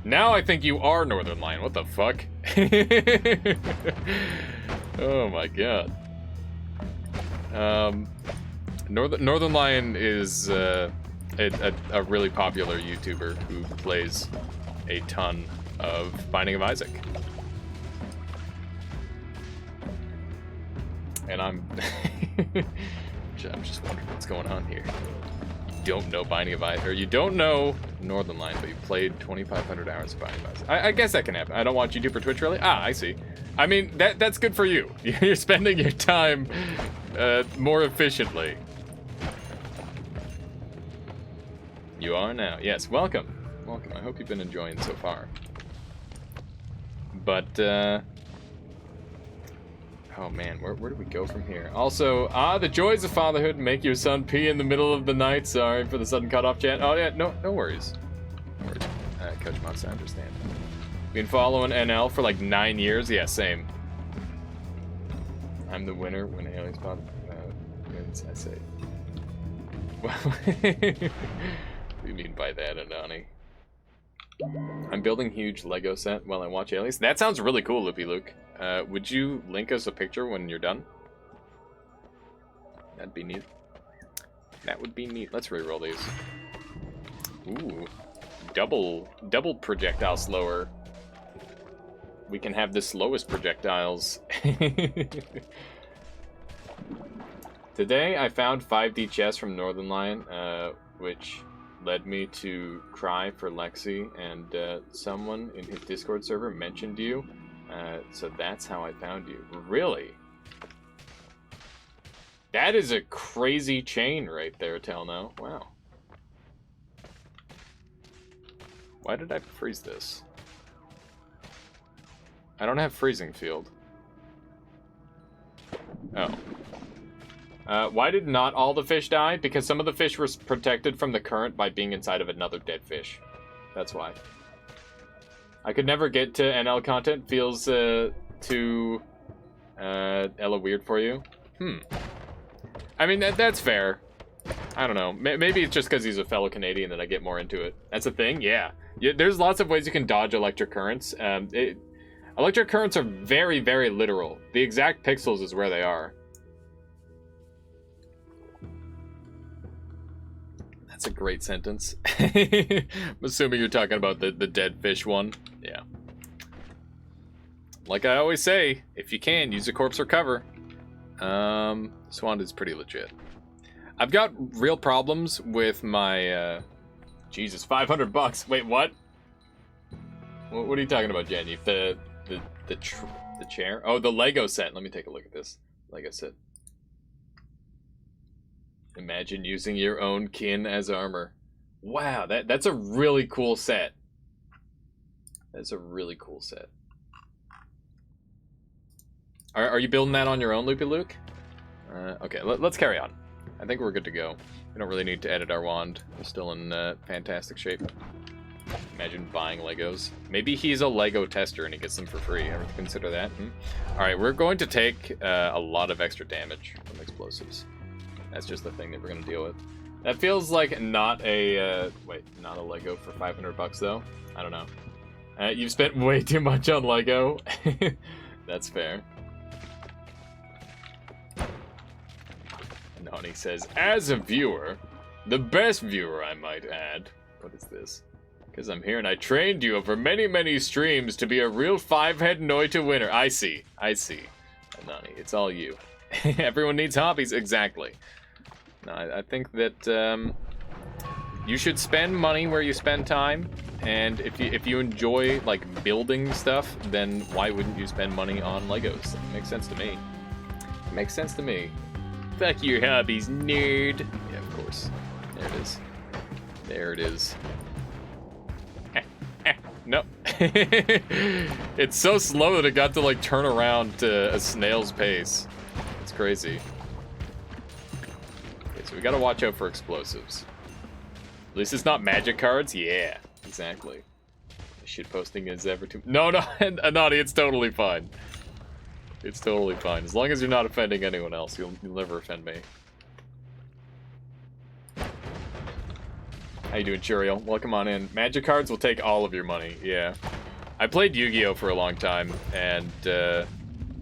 Now I think you are Northern Lion. What the fuck? Oh my god. Northern Lion is a really popular YouTuber who plays a ton of Binding of Isaac. And I'm just wondering what's going on here. You don't know Binding of Isaac, or you don't know Northern Line, but you played 2,500 hours of Binding of Isaac. I guess that can happen. I don't watch YouTube or Twitch, really. Ah, I see. I mean, that's good for you. You're spending your time more efficiently. You are now. Yes, welcome. Welcome. I hope you've been enjoying so far. But, oh man, where do we go from here? Also, the joys of fatherhood make your son pee in the middle of the night. Sorry for the sudden cutoff chat. Oh yeah, no worries. No worries. Coach Moss, I understand. Been following NL for like 9 years. Yeah, same. I'm the winner when Aliens Pop wins, I say. What do you mean by that, Anani? I'm building huge Lego set while I watch Aliens. That sounds really cool, Loopy Luke. Would you link us a picture when you're done? That'd be neat. That would be neat. Let's reroll these. Ooh. Double projectile slower. We can have the slowest projectiles. Today I found 5D chess from Northern Line, which led me to cry for Lexi, and someone in his Discord server mentioned you. So that's how I found you. Really? That is a crazy chain right there, Telno. Wow. Why did I freeze this? I don't have freezing field. Oh. Why did not all the fish die? Because some of the fish were protected from the current by being inside of another dead fish. That's why. I could never get to NL content. Feels too Ella weird for you. I mean, that's fair. I don't know. Maybe it's just because he's a fellow Canadian that I get more into it. That's a thing? Yeah. There's lots of ways you can dodge electric currents. Electric currents are very, very literal. The exact pixels is where they are. That's a great sentence. I'm assuming you're talking about the dead fish one. Yeah. Like I always say, if you can, use a corpse or cover. Swan is pretty legit. I've got real problems with my, Jesus, $500. Wait, what? What are you talking about, Jenny? The chair? Oh, the Lego set. Let me take a look at this Lego set. Imagine using your own kin as armor. Wow, that's a really cool set. That's a really cool set. Are you building that on your own, Loopy Luke? Okay, let's carry on. I think we're good to go. We don't really need to edit our wand. We're still in fantastic shape. Imagine buying Legos. Maybe he's a Lego tester and he gets them for free. Ever consider that? Alright, we're going to take a lot of extra damage from explosives. That's just the thing that we're going to deal with. That feels like not a... not a Lego for $500 though. I don't know. You've spent way too much on Lego. That's fair. Nani says, as a viewer, the best viewer I might add. What is this? Because I'm here and I trained you over many, many streams to be a real 5-head Noita winner. I see. Nani, it's all you. Everyone needs hobbies. Exactly. No, I think that you should spend money where you spend time. And if you enjoy like building stuff, then why wouldn't you spend money on Legos? It makes sense to me. It makes sense to me. Fuck your hobbies, nerd. Yeah, of course. There it is. There it is. No. It's so slow that it got to like turn around to a snail's pace. It's crazy. Okay, so we gotta watch out for explosives. At least it's not magic cards. Yeah, exactly. Shit posting is ever too... No, Naughty, it's totally fine. It's totally fine. As long as you're not offending anyone else, you'll never offend me. How you doing, Churiel? Welcome on in. Magic cards will take all of your money, yeah. I played Yu-Gi-Oh! For a long time, and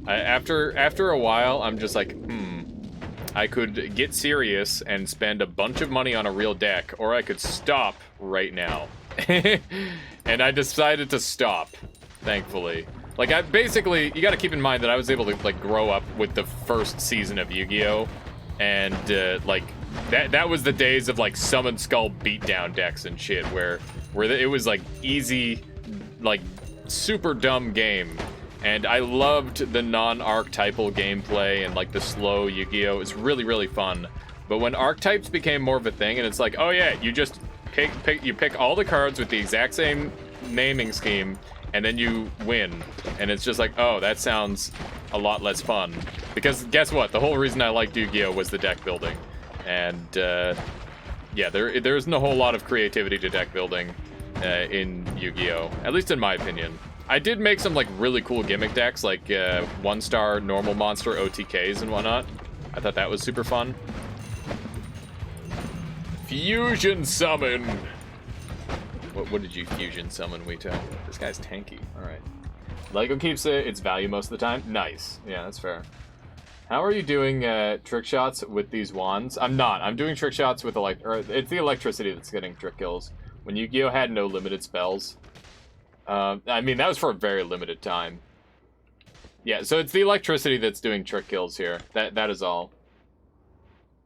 after a while, I'm just like, I could get serious and spend a bunch of money on a real deck, or I could stop right now. And I decided to stop, thankfully. Like, I basically, you gotta keep in mind that I was able to, like, grow up with the first season of Yu-Gi-Oh! And, like, that was the days of like Summon Skull beatdown decks and shit, where it was like easy, like super dumb game, and I loved the non-archetypal gameplay and like the slow Yu-Gi-Oh. It's really fun. But when archetypes became more of a thing, and it's like, oh yeah, you just pick all the cards with the exact same naming scheme, and then you win, and it's just like, oh, that sounds a lot less fun. Because guess what? The whole reason I liked Yu-Gi-Oh was the deck building, and yeah, there isn't a whole lot of creativity to deck building in Yu-Gi-Oh, at least in my opinion. I did make some like really cool gimmick decks, like 1-star normal monster OTKs and whatnot. I thought that was super fun. Fusion summon. What did you fusion summon, Wito? This guy's tanky. All right. Lego keeps its value most of the time. Nice. Yeah, that's fair. How are you doing trick shots with these wands? I'm not. I'm doing trick shots with it's the electricity that's getting trick kills. When Yu-Gi-Oh had no limited spells. I mean, that was for a very limited time. Yeah, so it's the electricity that's doing trick kills here. That is all.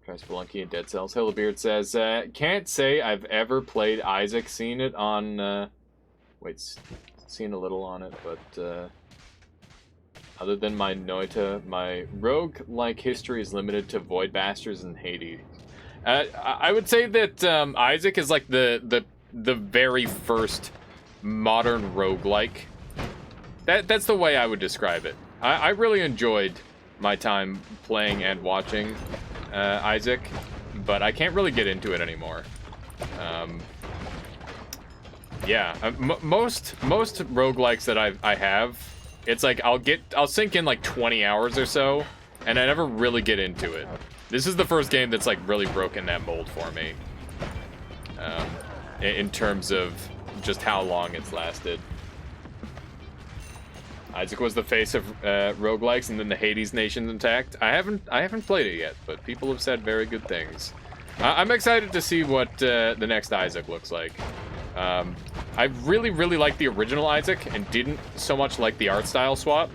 Try Spelunky and Dead Cells. Hillabeard says, can't say I've ever played Isaac. Seen it on, seen a little on it, but, other than my Noita, my rogue-like history is limited to Void Bastards and Hades. I would say that, Isaac is like the very first modern roguelike. That's the way I would describe it. I really enjoyed my time playing and watching Isaac, but I can't really get into it anymore. Yeah, most roguelikes that I have, it's like I'll sink in like 20 hours or so, and I never really get into it. This is the first game that's like really broken that mold for me, in terms of just how long it's lasted. Isaac was the face of roguelikes, and then the Hades Nation attacked. I haven't played it yet, but people have said very good things. I'm excited to see what the next Isaac looks like. I really like the original Isaac, and didn't so much like the art style swap.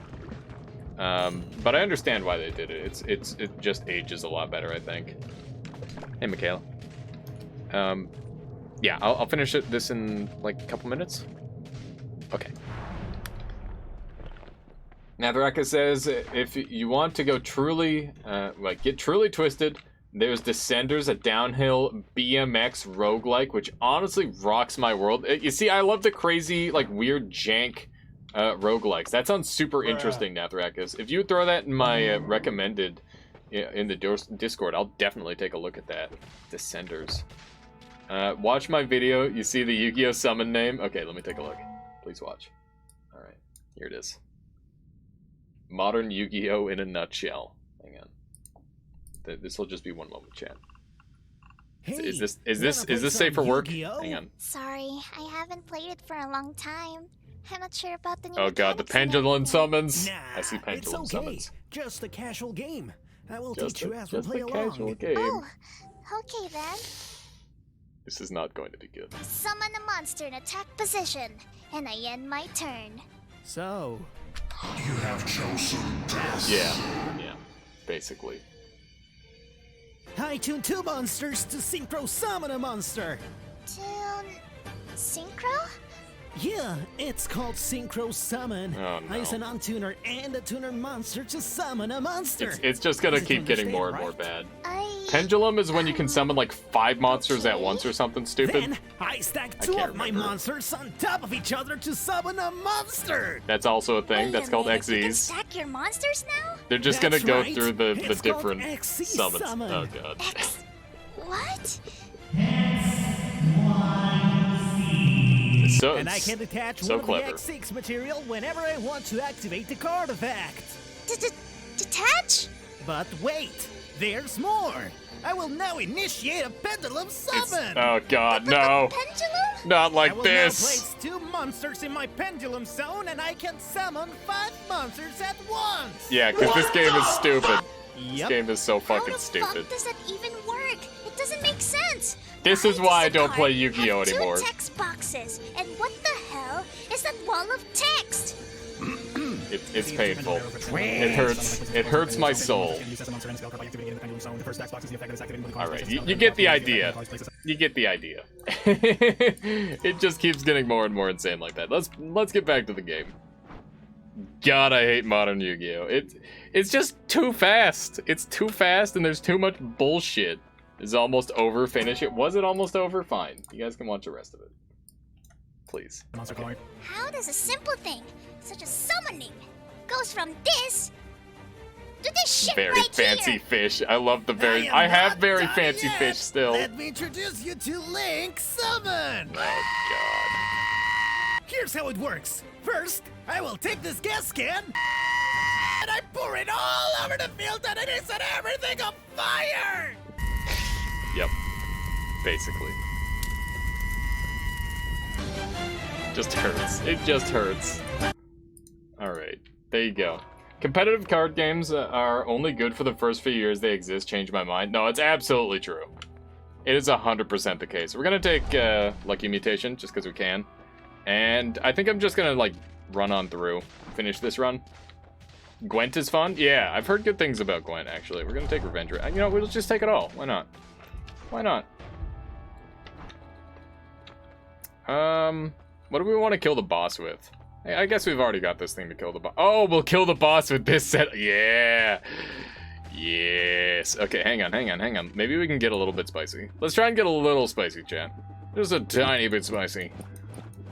But I understand why they did it. It just ages a lot better, I think. Hey, Michaela. Yeah, I'll finish this in like a couple minutes. Okay. Natharaka says, if you want to go truly, get truly twisted, there's Descenders, a downhill BMX roguelike, which honestly rocks my world. You see, I love the crazy, like, weird jank roguelikes. That sounds super interesting, Nathrakas. If you would throw that in my recommended in the Discord, I'll definitely take a look at that. Descenders. Watch my video. You see the Yu-Gi-Oh! Summon name? Okay, let me take a look. Please watch. Alright, here it is. Modern Yu-Gi-Oh! In a nutshell. Hang on. This will just be one moment, chat. Hey, is this safe for work? Hang on. Sorry, I haven't played it for a long time. I'm not sure about the new Oh god, the mechanics and pendulum everything. summons. Nah, I see pendulum it's okay. summons. Just a casual game. I will Just teach you a, as we just play a along. casual game. Oh, okay then. This is not going to be good. Summon a monster in attack position, and I end my turn. So, You have chosen death. Yeah, basically. I tune two monsters to synchro summon a monster. Tune... Synchro? Yeah, it's called synchro summon. Oh, no. I use an untuner and a tuner monster to summon a monster. It's just gonna Easy to keep getting more and more understand, bad. I... Pendulum is when you can summon like 5 monsters at once or something stupid. Then I stack I two can't of my remember. monsters on top of each other to summon a monster. That's also a thing. Wait That's a called minute, you can XZs. stack your monsters now? They're just That's gonna go right. through the It's called different XZ summons. summon. Oh god. X... What? So And I can detach so one of clever. the X6 material whenever I want to activate the card effect. Detach? But wait, there's more. I will now initiate a pendulum summon. Oh god, no. Pendulum? Not I like will this. now place 2 monsters in my pendulum zone, and I can summon 5 monsters at once. Yeah, because this game is stupid. This Yep. game is so How fucking the stupid. fuck does that even work? It doesn't make sense. This is does why I the don't card play Yu-Gi-Oh! have anymore. 2 text boxes, and what the hell is that wall of text? It's painful. It hurts. It hurts my soul. Alright, you get the idea. You get the idea. It just keeps getting more and more insane like that. Let's get back to the game. God, I hate modern Yu-Gi-Oh! It's just too fast. It's too fast and there's too much bullshit. It's almost over. Finish it. Was it almost over? Fine. You guys can watch the rest of it. Please. Okay. How does a simple thing, such as summoning, goes from this to this shit Very right fancy here? fish. I love the very. I have very fancy fish still. Let me introduce you to Link Summon. Oh god. Here's how it works. First, I will take this gas can and I pour it all over the field and it is set everything on fire. Yep. Basically. Just hurts. It just hurts. Alright. There you go. Competitive card games are only good for the first few years they exist. Change my mind. No, it's absolutely true. It is 100% the case. We're gonna take Lucky Mutation just because we can. And I think I'm just gonna, like, run on through. Finish this run. Gwent is fun? Yeah, I've heard good things about Gwent, actually. We're gonna take Revenge. You know, we'll just take it all. Why not? Why not? What do we want to kill the boss with? I guess we've already got this thing to kill the boss. Oh, we'll kill the boss with this set. Yeah. Yes. Okay, hang on. Maybe we can get a little bit spicy. Let's try and get a little spicy, chat. Just a tiny bit spicy.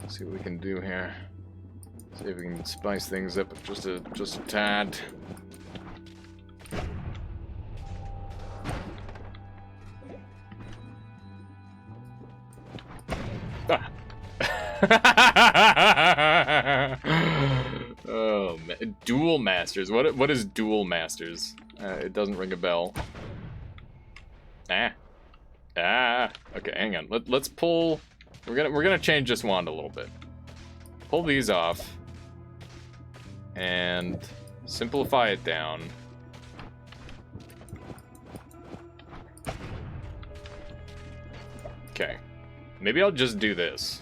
Let's see what we can do here. See if we can spice things up just a tad. Ah. Oh man. Duel Masters. What is Duel Masters? It doesn't ring a bell. Okay, hang on. Let's pull. We're gonna change this wand a little bit. Pull these off and simplify it down. Okay. Maybe I'll just do this.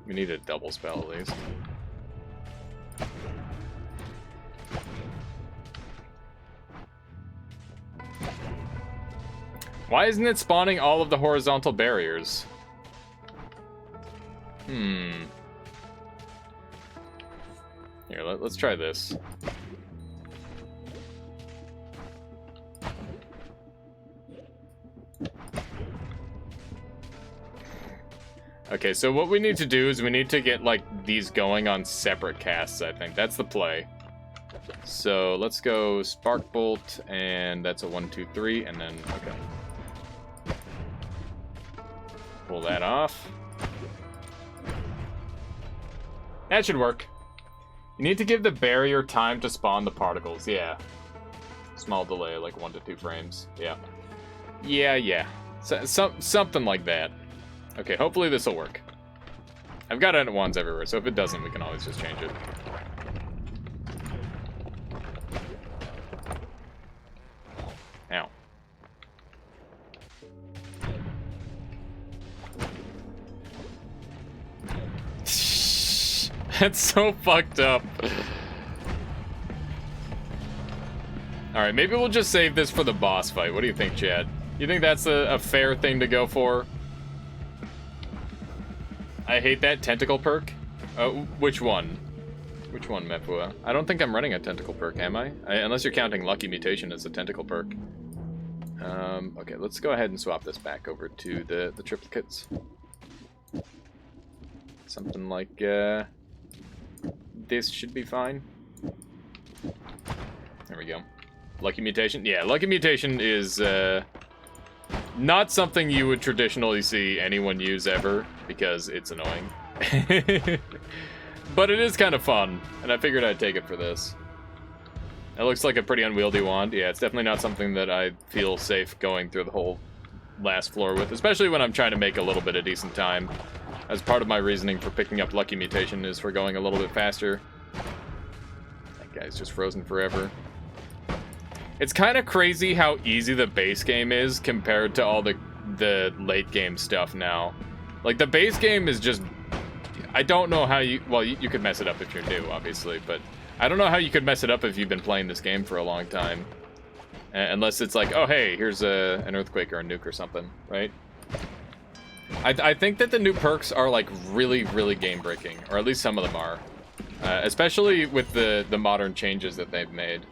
We need a double spell at least. Why isn't it spawning all of the horizontal barriers? Here, let's try this. Okay, so what we need to do is we need to get, like, these going on separate casts, I think. That's the play. So, let's go Spark Bolt, and that's a 1, 2, 3, and then, okay. Pull that off. That should work. You need to give the barrier time to spawn the particles, yeah. Small delay, like 1 to 2 frames, yeah. Yeah. Something like that. Okay, hopefully this will work. I've got edit wands everywhere, so if it doesn't, we can always just change it. Ow. That's so fucked up. Alright, maybe we'll just save this for the boss fight. What do you think, Chad? You think that's a fair thing to go for? I hate that tentacle perk. Which one? Which one, Mepua? I don't think I'm running a tentacle perk, am I? Unless you're counting Lucky Mutation as a tentacle perk. Okay, let's go ahead and swap this back over to the triplicates. Something like, this should be fine. There we go. Lucky Mutation? Yeah, Lucky Mutation is, not something you would traditionally see anyone use ever, because it's annoying. But it is kind of fun, and I figured I'd take it for this. It looks like a pretty unwieldy wand. Yeah, it's definitely not something that I feel safe going through the whole last floor with, especially when I'm trying to make a little bit of decent time. As part of my reasoning for picking up Lucky Mutation is for going a little bit faster. That guy's just frozen forever. It's kind of crazy how easy the base game is compared to all the late game stuff now. Like, the base game is just... I don't know how you... Well, you could mess it up if you're new, obviously, but I don't know how you could mess it up if you've been playing this game for a long time. Unless it's like, oh, hey, here's an earthquake or a nuke or something, right? I think that the new perks are, like, really, really game-breaking, or at least some of them are. Especially with the modern changes that they've made.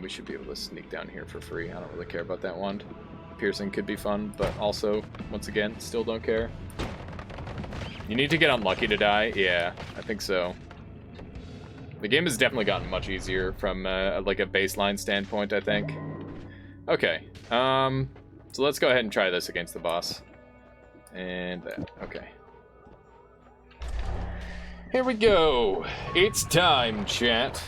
We should be able to sneak down here for free. I don't really care about that wand. Piercing could be fun, but also, once again, still don't care. You need to get unlucky to die? Yeah, I think so. The game has definitely gotten much easier from, like, a baseline standpoint, I think. Okay, so let's go ahead and try this against the boss. And that, okay. Here we go. It's time, chat.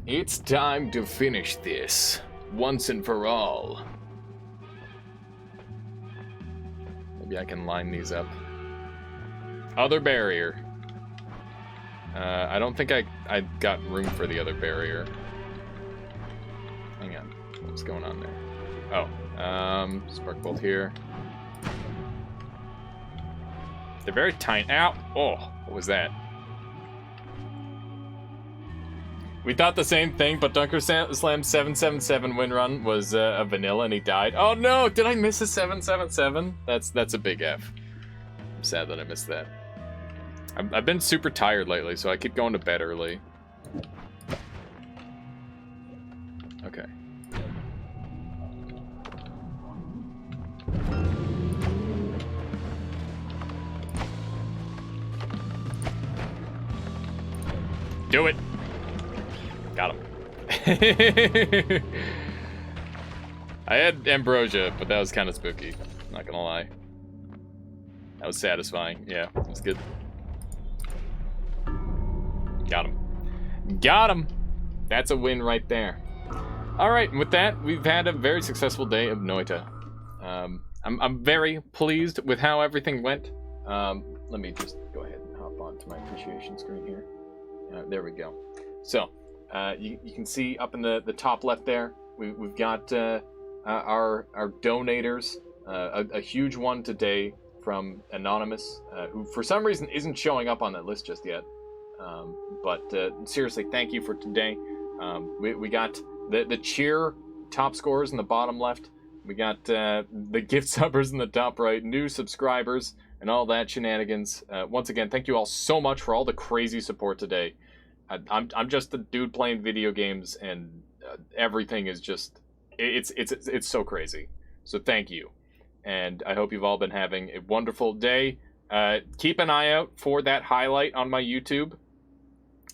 It's time to finish this, once and for all. Maybe I can line these up. Other barrier. I don't think I got room for the other barrier. Hang on. What's going on there? Oh, spark bolt here. They're very tiny. Ow! Oh, what was that? We thought the same thing, but Dunker Slam 777 win run was a vanilla and he died. Oh no! Did I miss a 777? That's a big F. I'm sad that I missed that. I've been super tired lately, so I keep going to bed early. Okay. Do it! Got him. I had ambrosia, but that was kind of spooky. Not gonna lie. That was satisfying. Yeah, it was good. Got him. Got him! That's a win right there. Alright, and with that, we've had a very successful day of Noita. I'm very pleased with how everything went. Let me just go ahead and hop onto my appreciation screen here. There we go. So, you can see up in the top left there, we've got our donators. A huge one today from Anonymous, who for some reason isn't showing up on that list just yet. But seriously, thank you for today. We got the cheer top scorers in the bottom left. We got the gift subbers in the top right, new subscribers, and all that shenanigans. Once again, thank you all so much for all the crazy support today. I'm just a dude playing video games, and everything is just it's so crazy. So thank you, and I hope you've all been having a wonderful day. Keep an eye out for that highlight on my YouTube.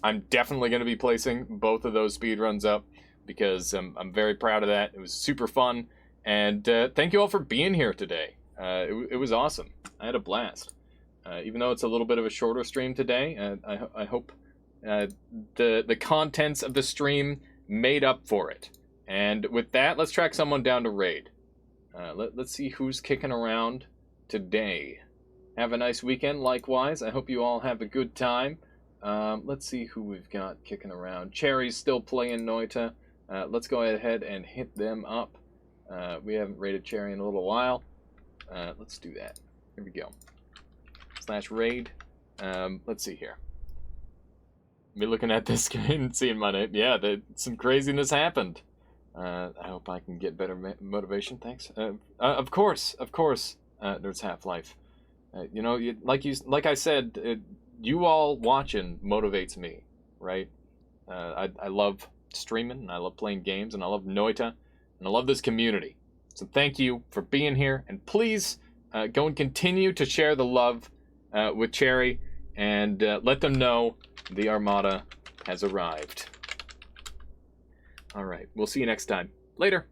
I'm definitely going to be placing both of those speedruns up because I'm very proud of that. It was super fun, and thank you all for being here today. It was awesome. I had a blast. Even though it's a little bit of a shorter stream today, I hope the contents of the stream made up for it. And with that, let's track someone down to raid. Let's see who's kicking around today. Have a nice weekend, likewise. I hope you all have a good time. Let's see who we've got kicking around. Cherry's still playing Noita. Let's go ahead and hit them up. We haven't raided Cherry in a little while. Let's do that. Here we go. /raid. Let's see here. Me looking at this screen and seeing my name. Yeah, some craziness happened. I hope I can get better motivation. Thanks. Of course. There's Half-Life. You know, like I said, you all watching motivates me, right? I love streaming, and I love playing games, and I love Noita, and I love this community. So thank you for being here, and please go and continue to share the love with Cherry, and let them know the Armada has arrived. All right, we'll see you next time. Later.